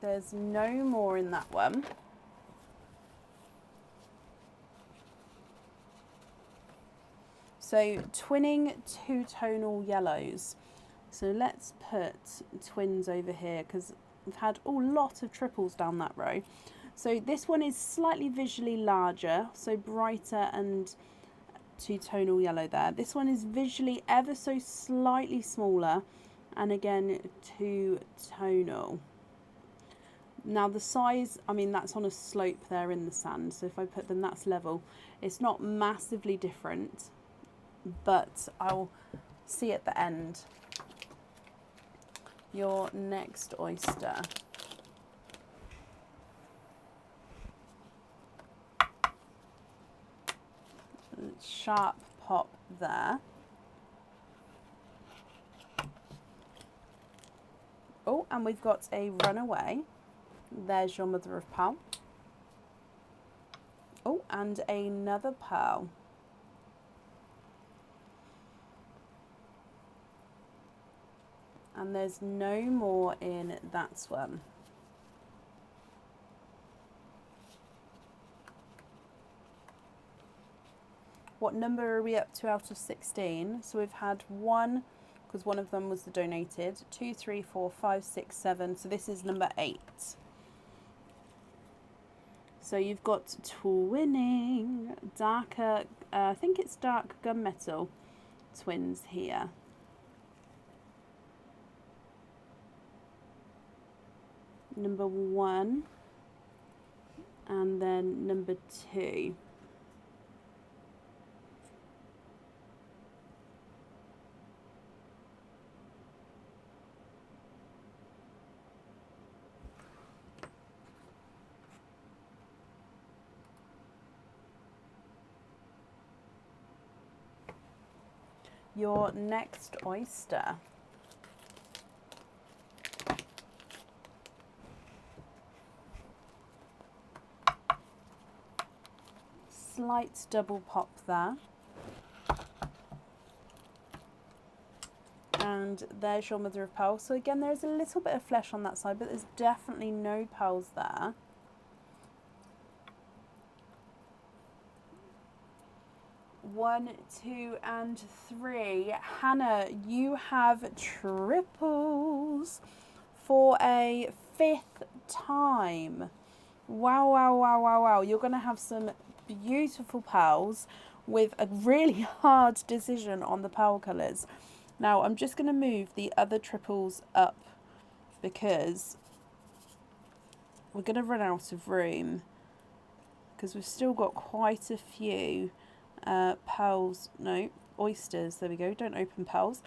There's no more in that one. So twinning two-tonal yellows. So let's put twins over here because we've had a lot of triples down that row. So this one is slightly visually larger, so brighter and two-tonal yellow there. This one is visually ever so slightly smaller, and again two-tonal. Now the size, I mean, that's on a slope there in the sand, so if I put them, that's level. It's not massively different, but I'll see at the end. Your next oyster. Sharp pop there. Oh, and we've got a runaway. There's your mother of pearl. Oh, and another pearl. And there's no more in that one. What number are we up to out of 16? So we've had 1, because one of them was the donated, 2, 3, 4, 5, 6, 7. So this is number 8. So you've got twinning, darker, I think it's dark gunmetal twins here. Number 1 and then number 2. Your next oyster. Slight double pop there. And there's your mother of pearl. So again, there's a little bit of flesh on that side, but there's definitely no pearls there. One, 2, and 3. Hannah, you have triples for a 5th time. Wow, wow, wow, wow, wow. You're going to have some beautiful pearls with a really hard decision on the pearl colours. Now, I'm just going to move the other triples up because we're going to run out of room because we've still got quite a few pearls, no, oysters, there we go, don't open pearls,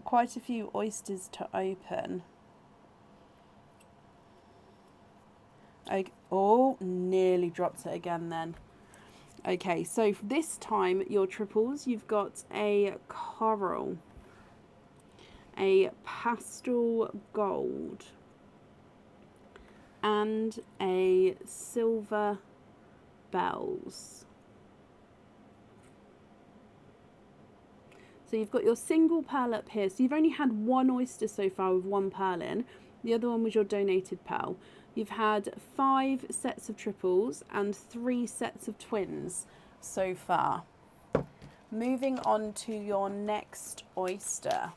quite a few oysters to open. Oh, nearly dropped it again then. Okay, so this time your triples, you've got a coral, a pastel gold, and a silver bells. So you've got your single pearl up here. So you've only had one oyster so far with one pearl in. The other one was your donated pearl. You've had 5 sets of triples and 3 sets of twins so far. Moving on to your next oyster.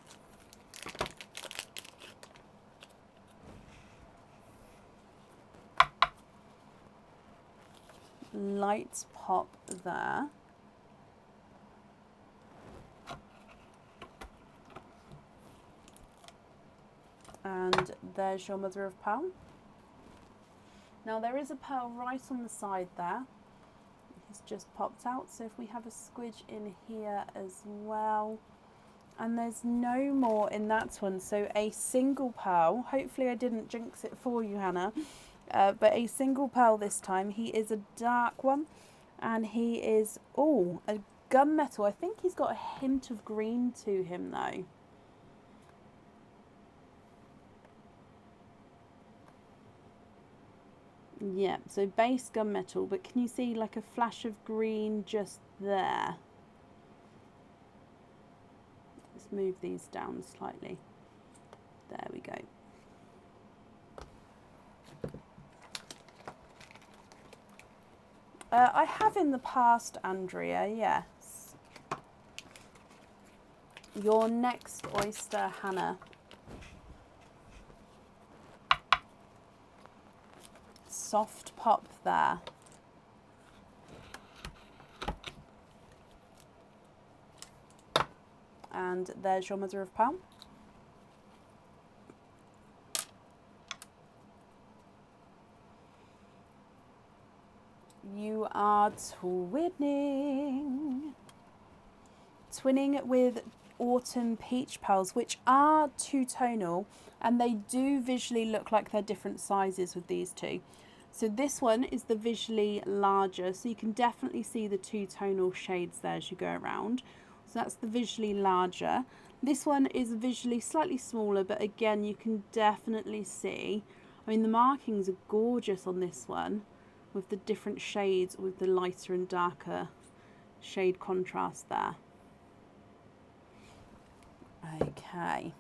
Light pop there. And there's your mother of pearl. Now there is a pearl right on the side there. It's just popped out. So if we have a squidge in here as well. And there's no more in that one. So a single pearl. Hopefully I didn't jinx it for you, Hannah. But a single pearl this time. He is a dark one. And he is, oh, a gunmetal. I think he's got a hint of green to him though. Yeah, so base gunmetal, but can you see like a flash of green just there? Let's move these down slightly. There we go. I have in the past, Andrea, yes. Your next oyster, Hannah. Soft pop there. And there's your mother of pearl. You are twinning. Twinning with autumn peach pearls, which are two-tonal, and they do visually look like they're different sizes with these two. So this one is the visually larger, so you can definitely see the two-tonal shades there as you go around. So that's the visually larger. This one is visually slightly smaller, but again, you can definitely see, I mean, the markings are gorgeous on this one with the different shades, with the lighter and darker shade contrast there. Okay.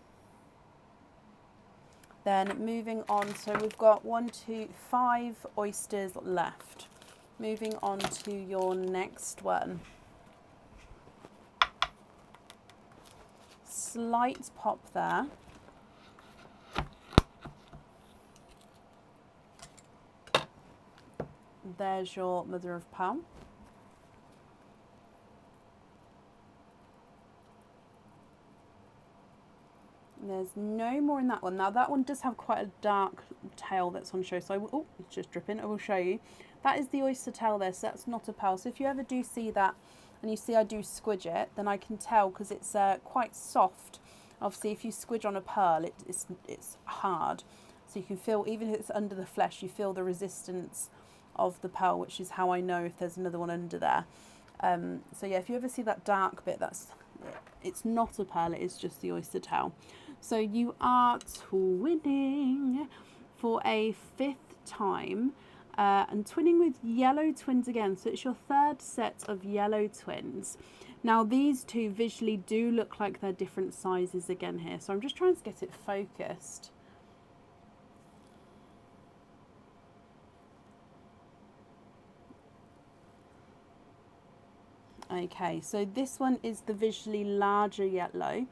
Then moving on, so we've got 5 oysters left. Moving on to your next one. Slight pop there. There's your mother of pearl. There's no more in that one. Now that one does have quite a dark tail that's on show. So I will, oh, it's just dripping. I will show you. That is the oyster tail there, so that's not a pearl. So if you ever do see that and you see I do squidge it, then I can tell because it's quite soft. Obviously if you squidge on a pearl, it's hard. So you can feel, even if it's under the flesh, you feel the resistance of the pearl, which is how I know if there's another one under there. So yeah, if you ever see that dark bit, it's not a pearl, it is just the oyster tail. So you are twinning for a 5th time, and twinning with yellow twins again. So it's your 3rd set of yellow twins. Now these two visually do look like they're different sizes again here. So I'm just trying to get it focused. Okay, so this one is the visually larger yellow.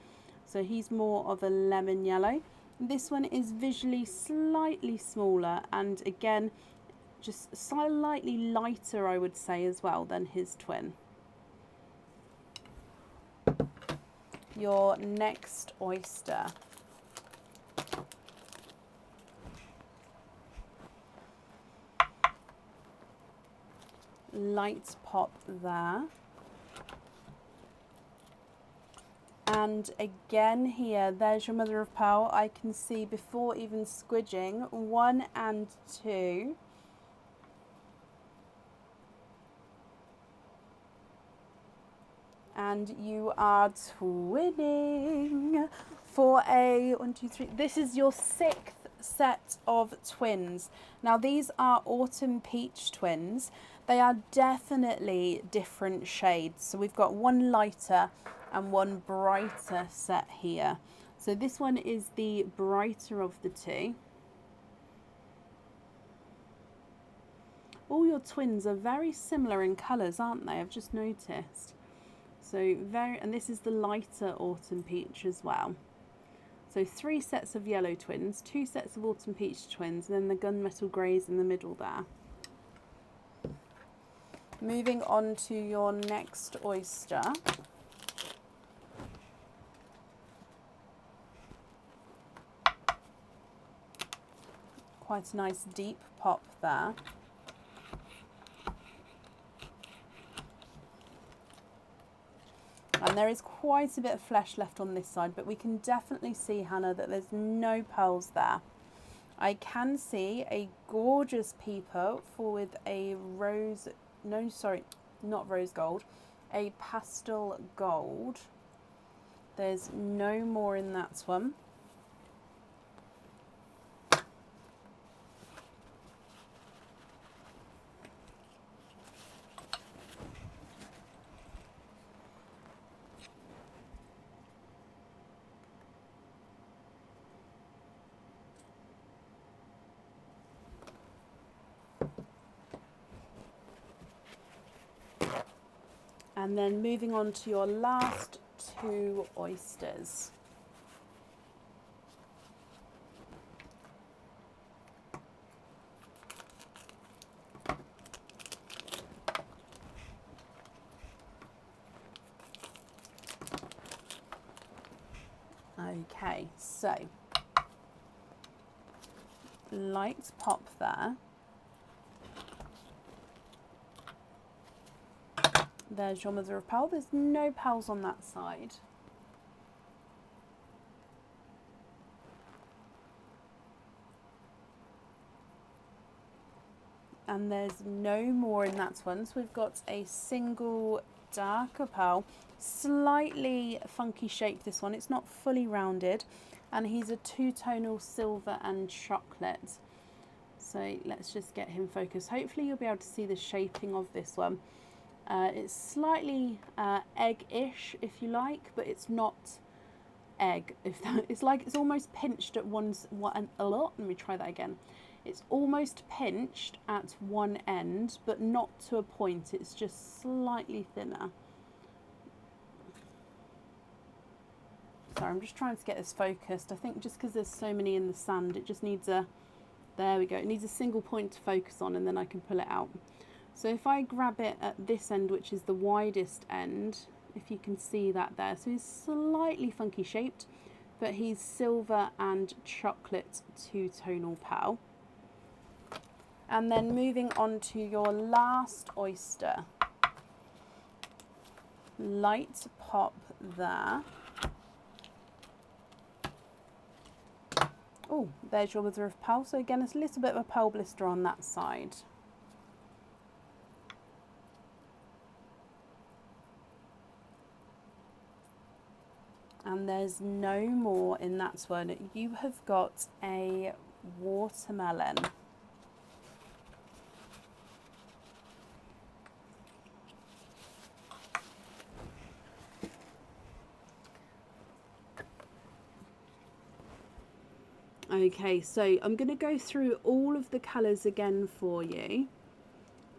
So he's more of a lemon yellow. This one is visually slightly smaller and again, just slightly lighter, I would say, as well than his twin. Your next oyster. Light pop there. And again here, there's your mother of pearl. I can see before even squidging, 1 and 2. And you are twinning for a 1, 2, 3. This is your 6th set of twins. Now these are autumn peach twins. They are definitely different shades. So we've got one lighter and one brighter set here. So this one is the brighter of the two. All your twins are very similar in colours, aren't they? I've just noticed. So and this is the lighter autumn peach as well. So 3 sets of yellow twins, 2 sets of autumn peach twins, and then the gunmetal greys in the middle there. Moving on to your next oyster. Quite a nice deep pop there. And there is quite a bit of flesh left on this side, but we can definitely see, Hannah, that there's no pearls there. I can see a gorgeous peeper with a rose, no, sorry, not rose gold, a pastel gold. There's no more in that one. And then moving on to your last 2 oysters. Okay, so light pop there. There's your mother of pearl. There's no pearls on that side. And there's no more in that one. So we've got a single darker pearl, slightly funky shape this one. It's not fully rounded, and he's a 2-tonal silver and chocolate. So let's just get him focused. Hopefully you'll be able to see the shaping of this one. It's slightly egg-ish, if you like, but it's not egg. It's almost pinched at let me try that again. It's almost pinched at one end, but not to a point. It's just slightly thinner. Sorry, I'm just trying to get this focused. I think just because there's so many in the sand, it just needs a, there we go. It needs a single point to focus on, and then I can pull it out. So if I grab it at this end, which is the widest end, if you can see that there. So he's slightly funky shaped, but he's silver and chocolate 2-tonal pearl. And then moving on to your last oyster. Light pop there. Oh, there's your mother of pearl. So again, it's a little bit of a pearl blister on that side. And there's no more in that one. You have got a watermelon. Okay, so I'm going to go through all of the colours again for you.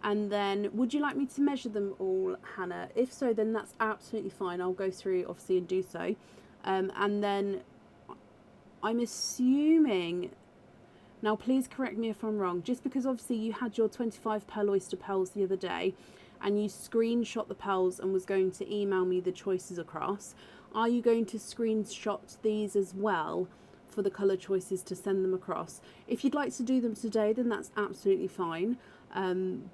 And then, would you like me to measure them all, Hannah? If so, then that's absolutely fine. I'll go through, obviously, and do so. And then, I'm assuming, now please correct me if I'm wrong, just because obviously you had your 25 pearl oyster pearls the other day, and you screenshot the pearls and was going to email me the choices across, are you going to screenshot these as well for the colour choices to send them across? If you'd like to do them today, then that's absolutely fine.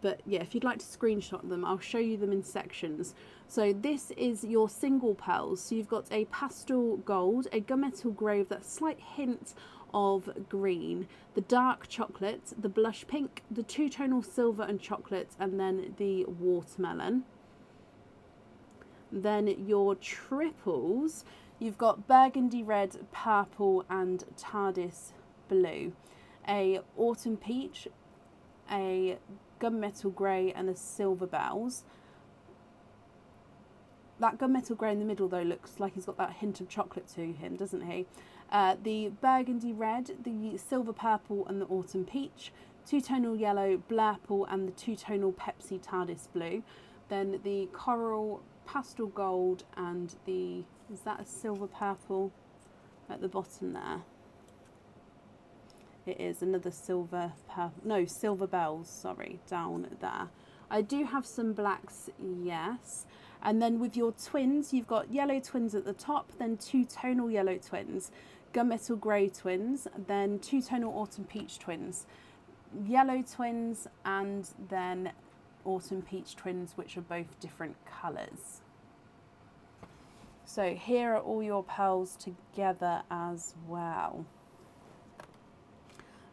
But yeah, if you'd like to screenshot them, I'll show you them in sections. So this is your single pearls. So you've got a pastel gold, a gunmetal grey with that slight hint of green, the dark chocolate, the blush pink, the 2-tonal silver and chocolate, and then the watermelon. Then your triples, you've got burgundy red, purple and TARDIS blue, a autumn peach, a gunmetal grey and a silver bells. That gunmetal grey in the middle though looks like he's got that hint of chocolate to him, doesn't he? The burgundy red, the silver purple and the autumn peach, two-tonal yellow Blurple, and the two-tonal Pepsi TARDIS blue. Then the coral pastel gold and the, is that a silver purple at the bottom there? It is another silver purple, no, silver bells, sorry, down there. I do have some blacks, yes. And then with your twins, you've got yellow twins at the top, then two-tonal yellow twins, gunmetal grey twins, then two-tonal autumn peach twins, yellow twins, and then autumn peach twins, which are both different colours. So here are all your pearls together as well.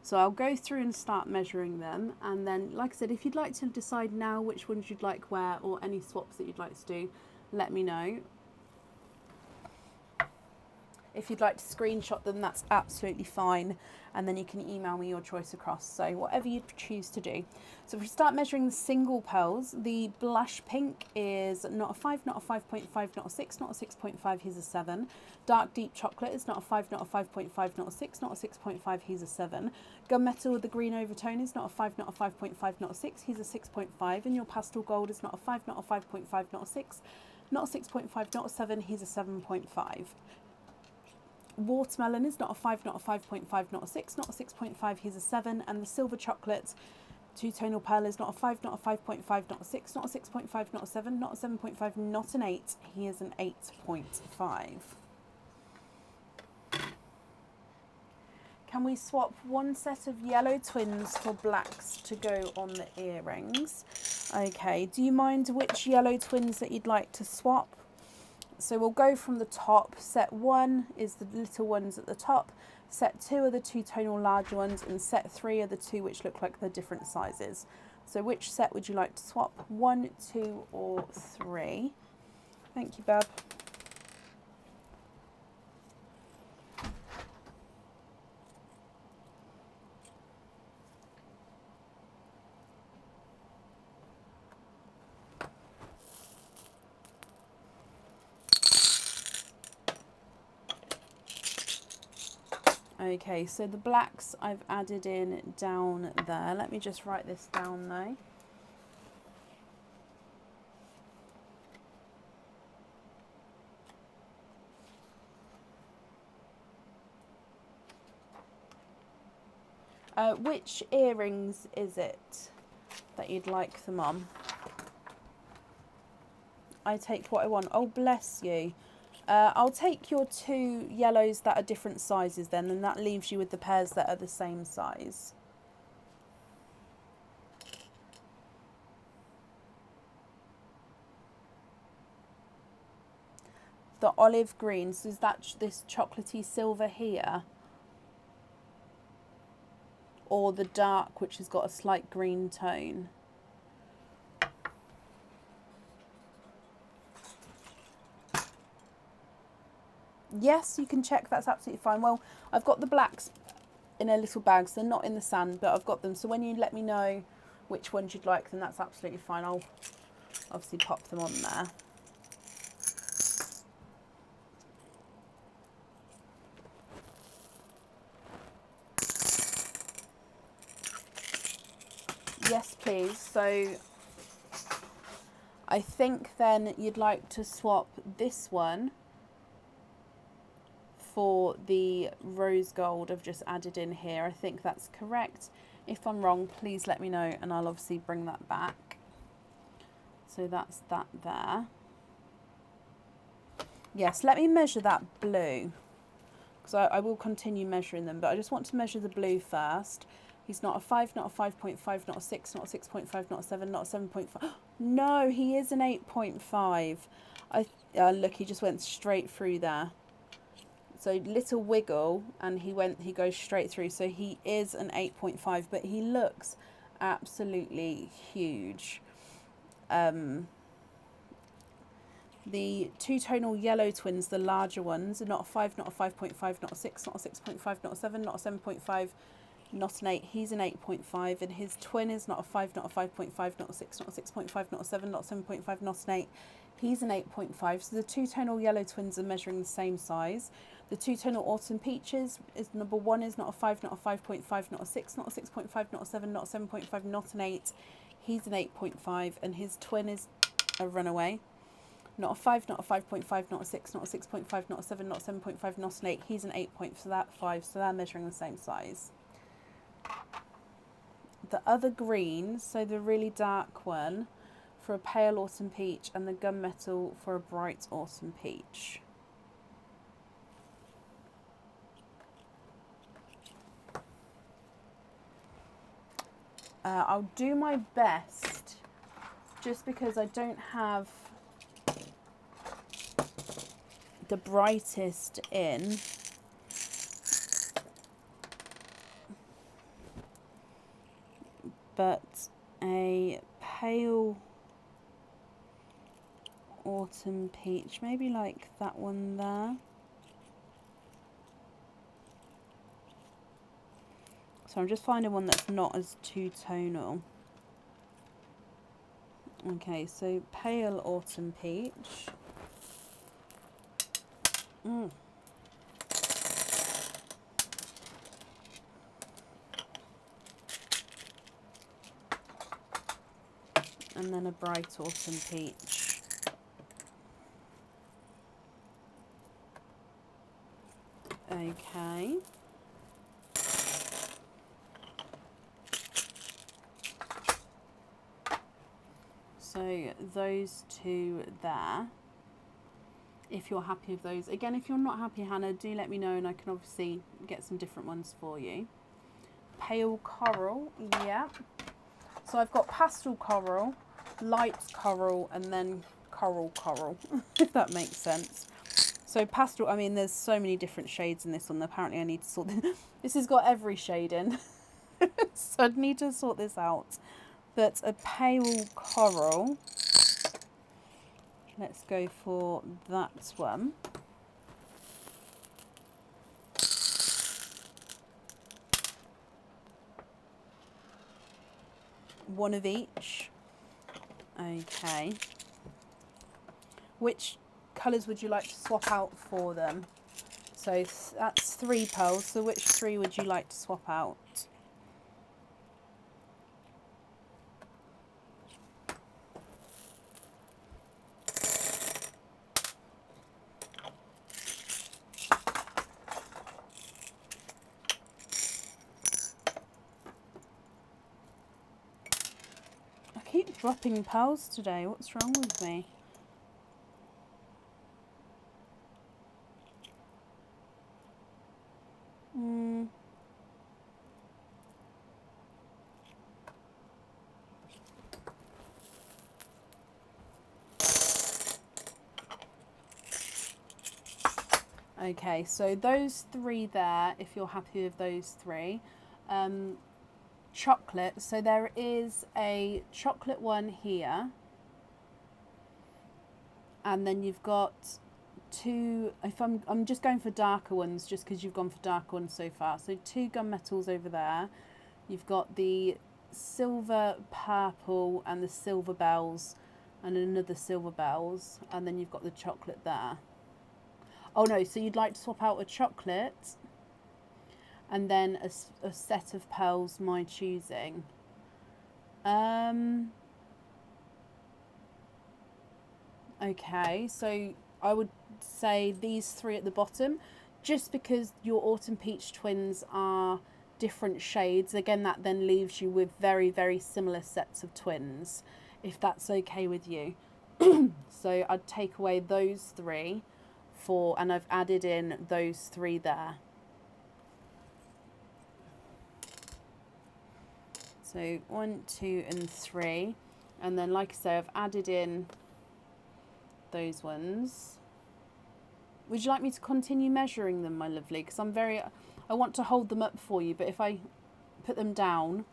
So I'll go through and start measuring them, and then, like I said, if you'd like to decide now which ones you'd like where, or any swaps that you'd like to do, let me know. If you'd like to screenshot them, that's absolutely fine, and then you can email me your choice across, so whatever you choose to do. So if we start measuring the single pearls, the blush pink is not a 5, not a 5.5, not a 6, not a 6.5, here's a 7. Dark deep chocolate is not a 5, not a 5.5, not a 6, not a 6.5, here's a 7. Gunmetal with the green overtone is not a 5, not a 5.5, not a 6, here's a 6.5. And your pastel gold is not a 5, not a 5.5, not a 6, not a 6.5, not a 7, here's a 7.5. Watermelon is not a 5, not a 5.5, not a 6, not a 6.5, here's a 7. And the silver chocolate two-tonal pearl is not a 5, not a 5.5, not a 6, not a 6.5, not a 7, not a 7.5, not an 8, here's an 8.5. Can we swap one set of yellow twins for blacks to go on the earrings? Okay, do you mind which yellow twins that you'd like to swap? So we'll go from the top. Set 1 is the little ones at the top, set 2 are the two-tonal larger ones, and set 3 are the two which look like they're different sizes. So which set would you like to swap? 1, 2 or 3? Thank you, Bab. Okay, so the blacks I've added in down there. Let me just write this down though. Which earrings is it that you'd like them on? I take what I want. Oh, bless you. I'll take your 2 yellows that are different sizes then, and that leaves you with the pairs that are the same size. The olive green, so is that this chocolatey silver here? Or the dark, which has got a slight green tone? Yes, you can check, that's absolutely fine. Well, I've got the blacks in a little bag, so they're not in the sand, but I've got them. So when you let me know which ones you'd like, then that's absolutely fine. I'll obviously pop them on there. Yes, please. So I think then you'd like to swap this one for the rose gold I've just added in here. I think that's correct. If I'm wrong, please let me know and I'll obviously bring that back. So that's that there. Yes, let me measure that blue, because I will continue measuring them, but I just want to measure the blue first. He's not a 5, not a 5.5, not a 6, not a 6.5, not a 7, not a 7.5. No, he is an 8.5. Look, he just went straight through there. So little wiggle and he goes straight through. So he is an 8.5, but he looks absolutely huge. The two-tonal yellow twins, the larger ones, are not a 5, not a 5.5, not a 6, not a 6.5, not a 7, not a 7.5. not an 8, he's an 8.5, and his twin is not a 5, not a 5.5, not a 6, not a 6.5, not a 7, not a 7.5, not an 8. He's an 8.5. So the two-tonal yellow twins are measuring the same size. The two-tonal autumn peaches is number 1 is not a 5, not a 5.5, not a 6, not a 6.5, not a 7, not a 7.5, not an 8. He's an 8.5, and his twin is a runaway. Not a 5, not a 5.5, not a 6, not a 6.5, not a 7, not a 7.5, not an 8. He's an 8.5, so they're measuring the same size. The other green, so the really dark one, for a pale autumn peach, and the gunmetal for a bright autumn peach. I'll do my best, just because I don't have the brightest in. But a pale autumn peach, maybe like that one there. So I'm just finding one that's not as two-tonal. Okay, so pale autumn peach. And then a bright autumn peach. Okay. So those two there. If you're happy with those. Again, if you're not happy, Hannah, do let me know and I can obviously get some different ones for you. Pale coral, yeah. So I've got pastel coral, light coral, and then coral, if that makes sense. So pastel, I mean, there's so many different shades in this one. Apparently I need to sort this. This has got every shade in. So I'd need to sort this out. But a pale coral. Let's go for that one. One of each. Okay. Which colours would you like to swap out for them? So that's 3 pearls. So which 3 would you like to swap out? I keep dropping pearls today. What's wrong with me? Okay, so those 3 there, if you're happy with those 3. Chocolate, so there is a chocolate one here. And then you've got 2, if I'm just going for darker ones, just because you've gone for darker ones so far. So 2 gunmetals over there. You've got the silver purple and the silver bells and another silver bells. And then you've got the chocolate there. Oh no, so you'd like to swap out a chocolate and then a set of pearls my choosing. Okay, so I would say these 3 at the bottom, just because your autumn peach twins are different shades. Again, that then leaves you with very, very similar sets of twins, if that's okay with you. So I'd take away those 3 and I've added in those 3 there. So 1, 2, and 3, and then like I say, I've added in those ones. Would you like me to continue measuring them, my lovely? Because I want to hold them up for you, but if I put them down,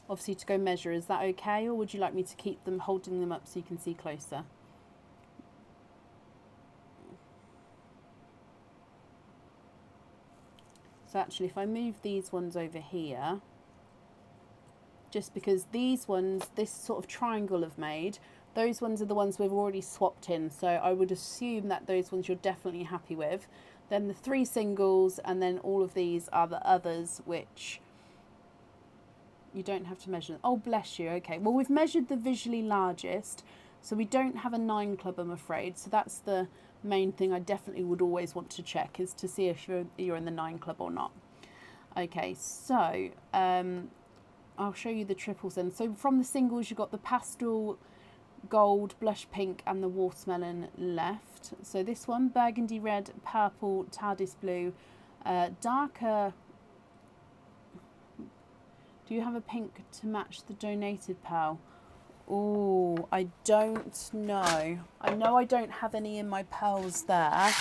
obviously to go measure, is that okay? Or would you like me to keep them holding them up so you can see closer? So actually, if I move these ones over here, just because these ones, this sort of triangle I've made, those ones are the ones we've already swapped in, so I would assume that those ones you're definitely happy with. Then the 3 singles, and then all of these are the others, which you don't have to measure. Oh, bless you. Okay, well, we've measured the visually largest, so we don't have a 9 club, I'm afraid. So that's the main thing I definitely would always want to check, is to see if you're in the 9 club or not. Okay, so I'll show you the triples then. So from the singles, you've got the pastel gold, blush pink, and the watermelon left. So this one, burgundy red, purple, TARDIS blue, darker. Do you have a pink to match the donated pearl? Oh, I don't know. I know I don't have any in my pearls there.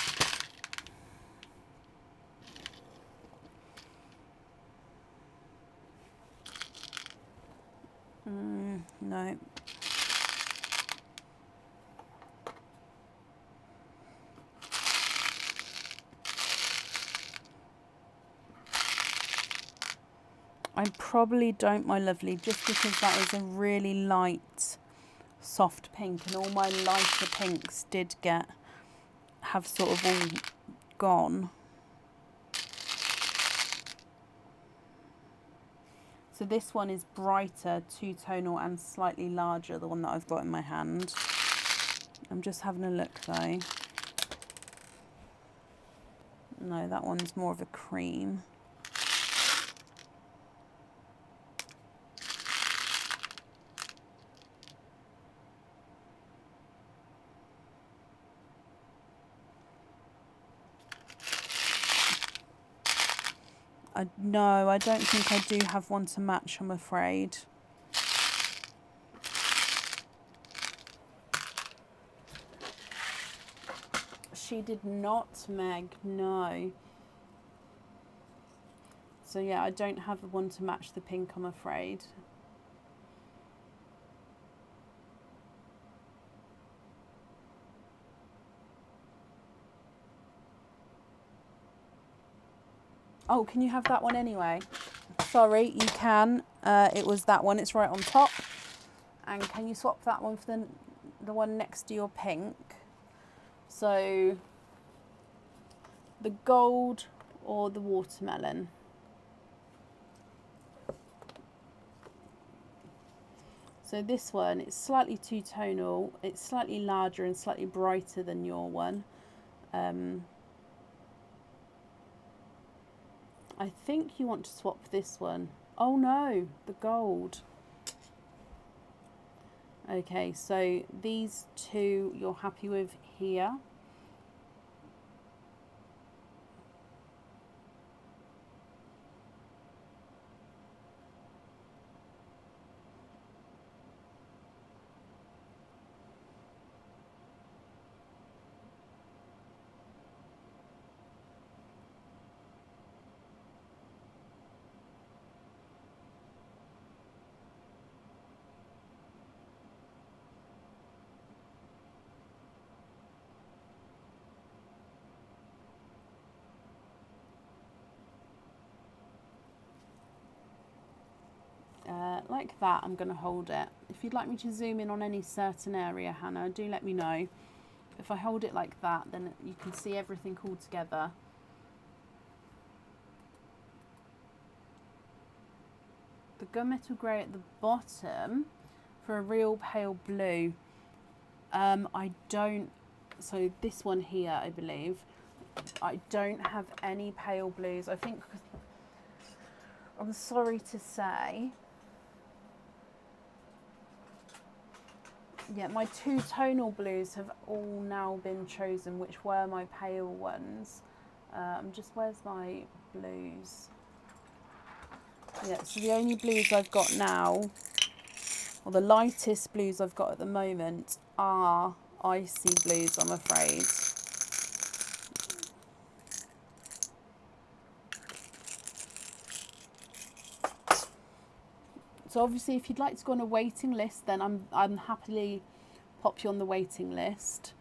No. I probably don't, my lovely, just because that is a really light, soft pink, and all my lighter pinks did have sort of all gone. So this one is brighter, two-tonal, and slightly larger, the one that I've got in my hand. I'm just having a look though. No, that one's more of a cream. No, I don't think I do have one to match, I'm afraid. She did not, Meg, no. So yeah, I don't have one to match the pink, I'm afraid. Oh, can you have that one anyway? Sorry, you can. It was that one. It's right on top. And can you swap that one for the one next to your pink? So, the gold or the watermelon? So this one, it's slightly two-tonal. It's slightly larger and slightly brighter than your one. I think you want to swap this one. Oh no, the gold. Okay, so these two you're happy with here. Like that, I'm going to hold it. If you'd like me to zoom in on any certain area, Hannah, do let me know. If I hold it like that, then you can see everything all together. The gunmetal grey at the bottom for a real pale blue. I don't, so this one here, I believe, I don't have any pale blues. I think, I'm sorry to say, yeah, my two tonal blues have all now been chosen, which were my pale ones. Where's my blues? Yeah, so the only blues I've got now, or the lightest blues I've got at the moment, are icy blues, I'm afraid. So obviously, if you'd like to go on a waiting list, then I'm happily pop you on the waiting list.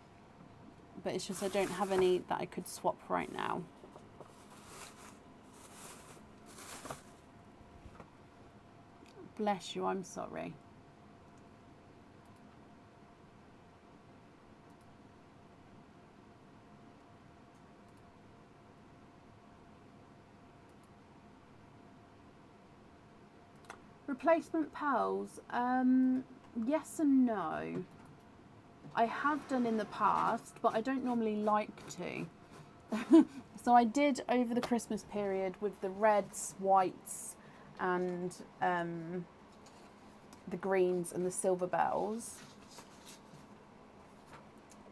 But it's just I don't have any that I could swap right now. Bless you, I'm sorry. Replacement pearls, yes and no. I have done in the past, but I don't normally like to. So I did over the Christmas period with the reds, whites, and the greens and the silver bells.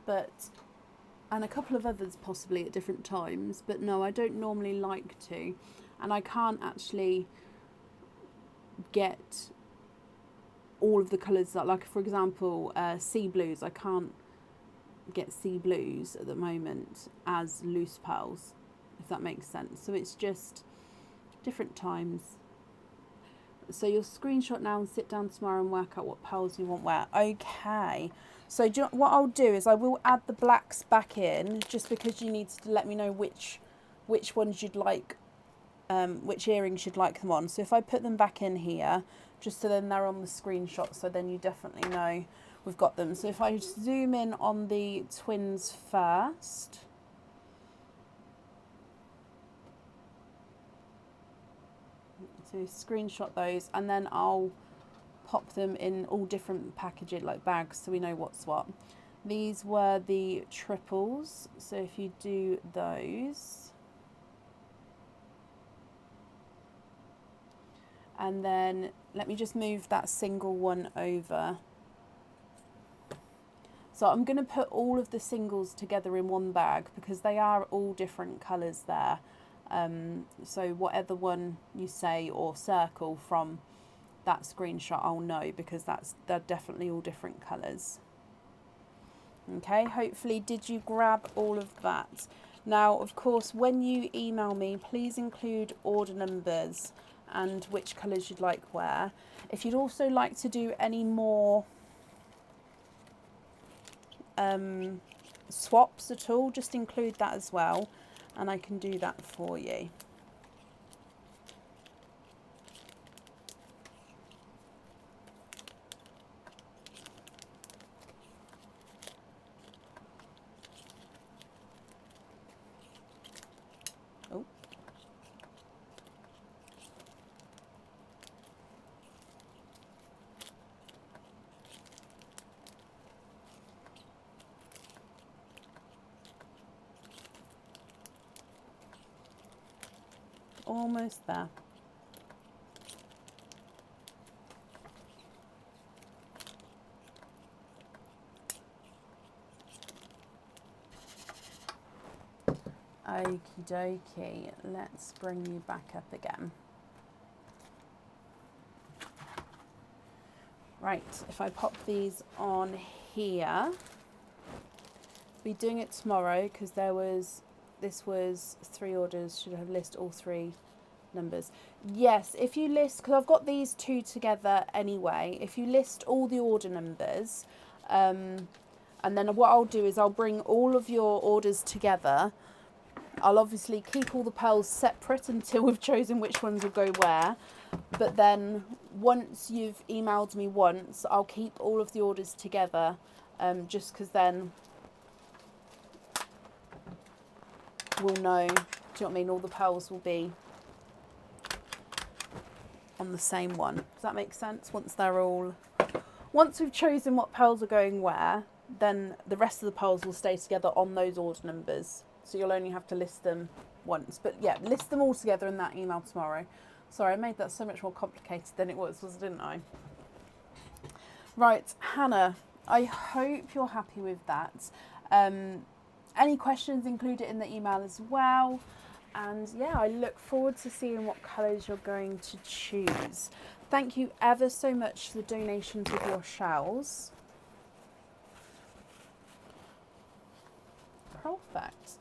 And a couple of others possibly at different times, but no, I don't normally like to. And I can't actually get all of the colours that, like for example, sea blues, I can't get sea blues at the moment as loose pearls, if that makes sense. So it's just different times. So you'll screenshot now and sit down tomorrow and work out what pearls you want where. Okay. So what I'll do is I will add the blacks back in, just because you need to let me know which ones you'd like, which earrings you'd like them on. So if I put them back in here, just so then they're on the screenshot, so then you definitely know we've got them. So if I zoom in on the twins first. So screenshot those, and then I'll pop them in all different packaging, like bags, so we know what's what. These were the triples, so if you do those. And then let me just move that single one over. So I'm going to put all of the singles together in one bag, because they are all different colours there. So whatever one you say or circle from that screenshot, I'll know, because they're definitely all different colours. Okay, hopefully did you grab all of that? Now, of course, when you email me, please include order numbers and which colours you'd like where. If you'd also like to do any more swaps at all, just include that as well, and I can do that for you. Oh. Almost there. Okie dokie, let's bring you back up again. Right, if I pop these on here, be doing it tomorrow, because this was 3 orders, should have list all 3 numbers. Yes, if you list, because I've got these 2 together anyway, if you list all the order numbers, and then what I'll do is I'll bring all of your orders together. I'll obviously keep all the pearls separate until we've chosen which ones will go where, but then once you've emailed me once, I'll keep all of the orders together, just because then we'll know, do you know what I mean, all the pearls will be on the same one. Does that make sense? Once we've chosen what pearls are going where, then the rest of the pearls will stay together on those order numbers. So you'll only have to list them once. But yeah, list them all together in that email tomorrow. Sorry, I made that so much more complicated than it was, didn't I? Right, Hannah, I hope you're happy with that. Any questions, include it in the email as well. And yeah, I look forward to seeing what colours you're going to choose. Thank you ever so much for the donations of your shells. Perfect.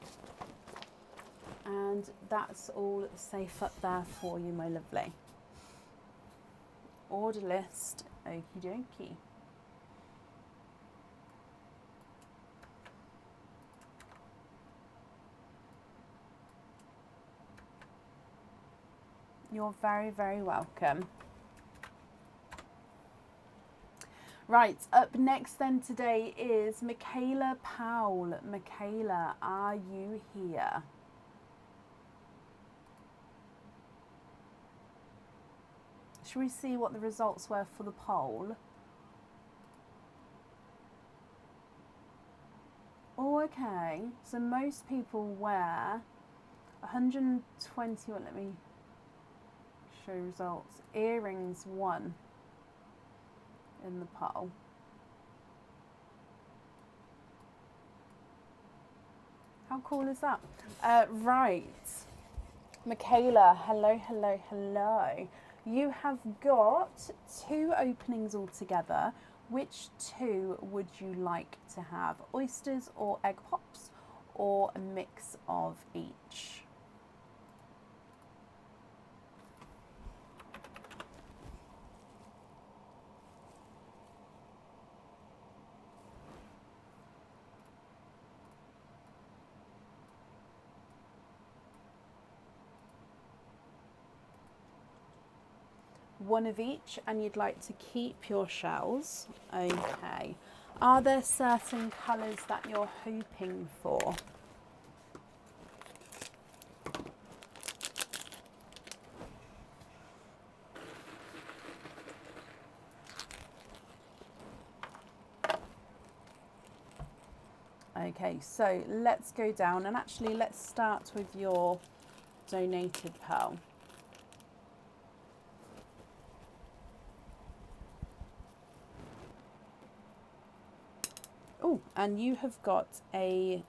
And that's all safe up there for you, my lovely. Order list, okie dokie. You're very, very welcome. Right, up next then today is Michaela Powell. Michaela, are you here? Shall we see what the results were for the poll? Oh, okay. So most people wear 120, well, let me show results. Earrings won in the poll. How cool is that? Right. Michaela, hello, hello, hello. You have got 2 openings altogether. Which 2 would you like to have? Oysters or egg pops, or a mix of each? One of each, and you'd like to keep your shells. Okay. Are there certain colours that you're hoping for? Okay, so let's go down, and actually let's start with your donated pearl. Oh, and you have got a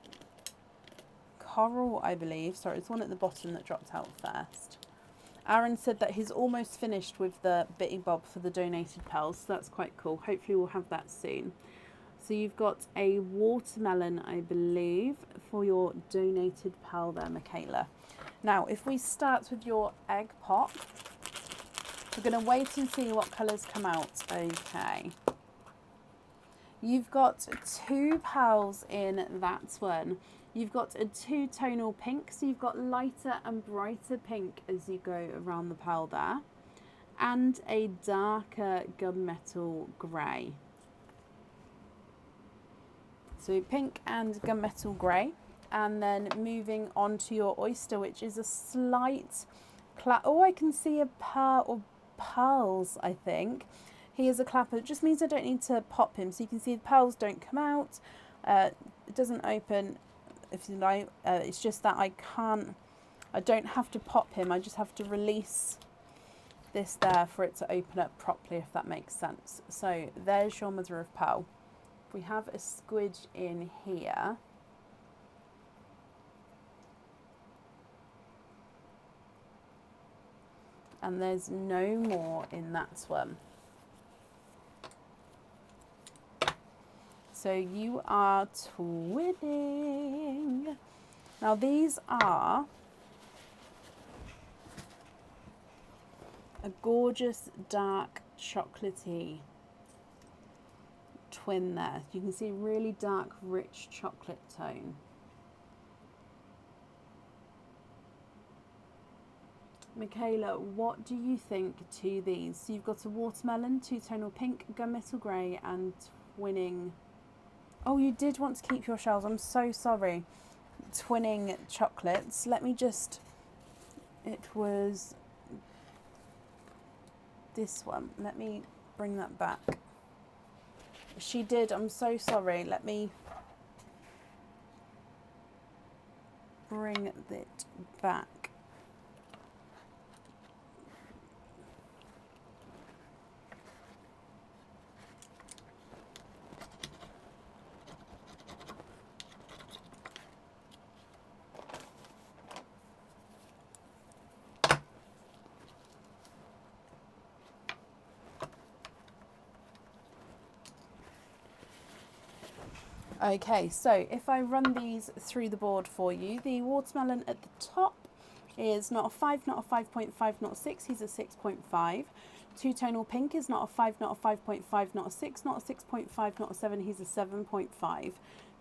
coral, I believe. Sorry, it's one at the bottom that dropped out first. Aaron said that he's almost finished with the Bitty Bob for the donated pearls, so that's quite cool. Hopefully we'll have that soon. So you've got a watermelon, I believe, for your donated pearl there, Michaela. Now, if we start with your egg pop, we're going to wait and see what colours come out. Okay. You've got 2 pearls in that one. You've got a 2-tonal pink, so you've got lighter and brighter pink as you go around the pearl there, and a darker gunmetal grey. So pink and gunmetal grey, and then moving on to your oyster, which is a slight oh, I can see a pearl or pearls, I think. He is a clapper. It just means I don't need to pop him. So you can see the pearls don't come out. It doesn't open, if you like. It's just that I don't have to pop him. I just have to release this there for it to open up properly, if that makes sense. So there's your mother of pearl. We have a squidge in here. And there's no more in that one. So you are twinning. Now these are a gorgeous dark chocolatey twin there. You can see really dark, rich chocolate tone. Michaela, what do you think to these? So you've got a watermelon, 2-tonal pink, gunmetal grey, and twinning. Oh, you did want to keep your shells. I'm so sorry. Twinning chocolates. Let me just... It was this one. Let me bring that back. She did. I'm so sorry. Let me bring it back. Okay, so if I run these through the board for you, the watermelon at the top is not a 5, not a 5.5, not a 6, he's a 6.5. 2-tonal pink is not a 5, not a 5.5, not a 6, not a 6.5, not a 7, he's a 7.5.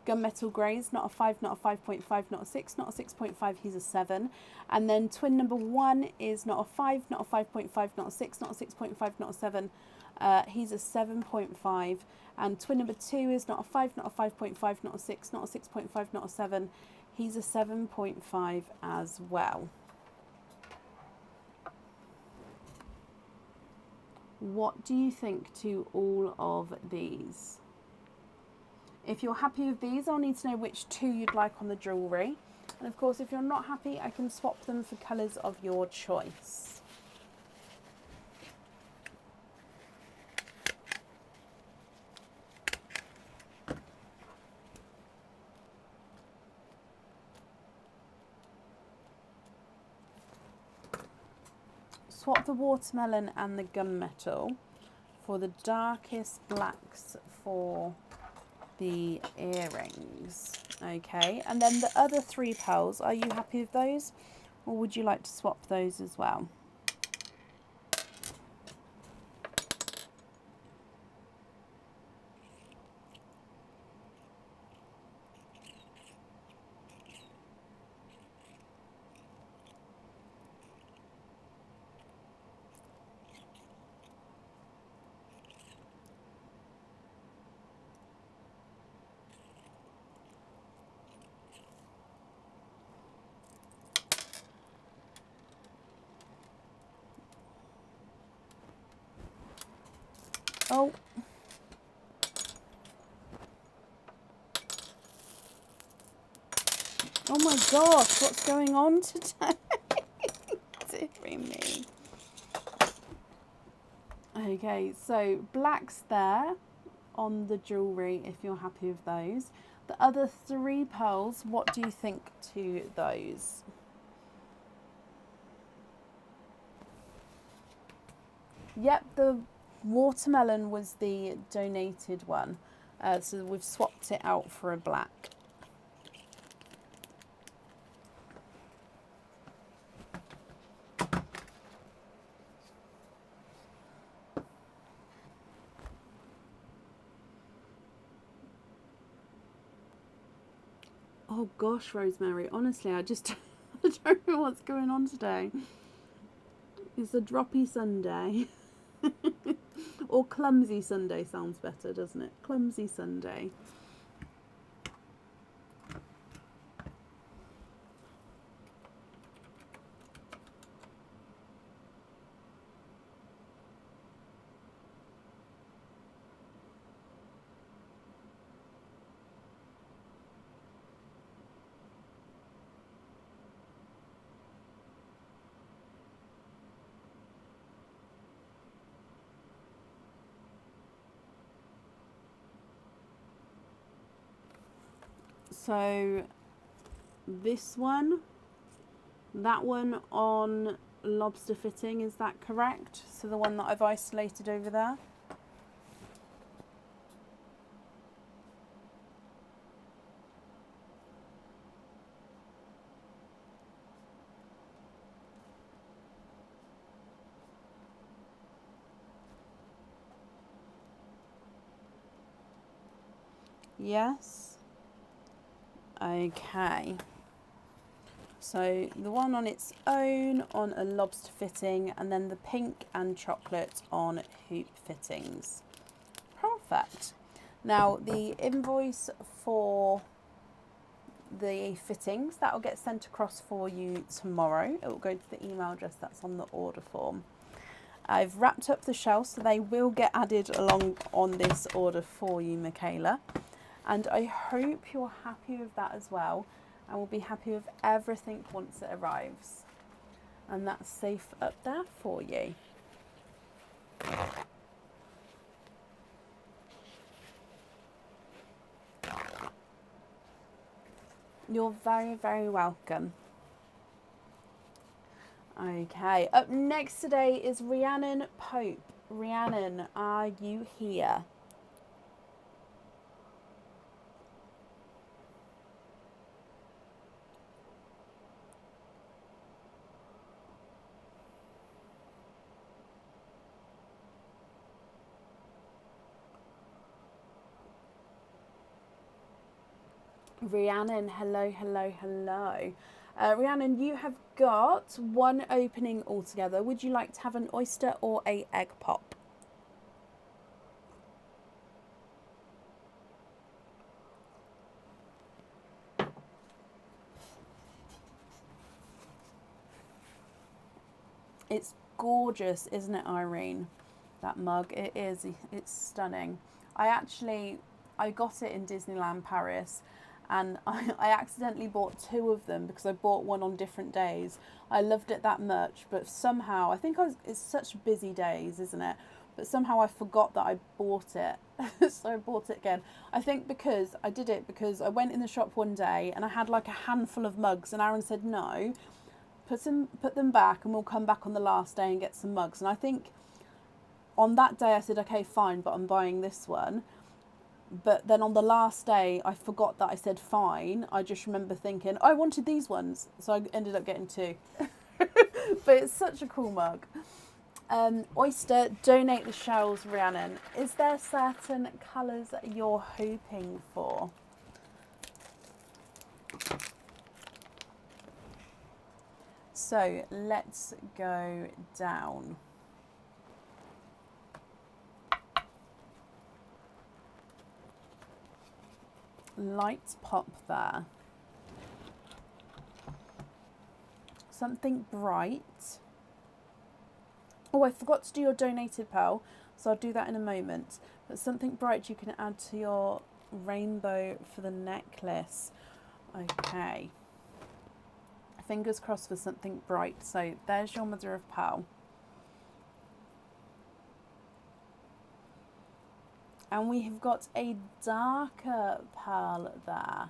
Gunmetal grey is not a 5, not a 5.5, not a 6, not a 6.5, he's a 7. And then twin number 1 is not a 5, not a 5.5, not a 6, not a 6.5, not a 7. He's a 7.5. And twin number 2 is not a 5, not a 5.5, not a 6, not a 6.5, not a 7. He's a 7.5 as well. What do you think to all of these? If you're happy with these, I'll need to know which 2 you'd like on the jewellery. And of course, if you're not happy, I can swap them for colours of your choice. Swap the watermelon and the gunmetal for the darkest blacks for the earrings. Okay, and then the other 3 pearls, are you happy with those, or would you like to swap those as well? Oh. Oh my gosh, what's going on today? Dear me. Okay, so blacks there on the jewellery if you're happy with those. The other 3 pearls, what do you think to those? Yep, the watermelon was the donated one. So we've swapped it out for a black. Oh gosh, Rosemary, honestly, I just I don't know what's going on today. It's a droppy Sunday. Or clumsy Sunday sounds better, doesn't it? Clumsy Sunday. So this one, that one on lobster fitting, is that correct? So the one that I've isolated over there? Yes. Okay. So the one on its own on a lobster fitting, and then the pink and chocolate on hoop fittings. Perfect. Now the invoice for the fittings, that will get sent across for you tomorrow. It will go to the email address that's on the order form. I've wrapped up the shells, so they will get added along on this order for you, Michaela. And I hope you're happy with that as well, and will be happy with everything once it arrives. And that's safe up there for you. You're very, very welcome. Okay, up next today is Rhiannon Pope. Rhiannon, are you here? Rhiannon, hello, hello, hello. Rhiannon, you have got 1 opening altogether. Would you like to have an oyster or a egg pop? It's gorgeous, isn't it, Irene? That mug, it is. It's stunning. I got it in Disneyland Paris, and I accidentally bought two of them because I bought one on different days. I loved it that much, but somehow, it's such busy days, isn't it? But somehow I forgot that I bought it. So I bought it again. I think because I went in the shop one day and I had like a handful of mugs, and Aaron said, no, put them back and we'll come back on the last day and get some mugs. And I think on that day I said, okay, fine, but I'm buying this one. But then on the last day, I forgot that I said fine. I just remember thinking, oh, I wanted these ones. So I ended up getting two. But it's such a cool mug. Oyster, donate the shells, Rhiannon. Is there certain colours that you're hoping for? So let's go down. Lights pop there. Something bright. Oh, I forgot to do your donated pearl, so I'll do that in a moment. But something bright you can add to your rainbow for the necklace. Okay. Fingers crossed for something bright. So there's your mother of pearl. And we have got a darker pearl there.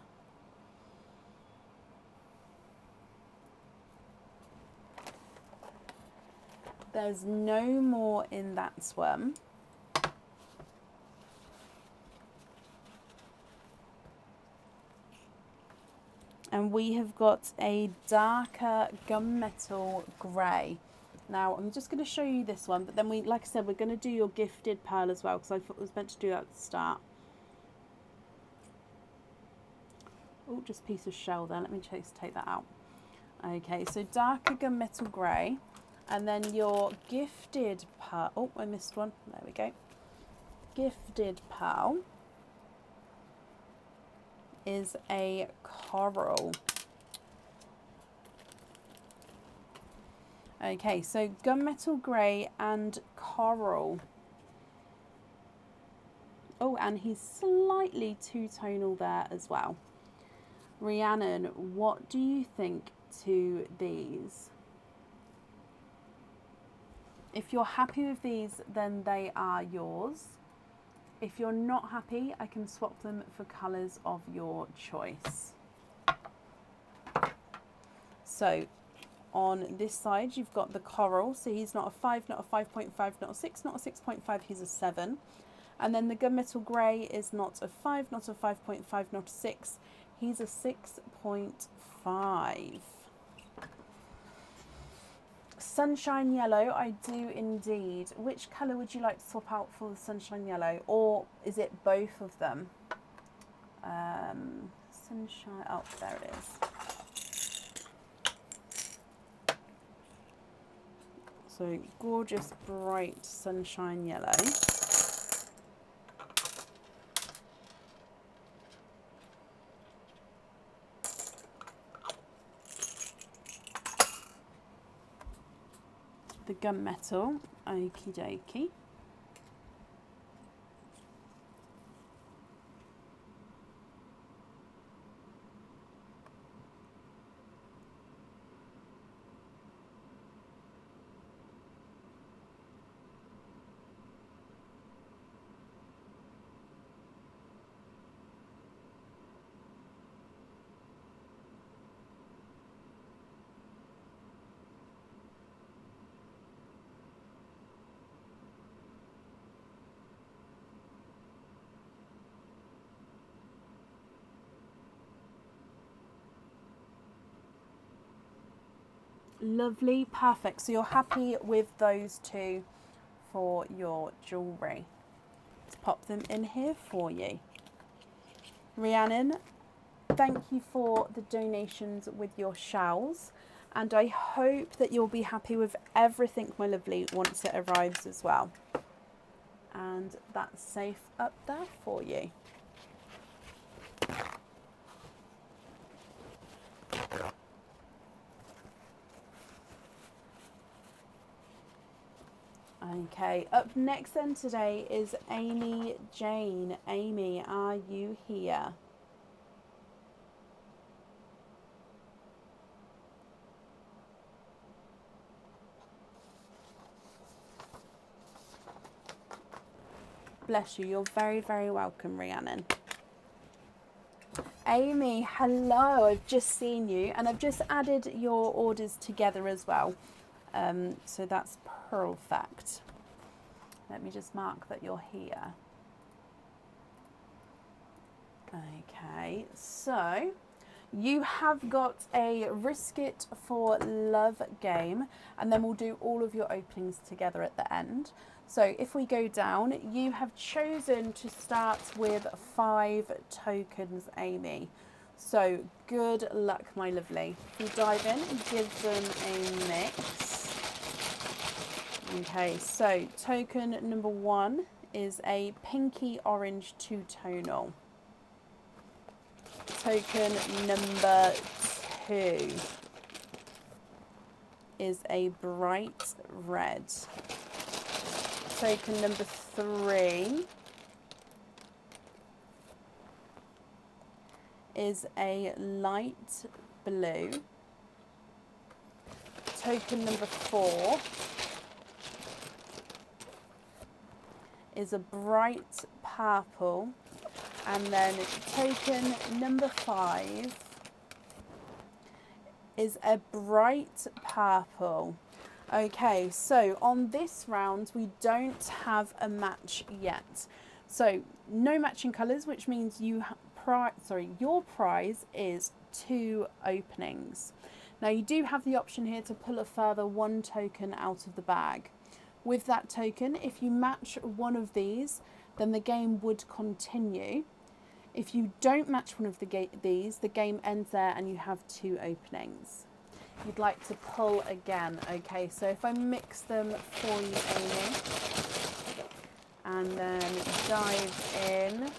There's no more in that swim. And we have got a darker gunmetal grey. Now I'm just going to show you this one, but then like I said, we're going to do your gifted pearl as well, because I thought I was meant to do that at the start. Oh, just a piece of shell there. Let me just take that out. Okay, so darker gunmetal grey. And then your gifted pearl. Oh, I missed one. There we go. Gifted pearl is a coral. Okay, so gunmetal grey and coral. Oh, and he's slightly two-tonal there as well. Rhiannon, what do you think to these? If you're happy with these, then they are yours. If you're not happy, I can swap them for colours of your choice. So on this side, you've got the coral. So he's not a 5, not a 5.5, not a 6, not a 6.5, he's a 7. And then the gunmetal grey is not a 5, not a 5.5, not a 6, he's a 6.5. Sunshine yellow, I do indeed. Which colour would you like to swap out for the sunshine yellow? Or is it both of them? Sunshine, oh, there it is. So gorgeous, bright sunshine yellow. The gunmetal, okie dokie. Lovely, perfect. So you're happy with those two for your jewellery. Let's pop them in here for you. Rhiannon, thank you for the donations with your shells, and I hope that you'll be happy with everything, my lovely, once it arrives as well. And that's safe up there for you. Okay, up next then today is Amy Jane. Amy, are you here? Bless you, you're very, very welcome, Rhiannon. Amy, hello, I've just seen you and I've just added your orders together as well. So that's perfect. Let me just mark that you're here. Okay, so you have got a Risk It for Love game, and then we'll do all of your openings together at the end. So if we go down, you have chosen to start with 5 tokens, Amy. So good luck, my lovely. If you dive in and give them a mix. Okay, so token number 1 is a pinky orange 2-tonal. Token number 2 is a bright red. Token number 3 is a light blue. Token number 4 is a bright purple. And then token number 5 is a bright purple. Okay, so on this round we don't have a match yet. So no matching colours, which means your prize is 2 openings. Now you do have the option here to pull a further 1 token out of the bag. With that token, if you match one of these, then the game would continue. If you don't match one of these, the game ends there and you have 2 openings. You'd like to pull again. Okay, so if I mix them for you, Amy, and then dive in,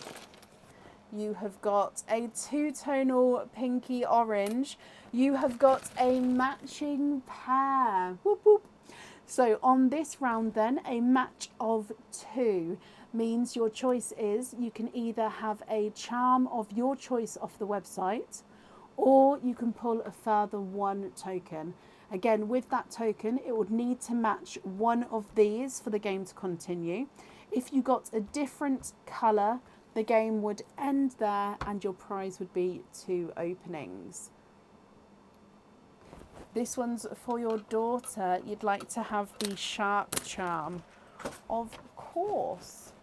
you have got a 2-tonal pinky orange. You have got a matching pair. Whoop, whoop. So on this round then, a match of 2 means your choice is you can either have a charm of your choice off the website, or you can pull a further 1 token. Again, with that token, it would need to match one of these for the game to continue. If you got a different colour, the game would end there and your prize would be 2 openings. This one's for your daughter. You'd like to have the shark charm. Of course.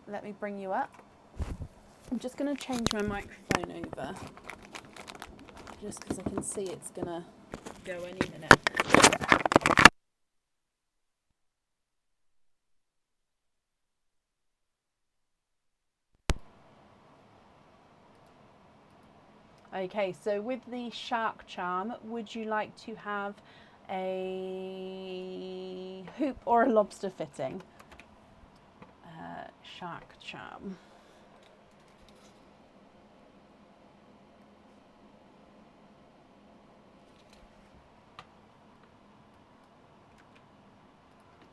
Let me bring you up. I'm just going to change my microphone over, just because I can see it's going to go any minute. Okay, so with the shark charm, would you like to have a hoop or a lobster fitting? Shark charm.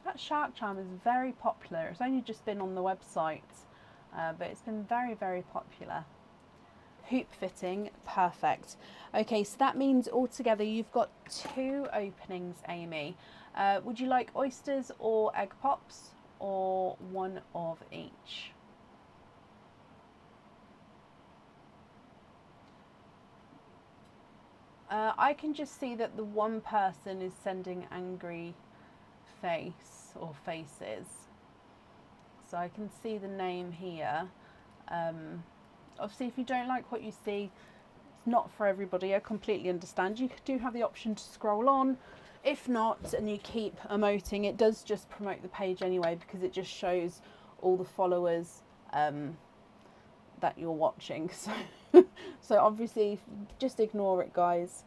That shark charm is very popular. It's only just been on the website, but it's been very, very popular. Hoop fitting, perfect. Okay, so that means altogether you've got 2 openings, Amy. Would you like oysters or egg pops, or one of each? I can just see that the one person is sending angry face or faces, so I can see the name here. Obviously, if you don't like what you see, it's not for everybody. I completely understand. You do have the option to scroll on. If not, and you keep emoting, it does just promote the page anyway, because it just shows all the followers that you're watching. So obviously, just ignore it, guys.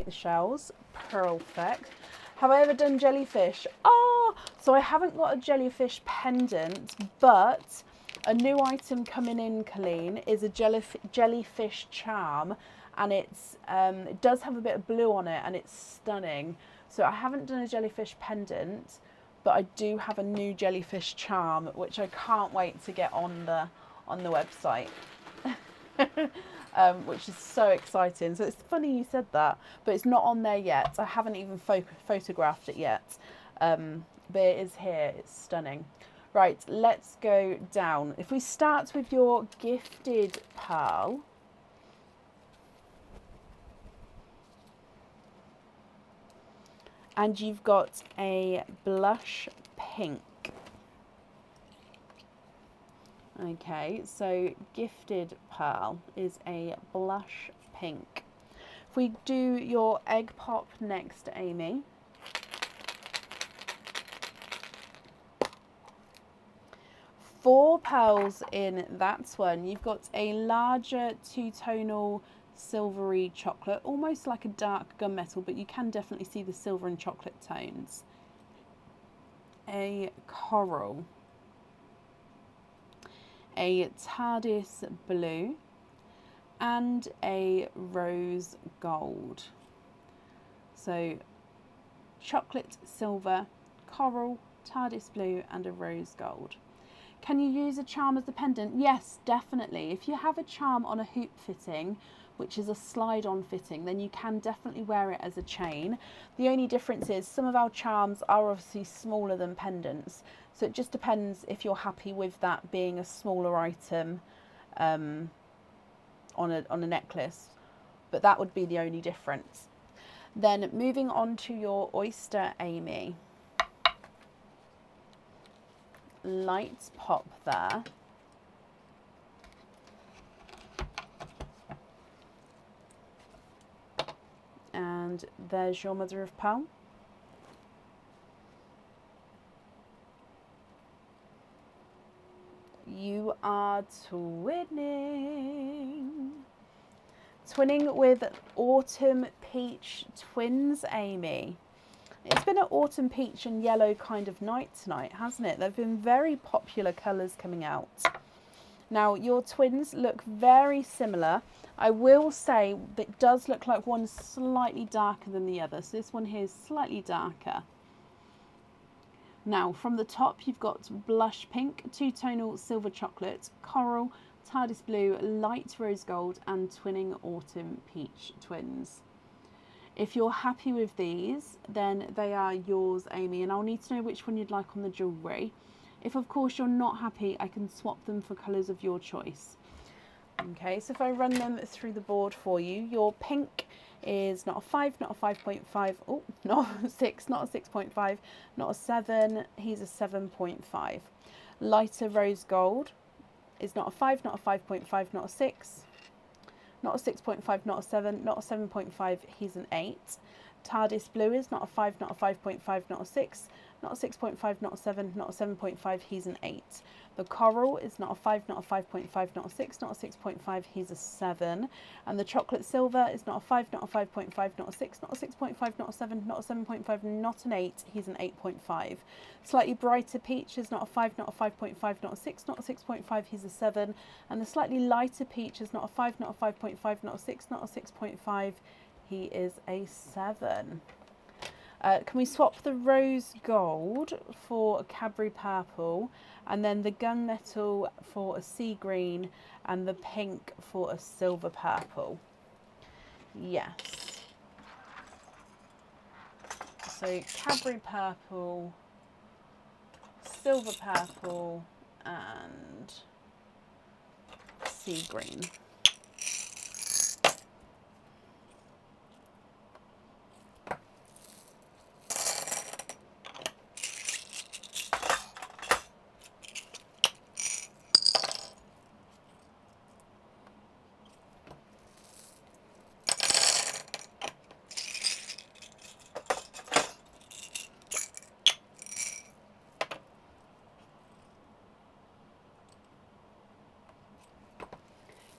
The shells, perfect. Have I ever done jellyfish? Oh, so I haven't got a jellyfish pendant, but a new item coming in, Colleen, is a jellyfish charm, and it's it does have a bit of blue on it, and it's stunning. So I haven't done a jellyfish pendant, but I do have a new jellyfish charm, which I can't wait to get on the website. Which is so exciting. So it's funny you said that, but it's not on there yet. I haven't even photographed it yet, but it is here. It's stunning. Right, let's go down. If we start with your gifted pearl, and you've got a blush pink. Okay, so gifted pearl is a blush pink. If we do your egg pop next, Amy. Four pearls in that one. You've got a larger two-tonal silvery chocolate, almost like a dark gunmetal, but you can definitely see the silver and chocolate tones. A coral, a TARDIS blue, and a rose gold. So chocolate silver, coral, TARDIS blue, and a rose gold. Can you use a charm as a pendant? Yes, definitely. If you have a charm on a hoop fitting, which is a slide-on fitting, then you can definitely wear it as a chain. The only difference is some of our charms are obviously smaller than pendants, so it just depends if you're happy with that being a smaller item on a necklace, but that would be the only difference. Then moving on to your oyster, Amy. Lights pop there. And there's your mother of pearl. You are twinning. Twinning with autumn peach twins, Amy. It's been an autumn peach and yellow kind of night tonight, hasn't it? They've been very popular colours coming out. Now, your twins look very similar. I will say that it does look like one's slightly darker than the other. So this one here is slightly darker. Now, from the top, you've got blush pink, two-tonal silver chocolate, coral, TARDIS blue, light rose gold, and twinning autumn peach twins. If you're happy with these, then they are yours, Amy, and I'll need to know which one you'd like on the jewellery. If, of course, you're not happy, I can swap them for colours of your choice. Okay, so if I run them through the board for you, your pink is not a 5, not a 5.5, oh, not a 6, not a 6.5, not a 7, he's a 7.5. Lighter rose gold is not a 5, not a 5.5, not a 6. Not a 6.5, not a 7, not a 7.5, he's an 8. TARDIS blue is not a 5, not a 5.5, not a 6, not a 6.5, not a 7, not a 7.5, he's an 8. The coral is not a 5, not a 5.5, not a 6, not a 6.5, he's a 7. And the chocolate silver is not a 5, not a 5.5, not a 6, not a 6.5, not a 7, not a 7.5, not an 8, he's an 8.5. Slightly brighter peach is not a 5, not a 5.5, not a 6, not a 6.5, he's a 7. And the slightly lighter peach is not a 5, not a 5.5, not a 6, not a 6.5, he is a 7. Can we swap the rose gold for a Cadbury purple, and then the gunmetal for a sea green, and the pink for a silver purple? Yes. So Cadbury purple, silver purple, and sea green.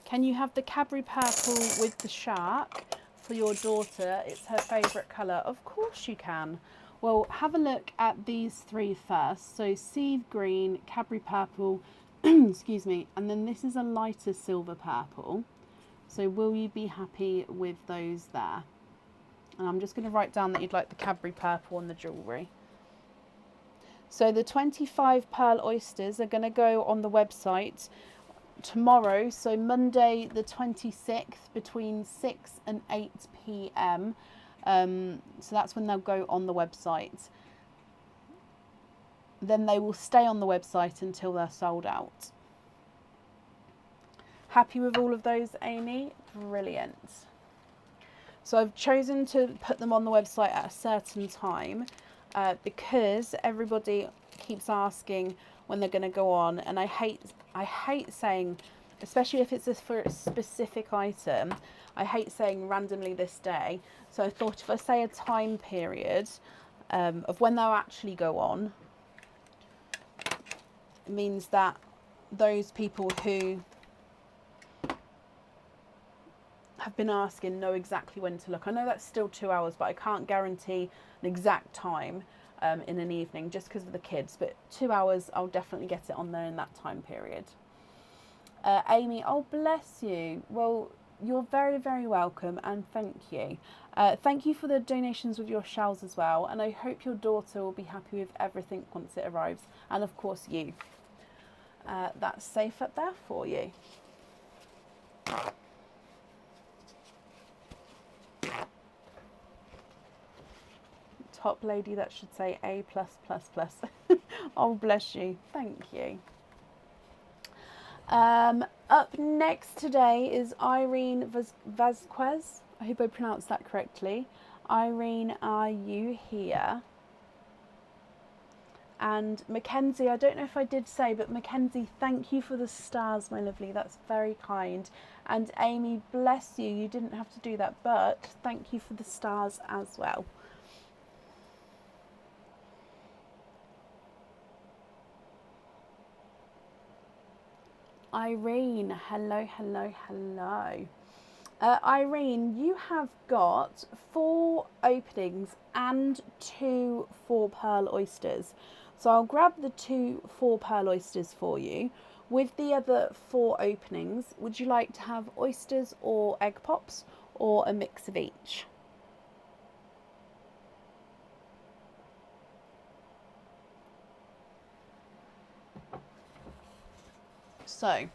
Can you have the Cadbury purple with the shark for your daughter? It's her favourite colour. Of course you can. Well, have a look at these three first. So sea green, Cadbury purple, excuse me, and then this is a lighter silver purple. So will you be happy with those there? And I'm just going to write down that you'd like the Cadbury purple on the jewellery. So the 25 pearl oysters are going to go on the website tomorrow, so Monday the 26th, between 6 and 8 p.m. So that's when they'll go on the website. Then they will stay on the website until they're sold out. Happy with all of those, Amy? Brilliant. So I've chosen to put them on the website at a certain time because everybody keeps asking when they're going to go on, and I hate saying, especially if it's for a specific item, I hate saying randomly this day. So I thought if I say a time period of when they'll actually go on, it means that those people who have been asking know exactly when to look. I know that's still 2 hours, but I can't guarantee an exact time in an evening just because of the kids. But 2 hours, I'll definitely get it on there in that time period. Amy, oh bless you. Well, you're very, very welcome, and thank you. Thank you for the donations with your shells as well, and I hope your daughter will be happy with everything once it arrives, and of course you. That's safe up there for you. Top lady, that should say A+++. Oh, bless you. Thank you. Up next today is Irene Vasquez. I hope I pronounced that correctly. Irene, are you here? And Mackenzie, I don't know if I did say, but Mackenzie, thank you for the stars, my lovely. That's very kind. And Amy, bless you. You didn't have to do that, but thank you for the stars as well. Irene, hello, hello, hello. Irene, you have got 4 openings and 2 4-pearl oysters. So I'll grab the 2 4-pearl oysters for you. With the other 4 openings, would you like to have oysters or egg pops, or a mix of each? So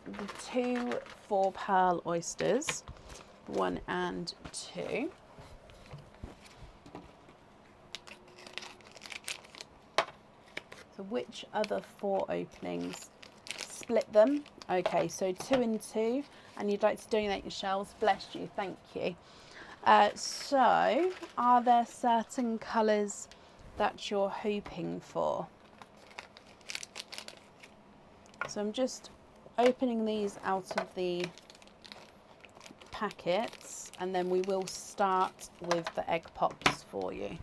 the 2 4-pearl oysters, 1 and 2. So which other 4 openings? Split them. Okay, so 2 and 2, and you'd like to donate your shells. Bless you, thank you. So are there certain colours that you're hoping for? So I'm just opening these out of the packets, and then we will start with the egg pops for you.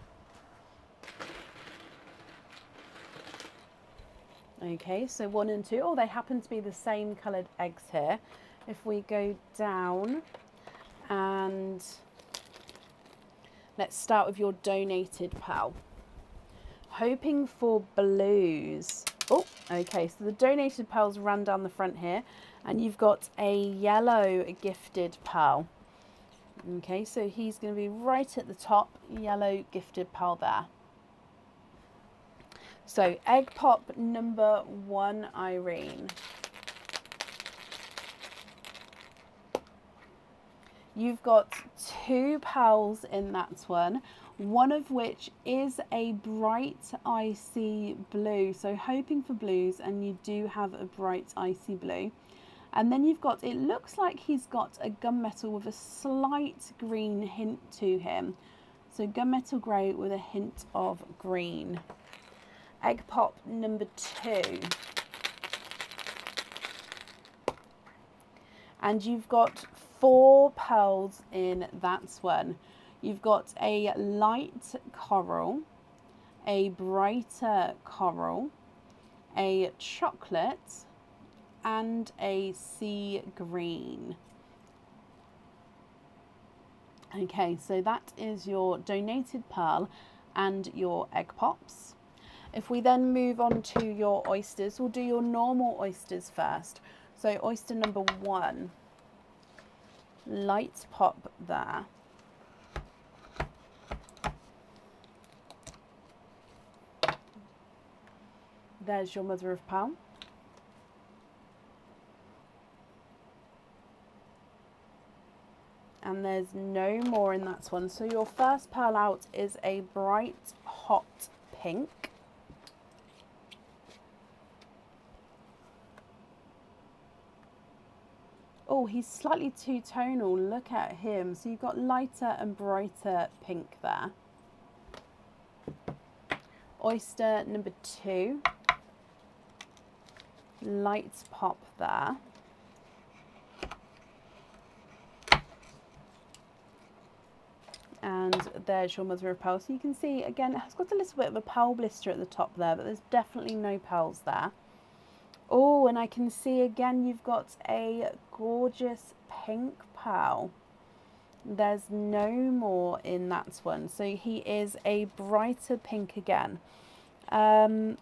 Okay, so 1 and 2. Oh, they happen to be the same coloured eggs here. If we go down, and let's start with your donated pearl. Hoping for blues. Oh, okay, so the donated pearls ran down the front here, and you've got a yellow gifted pearl. Okay, so he's going to be right at the top, yellow gifted pearl there. So egg pop number 1, Irene. You've got 2 pearls in that one, one of which is a bright icy blue. So hoping for blues, and you do have a bright icy blue. And then you've got, it looks like he's got a gunmetal with a slight green hint to him. So gunmetal grey with a hint of green. Egg pop number 2. And you've got 4 pearls in that one. You've got a light coral, a brighter coral, a chocolate, and a sea green. Okay, so that is your donated pearl and your egg pops. If we then move on to your oysters, we'll do your normal oysters first. So oyster number 1, light pop there. There's your mother of pearl. And there's no more in that one. So your first pearl out is a bright hot pink. Oh, he's slightly two-tonal. Look at him. So you've got lighter and brighter pink there. Oyster number 2, light pop there. And there's your mother of pearl. So you can see, again, it has got a little bit of a pearl blister at the top there, but there's definitely no pearls there. Oh, and I can see again you've got a gorgeous pink pearl. There's no more in that one. So he is a brighter pink again. Ever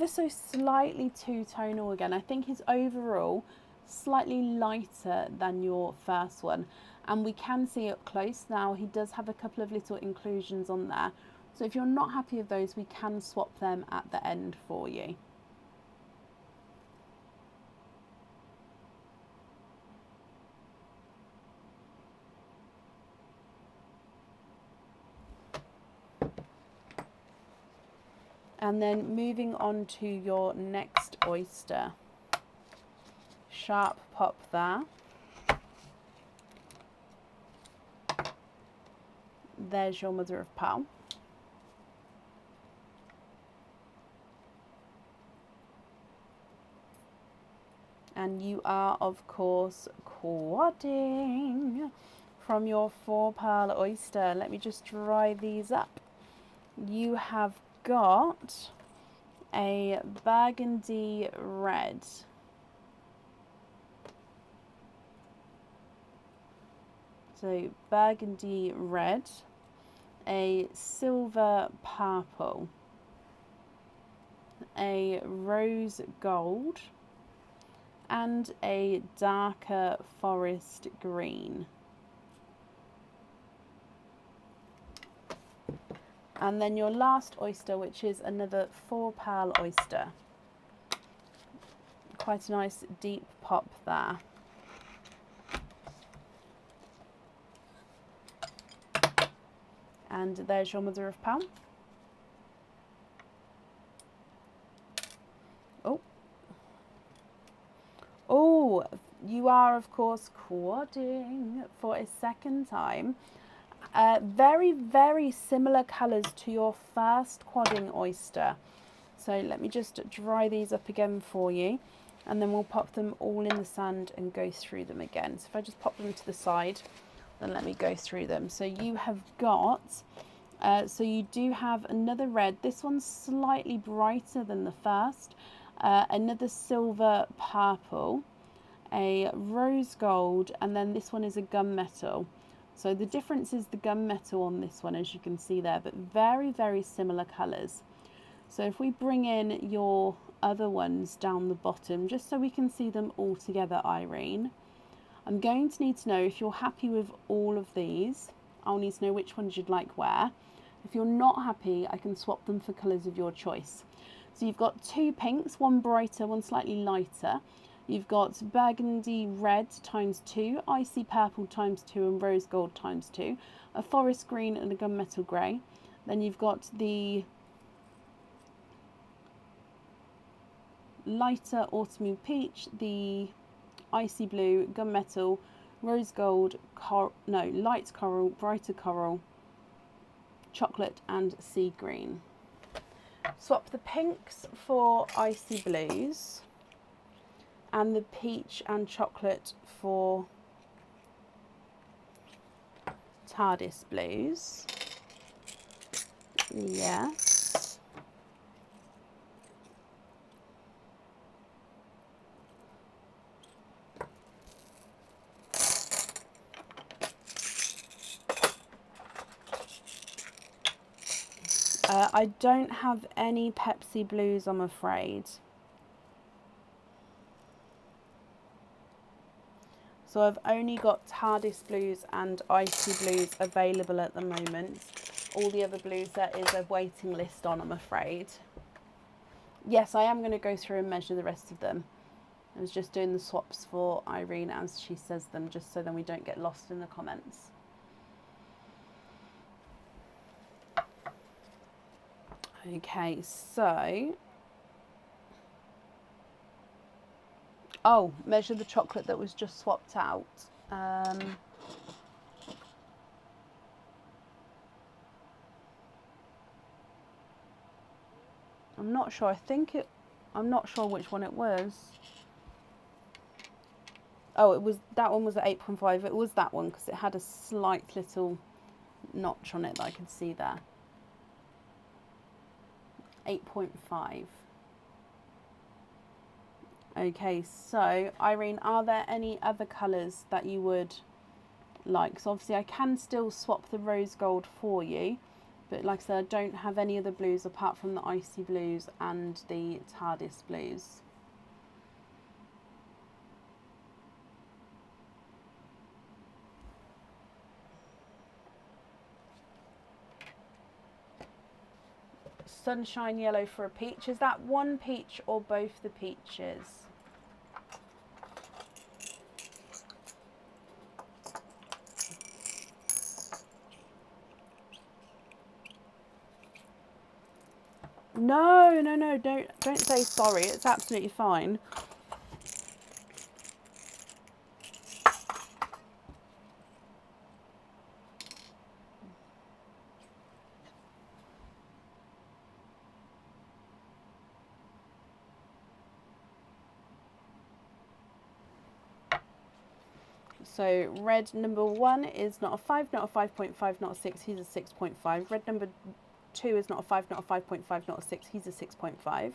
so slightly two-tonal again. I think he's overall slightly lighter than your first one. And we can see up close now he does have a couple of little inclusions on there. So if you're not happy with those, we can swap them at the end for you. And then moving on to your next oyster. Sharp pop there. There's your mother of pearl. And you are, of course, quadding from your 4 pearl oyster. Let me just dry these up. You have got a burgundy red. So burgundy red, a silver purple, a rose gold, and a darker forest green. And then your last oyster, which is another 4 pearl oyster. Quite a nice deep pop there. And there's your mother of pearl. Oh. Oh, you are, of course, quadding for a second time. Very, very similar colours to your first quadding oyster. So let me just dry these up again for you, and then we'll pop them all in the sand and go through them again. So if I just pop them to the side, then let me go through them. So you have got, so you do have another red. This one's slightly brighter than the first. Another silver purple, a rose gold, and then this one is a gunmetal. So the difference is the gunmetal on this one, as you can see there, but very, very similar colours. So if we bring in your other ones down the bottom, just so we can see them all together, Irene, I'm going to need to know if you're happy with all of these. I'll need to know which ones you'd like where. If you're not happy, I can swap them for colours of your choice. So you've got 2 pinks, one brighter, one slightly lighter. You've got burgundy red times 2, icy purple times 2, and rose gold times 2, a forest green and a gunmetal grey. Then you've got the lighter autumn peach, the icy blue, gunmetal, rose gold, light coral, brighter coral, chocolate, and sea green. Swap the pinks for icy blues, and the peach and chocolate for TARDIS blues. Yes. I don't have any Pepsi blues, I'm afraid. So I've only got TARDIS blues and icy blues available at the moment. All the other blues there is a waiting list on, I'm afraid. Yes, I am going to go through and measure the rest of them. I was just doing the swaps for Irene as she says them, just so then we don't get lost in the comments. Okay, so... Oh, measure the chocolate that was just swapped out. I'm not sure. I'm not sure which one it was. Oh, that one was at 8.5. It was that one because it had a slight little notch on it that I could see there. 8.5. Okay, so Irene, are there any other colours that you would like? So obviously I can still swap the rose gold for you, but like I said, I don't have any other blues apart from the icy blues and the TARDIS blues. Sunshine yellow for a peach. Is that one peach or both the peaches? No, no, no, don't say sorry. It's absolutely fine. So red number 1 is not a 5, not a 5.5, not a 6, he's a 6.5. Red number 2 is not a 5, not a 5.5, not a 6, he's a 6.5.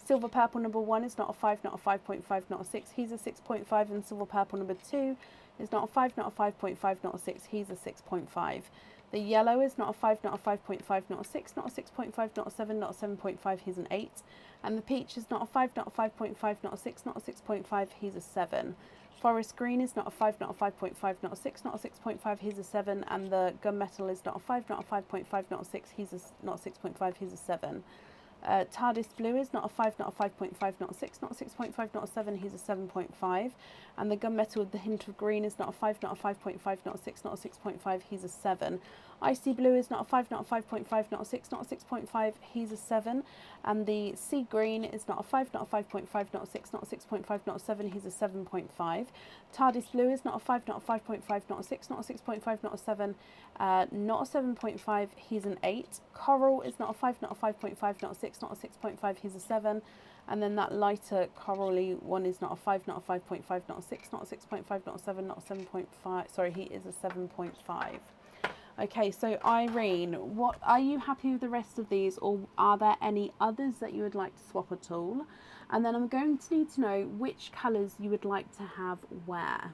Silver purple number 1 is not a 5, not a 5.5, not a 6, he's a 6.5. And silver purple number 2 is not a 5, not a 5.5, not a 6, he's a 6.5. The yellow is not a 5, not a 5.5, not a 6, not a 6.5, not a 7, not a 7.5, he's an 8. And the peach is not a 5, not a 5.5, not a 6, not a 6.5, he's a 7. Forest green is not a 5, not a 5.5, not a 6, not a 6.5, he's a 7. And the gunmetal is not a 5, not a 5.5, not a 6, he's a, not a 6.5, he's a 7. TARDIS blue is not a 5, not a 5.5, not a 6, not a 6.5, not a 7, he's a 7.5. And the gunmetal with the hint of green is not a 5, not a 5.5, not a 6, not a 6.5, he's a 7. Icy blue is not a 5, not a 5.5, not a 6, not a 6.5, he's a 7. And the sea green is not a 5, not a 5.5, not a 6, not a 6.5, not a 7, he's a 7.5. TARDIS blue is not a 5, not a 5.5, not a 6, not a 6.5, not a 7, not a 7.5, he's an 8. Coral is not a 5, not a 5.5, not a 6, not a 6.5, he's a 7. And then that lighter corally one is not a 5, not a 5.5, not a 6, not a 6.5, not a 7, not a 7.5. Sorry, he is a 7.5. Okay, so Irene, what are you happy with the rest of these, or are there any others that you would like to swap at all? And then I'm going to need to know which colours you would like to have where.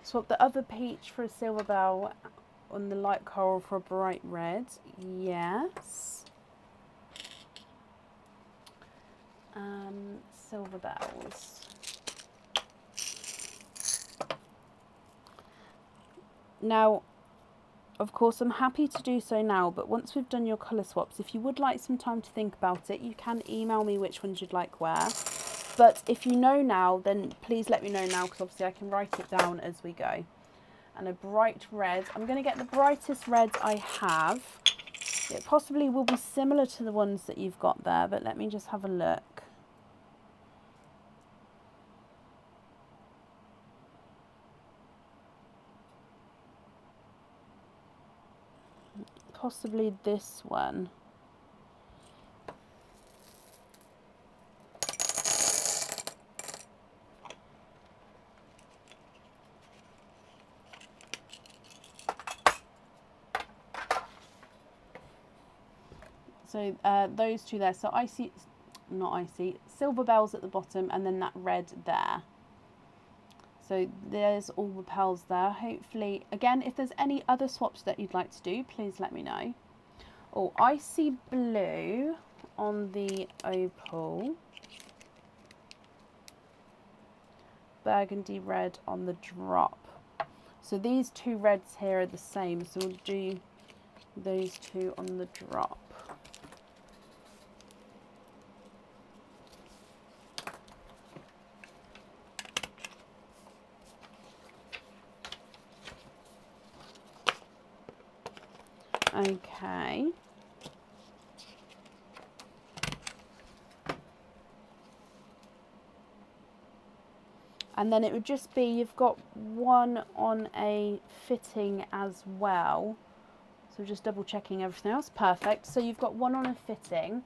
Swap the other peach for a silver bell on the light coral for a bright red. Yes. Silver bells. Now, of course, I'm happy to do so now, but once we've done your colour swaps, if you would like some time to think about it, you can email me which ones you'd like where. But if you know now, then please let me know now, because obviously I can write it down as we go. And a bright red. I'm going to get the brightest red I have. It possibly will be similar to the ones that you've got there, but let me just have a look. possibly this one. So those two there. So I see, not icy, silver bells at the bottom, and then that red there. So there's all the pearls there. Hopefully, again, if there's any other swaps that you'd like to do, please let me know. Oh, icy blue on the opal. Burgundy red on the drop. So these two reds here are the same. So we'll do those two on the drop. Okay. And then it would just be, you've got one on a fitting as well. So just double checking everything else. Perfect. So you've got one on a fitting.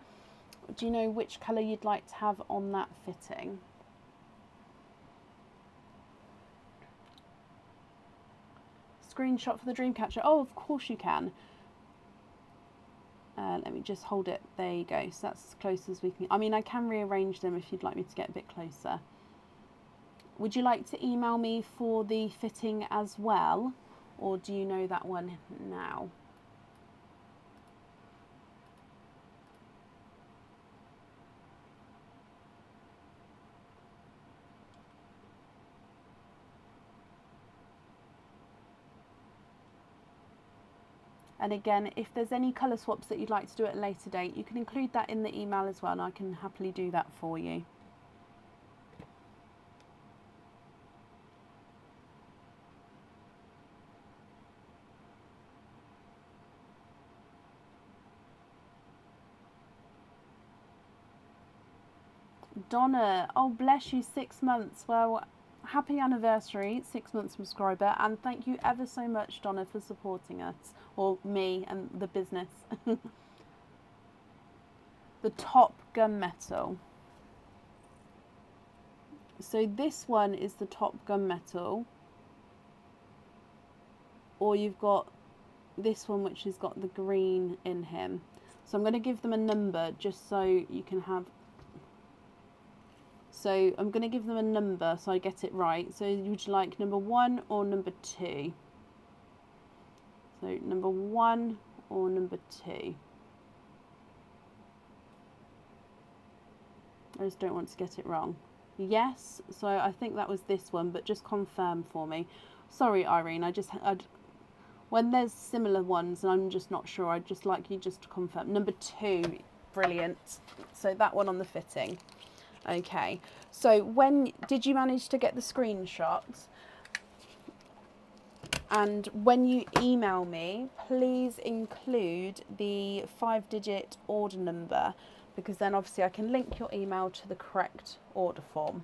Do you know which colour you'd like to have on that fitting? Screenshot for the Dreamcatcher. Oh, of course you can. Let me just hold it. There you go. So that's as close as we can. I mean, I can rearrange them if you'd like me to get a bit closer. Would you like to email me for the fitting as well? Or do you know that one now? And again, if there's any colour swaps that you'd like to do at a later date, you can include that in the email as well, and I can happily do that for you. Donna, oh bless you, 6 months. Well, happy anniversary, 6 months subscriber, and thank you ever so much, Donna, for supporting us, or me and the business. The top gunmetal. So this one is the top gunmetal, or you've got this one which has got the green in him. So I'm going to give them a number just so you can have. So I'm going to give them a number so I get it right. So would you like number 1 or number 2? So number 1 or number 2? I just don't want to get it wrong. Yes, so I think that was this one, but just confirm for me. Sorry, Irene, when there's similar ones and I'm just not sure, I'd just like you just to confirm. Number 2, brilliant. So that one on the fitting. Okay, so when did you manage to get the screenshots? And when you email me, please include the 5-digit order number, because then obviously I can link your email to the correct order form.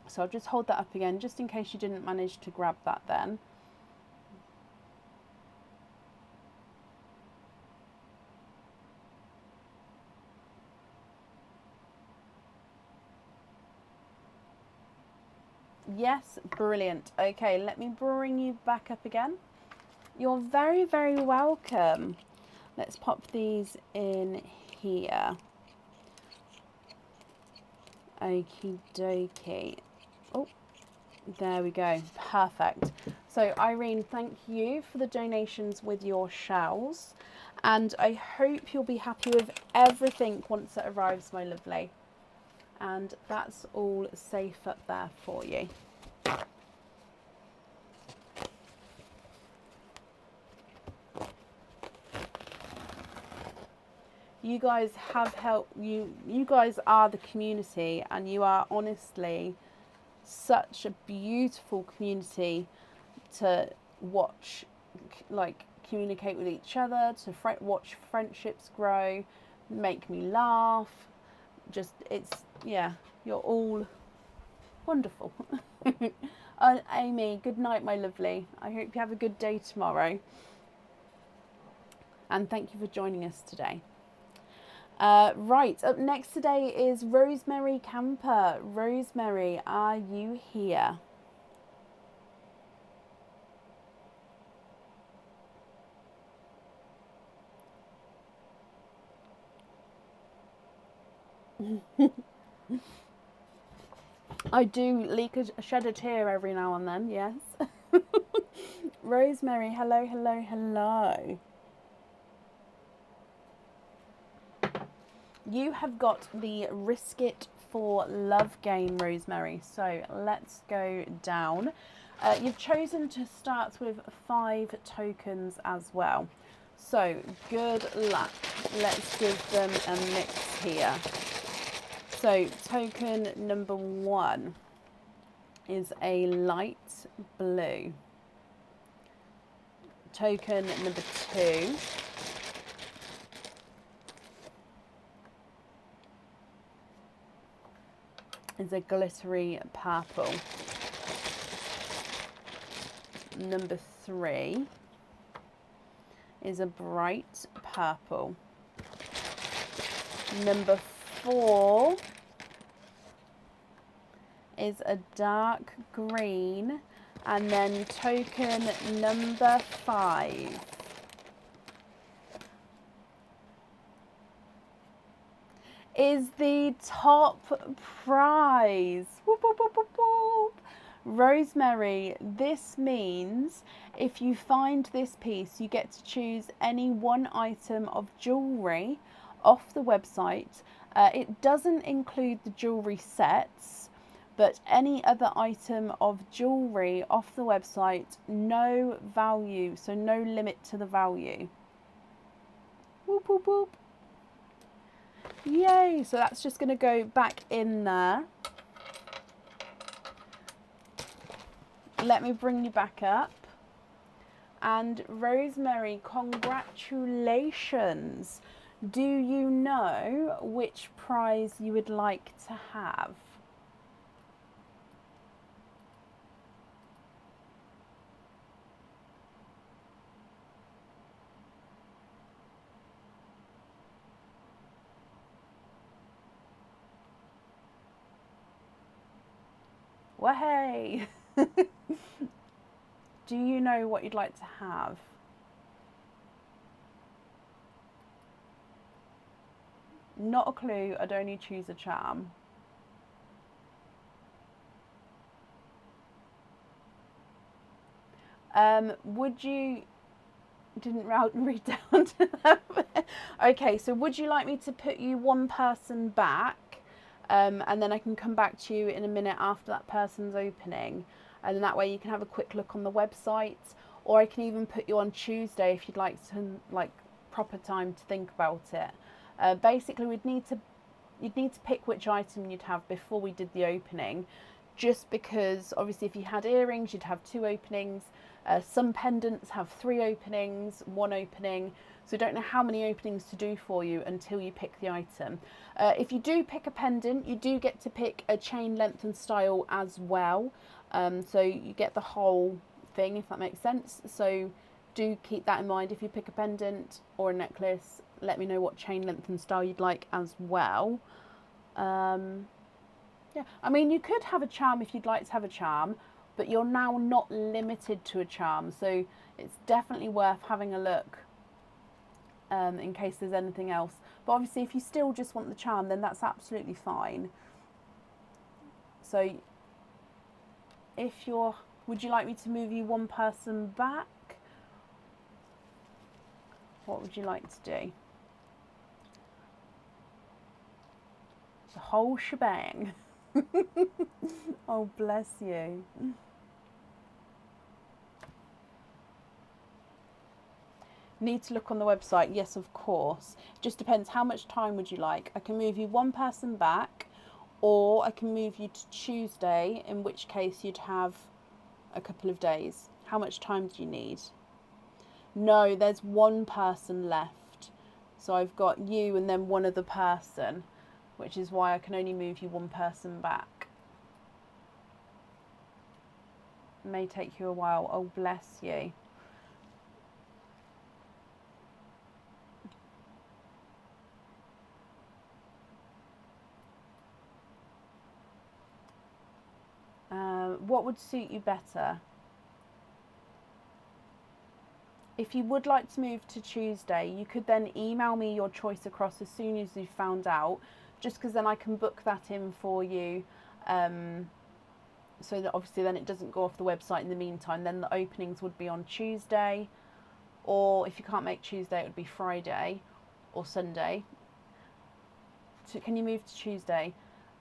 So I'll just hold that up again, just in case you didn't manage to grab that then. Yes, brilliant. Okay, let me bring you back up again. You're very, very welcome. Let's pop these in here. Okie dokie. Oh, there we go. Perfect. So Irene, thank you for the donations with your shells. And I hope you'll be happy with everything once it arrives, my lovely. And that's all safe up there for you. You guys have helped, you guys are the community, and you are honestly such a beautiful community to watch, like communicate with each other, to watch friendships grow, make me laugh. Just, it's, yeah, you're all wonderful. Amy, good night, my lovely. I hope you have a good day tomorrow. and thank you for joining us today. Right, up next today is Rosemary Camper. Rosemary, are you here? I do shed a tear every now and then, yes. Rosemary, hello, hello, hello. You have got the Risk It for Love game, Rosemary. So let's go down. You've chosen to start with 5 tokens as well. So good luck. Let's give them a mix here. So token number 1 is a light blue. Token number 2 is a glittery purple. Number 3 is a bright purple. Number 4 is a dark green, and then token number 5 is the top prize. Whoop, whoop, whoop, whoop, whoop. Rosemary, this means if you find this piece, you get to choose any one item of jewellery off the website. It doesn't include the jewellery sets, but any other item of jewellery off the website, no value, so no limit to the value. Whoop, whoop, whoop. Yay, so that's just going to go back in there. Let me bring you back up. And Rosemary, congratulations. Do you know which prize you would like to have? Wahey! Do you know what you'd like to have? Not a clue, I'd only choose a charm. Would you... Didn't read down to that. Okay, so would you like me to put you one person back? And then I can come back to you in a minute after that person's opening. And then that way you can have a quick look on the website. Or I can even put you on Tuesday if you'd like to, proper time to think about it. Basically, you'd need to pick which item you'd have before we did the opening. Just because, obviously, if you had earrings, you'd have 2 openings. Some pendants have 3 openings, 1 opening. So I don't know how many openings to do for you until you pick the item. If you do pick a pendant, you do get to pick a chain length and style as well. So you get the whole thing, if that makes sense. So do keep that in mind. If you pick a pendant or a necklace, let me know what chain length and style you'd like as well. Yeah, I mean, you could have a charm if you'd like to have a charm, but you're now not limited to a charm. So it's definitely worth having a look in case there's anything else. But obviously, if you still just want the charm, then that's absolutely fine. So would you like me to move you one person back? What would you like to do? The whole shebang. Oh, bless you. Need to look on the website. Yes, of course. Just depends how much time would you like. I can move you one person back, or I can move you to Tuesday, in which case you'd have a couple of days. How much time do you need? No, there's one person left. So I've got you and then one other person, which is why I can only move you one person back. It may take you a while. Oh, bless you. what would suit you better? If you would like to move to Tuesday, you could then email me your choice across as soon as you've found out, just because then I can book that in for you, so that obviously then it doesn't go off the website in the meantime. Then the openings would be on Tuesday, or if you can't make Tuesday, it would be Friday or Sunday. So can you move to Tuesday?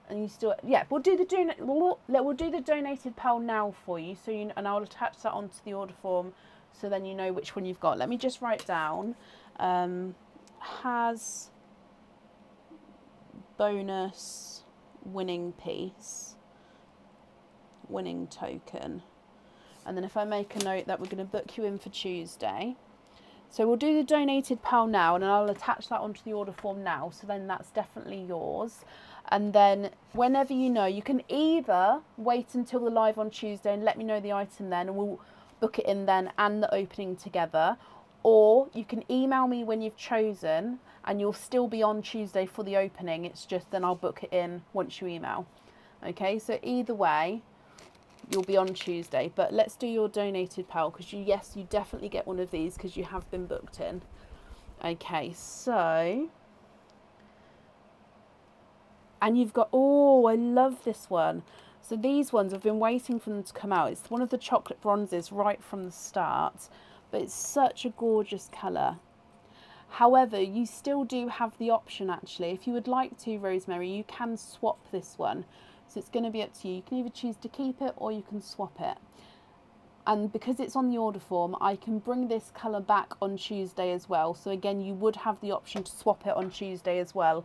And you still, yeah, we'll do the donated PAL now for you, so you, and I'll attach that onto the order form, so then you know which one you've got. Let me just write down, has bonus winning piece, winning token. And then if I make a note that we're going to book you in for Tuesday. So we'll do the donated PAL now, and I'll attach that onto the order form now, so then that's definitely yours. And then whenever you know, you can either wait until the live on Tuesday and let me know the item then, and we'll book it in then and the opening together, or you can email me when you've chosen and you'll still be on Tuesday for the opening. It's just then I'll book it in once you email. Okay, so either way, you'll be on Tuesday. But let's do your donated PAL, because yes, you definitely get one of these because you have been booked in. Okay, so, and you've got, oh, I love this one. So these ones, I've been waiting for them to come out. It's one of the chocolate bronzes right from the start, but it's such a gorgeous colour. However, you still do have the option, actually, if you would like to, Rosemary, you can swap this one. So it's going to be up to you. You can either choose to keep it or you can swap it. And because it's on the order form, I can bring this colour back on Tuesday as well. So again, you would have the option to swap it on Tuesday as well,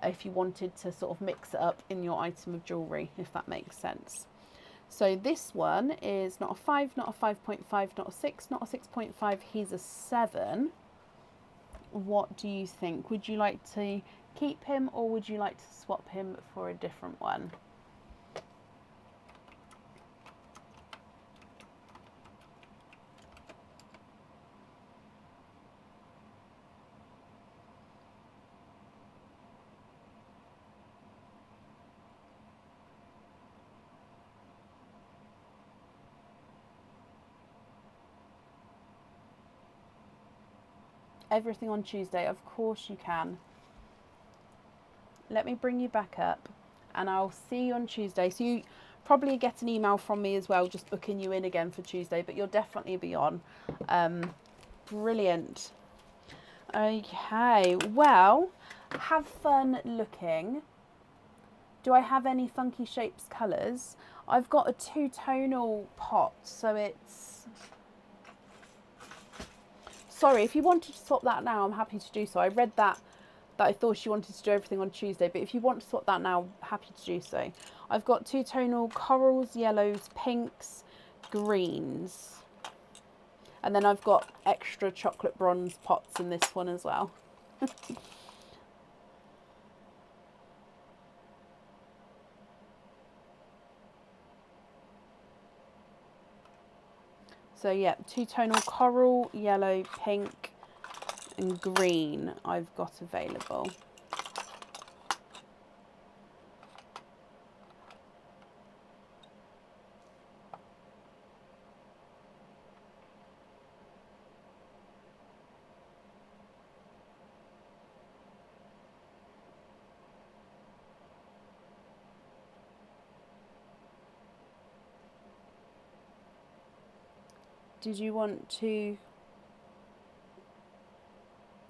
if you wanted to sort of mix it up in your item of jewellery, if that makes sense. So this one is not a 5, not a 5.5, not a 6, not a 6.5, he's a 7. What do you think? Would you like to keep him, or would you like to swap him for a different one? Everything on Tuesday, of course you can. Let me bring you back up and I'll see you on Tuesday. So you probably get an email from me as well, just booking you in again for Tuesday, but you'll definitely be on. Brilliant. Okay, well, have fun looking. Do I have any funky shapes colours? I've got a 2-tonal pot, so it's... Sorry, if you wanted to swap that now, I'm happy to do so. I read that I thought she wanted to do everything on Tuesday, but if you want to swap that now, happy to do so. I've got 2-tonal corals, yellows, pinks, greens. And then I've got extra chocolate bronze pots in this one as well. So yeah, 2-tonal coral, yellow, pink and green I've got available. Did you want to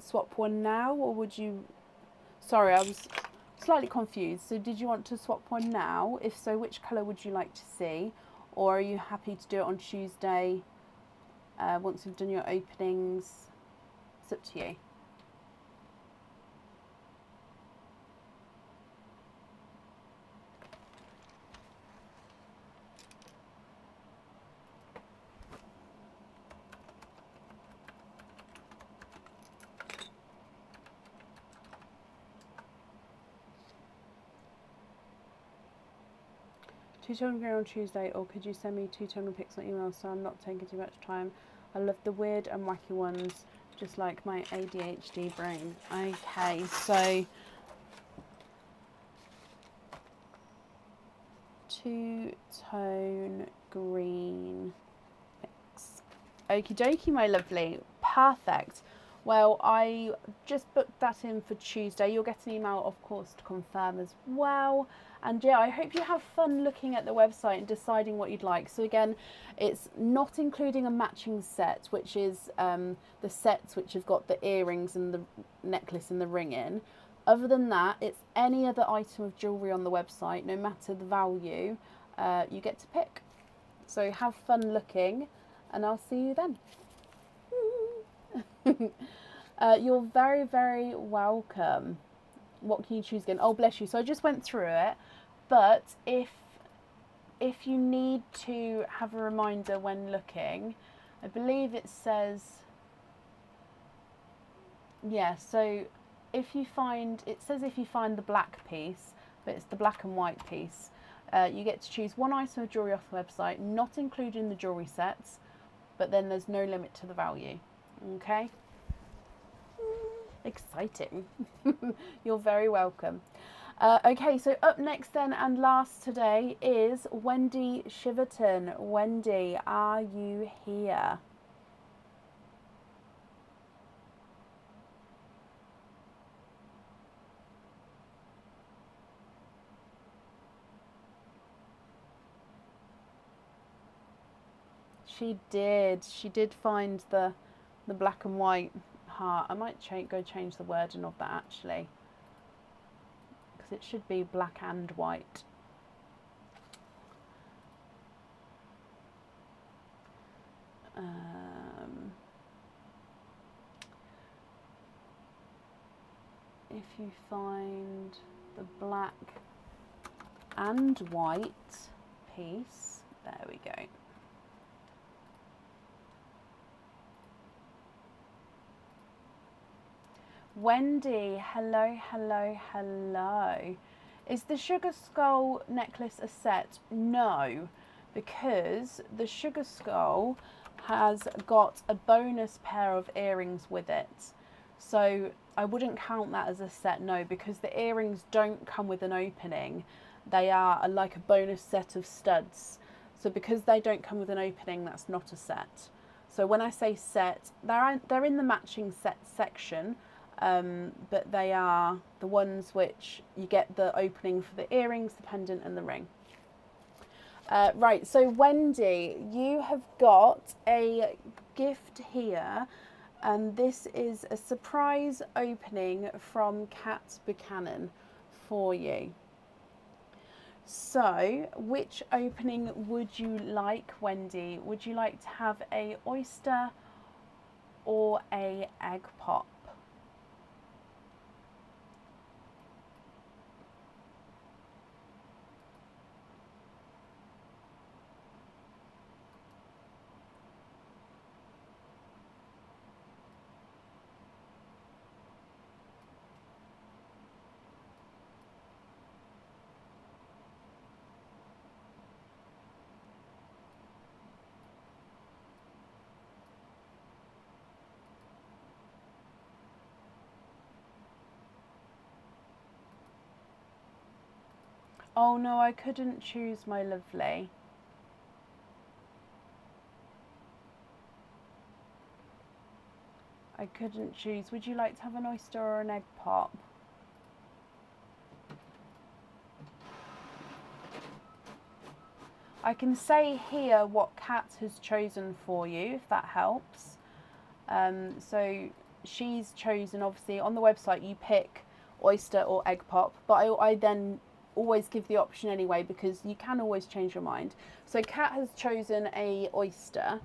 swap one now, or would you... Sorry, I was slightly confused. So did you want to swap one now? If so, which colour would you like to see? Or are you happy to do it on Tuesday once you've done your openings? It's up to you. Two-tonal green on Tuesday, or could you send me 2-tonal pics on email so I'm not taking too much time? I love the weird and wacky ones, just like my ADHD brain. Okay, so two-tone green mix. Okie dokie, my lovely. Perfect. Well, I just booked that in for Tuesday. You'll get an email, of course, to confirm as well. And yeah, I hope you have fun looking at the website and deciding what you'd like. So again, it's not including a matching set, which is the sets which have got the earrings and the necklace and the ring in. Other than that, it's any other item of jewellery on the website, no matter the value, you get to pick. So have fun looking, and I'll see you then. You're very, very welcome. What can you choose again? Oh, bless you. So I just went through it, but if you need to have a reminder when looking, I believe it says, yeah, so if you find, it says if you find the black piece, but it's the black and white piece, you get to choose one item of jewellery off the website, not including the jewellery sets, but then there's no limit to the value. Okay? Exciting. You're very welcome. Okay, so up next then and last today is Wendy Shiverton. Wendy, are you here? She did find the black and white heart. I might go change the wording of that actually, because it should be black and white. If you find the black and white piece, there we go. Wendy, hello, hello, hello. Is the Sugar Skull necklace a set? No, because the Sugar Skull has got a bonus pair of earrings with it. So I wouldn't count that as a set, no, because the earrings don't come with an opening. They are like a bonus set of studs. So because they don't come with an opening, that's not a set. So when I say set, they're in the matching set section. But they are the ones which you get the opening for the earrings, the pendant and the ring. Right, so Wendy, you have got a gift here, and this is a surprise opening from Kat Buchanan for you. So, which opening would you like, Wendy? Would you like to have a oyster or a egg pop? Oh no, I couldn't choose, my lovely. I couldn't choose. Would you like to have an oyster or an egg pop? I can say here what Kat has chosen for you, if that helps. So she's chosen, obviously, on the website you pick oyster or egg pop, but I then always give the option anyway, because you can always change your mind. So Kat has chosen a oyster,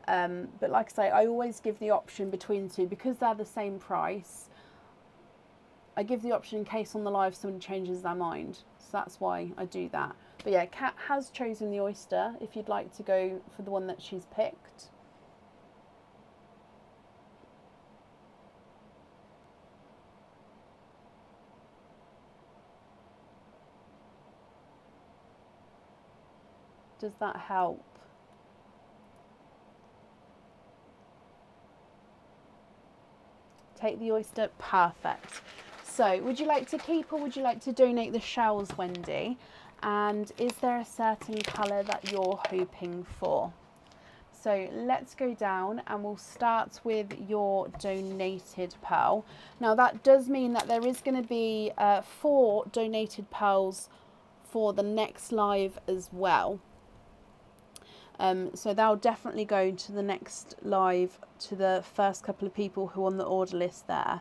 but like I say, I always give the option between the two, because they're the same price. I give the option in case on the live someone changes their mind, so that's why I do that. But yeah, Kat has chosen the oyster, if you'd like to go for the one that she's picked. Does that help? Take the oyster, perfect. So would you like to keep or would you like to donate the shells, Wendy? And is there a certain colour that you're hoping for? So let's go down and we'll start with your donated pearl. Now that does mean that there is going to be 4 donated pearls for the next live as well. So they'll definitely go to the next live, to the first couple of people who are on the order list there.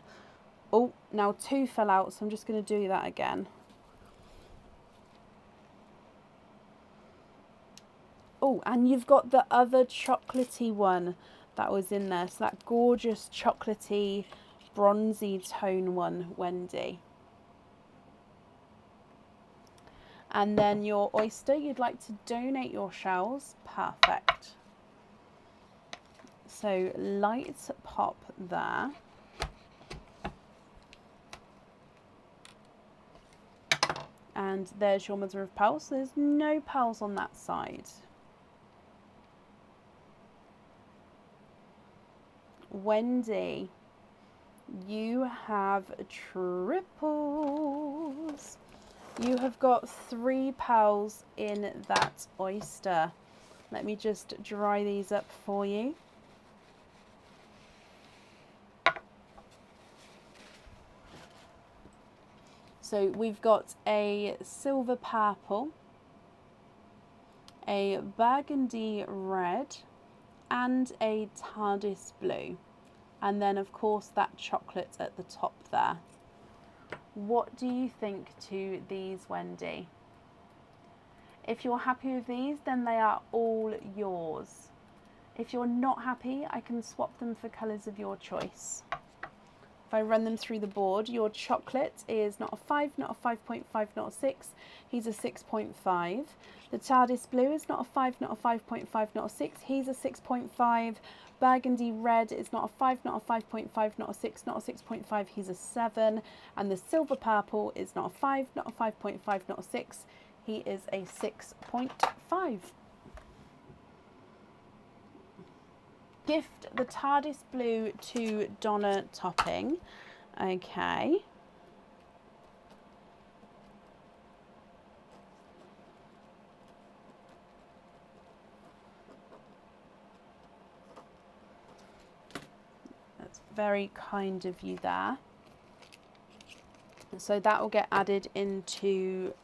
Oh, now 2 fell out, so I'm just going to do that again. Oh, and you've got the other chocolatey one that was in there. So that gorgeous chocolatey, bronzy tone one, Wendy. And then your oyster, you'd like to donate your shells. Perfect. So light pop there. And there's your mother of pearls. So there's no pearls on that side. Wendy, you have triples. You have got 3 pearls in that oyster. Let me just dry these up for you. So we've got a silver purple, a burgundy red, and a TARDIS blue. And then of course that chocolate at the top there. What do you think to these, Wendy? If you're happy with these, then they are all yours. If you're not happy, I can swap them for colours of your choice. If I run them through the board, your chocolate is not a 5, not a 5.5, not a 6. He's a 6.5. The TARDIS blue is not a 5, not a 5.5, not a 6. He's a 6.5. Burgundy red is not a 5, not a 5.5, not a 6, not a 6.5. He's a 7. And the silver purple is not a 5, not a 5.5, not a 6. He is a 6.5. Gift the TARDIS blue to Donna Topping. Okay. That's very kind of you there. So that will get added into,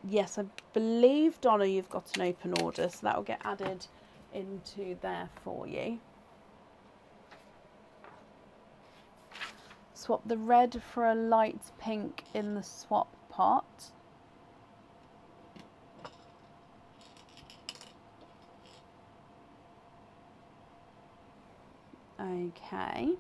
yes, I believe, Donna, you've got an open order, so that will get added into there for you. Swap the red for a light pink in the swap pot. Okay.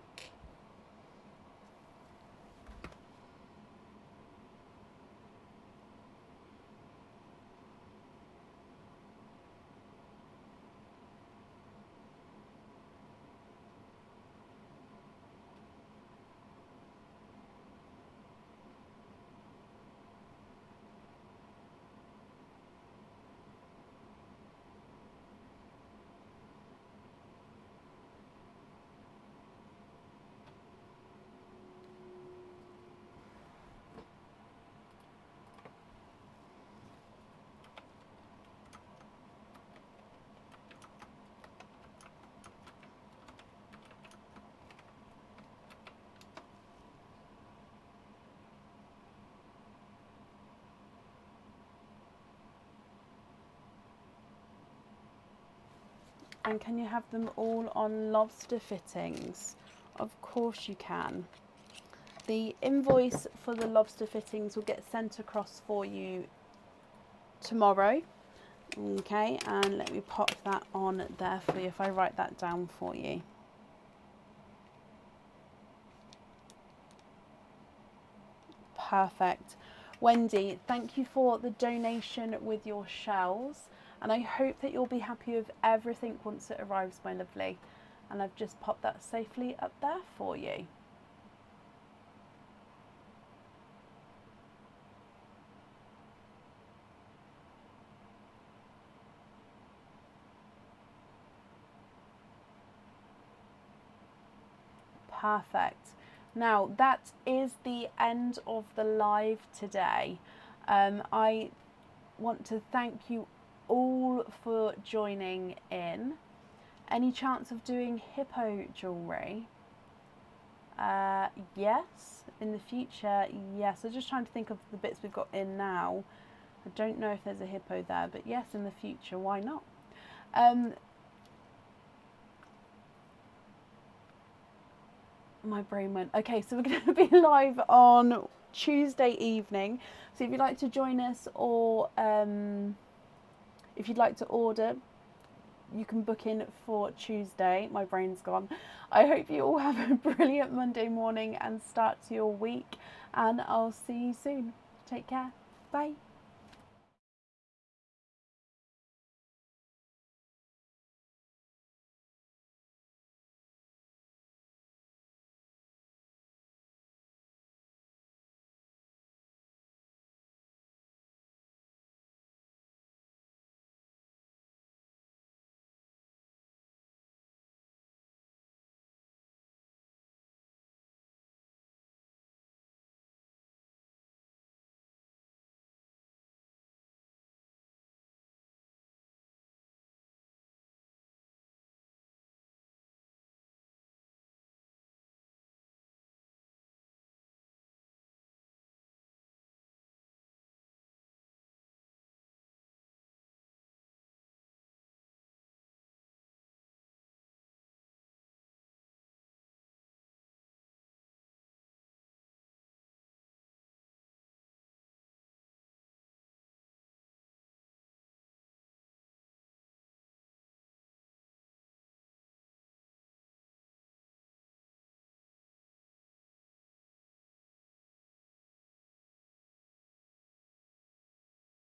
And can you have them all on lobster fittings? Of course you can. The invoice for the lobster fittings will get sent across for you tomorrow. Okay, and let me pop that on there for you if I write that down for you. Perfect. Wendy, thank you for the donation with your shells. And I hope that you'll be happy with everything once it arrives, my lovely. And I've just popped that safely up there for you. Perfect. Now that is the end of the live today. I want to thank you all for joining in. Any chance of doing hippo jewellery? Yes, in the future, yes. I'm just trying to think of the bits we've got in now. I don't know if there's a hippo there, but yes, in the future, why not? My brain went, okay, so we're going to be live on Tuesday evening. So if you'd like to join us, or if you'd like to order, you can book in for Tuesday. My brain's gone. I hope you all have a brilliant Monday morning and start to your week, and I'll see you soon. Take care. Bye.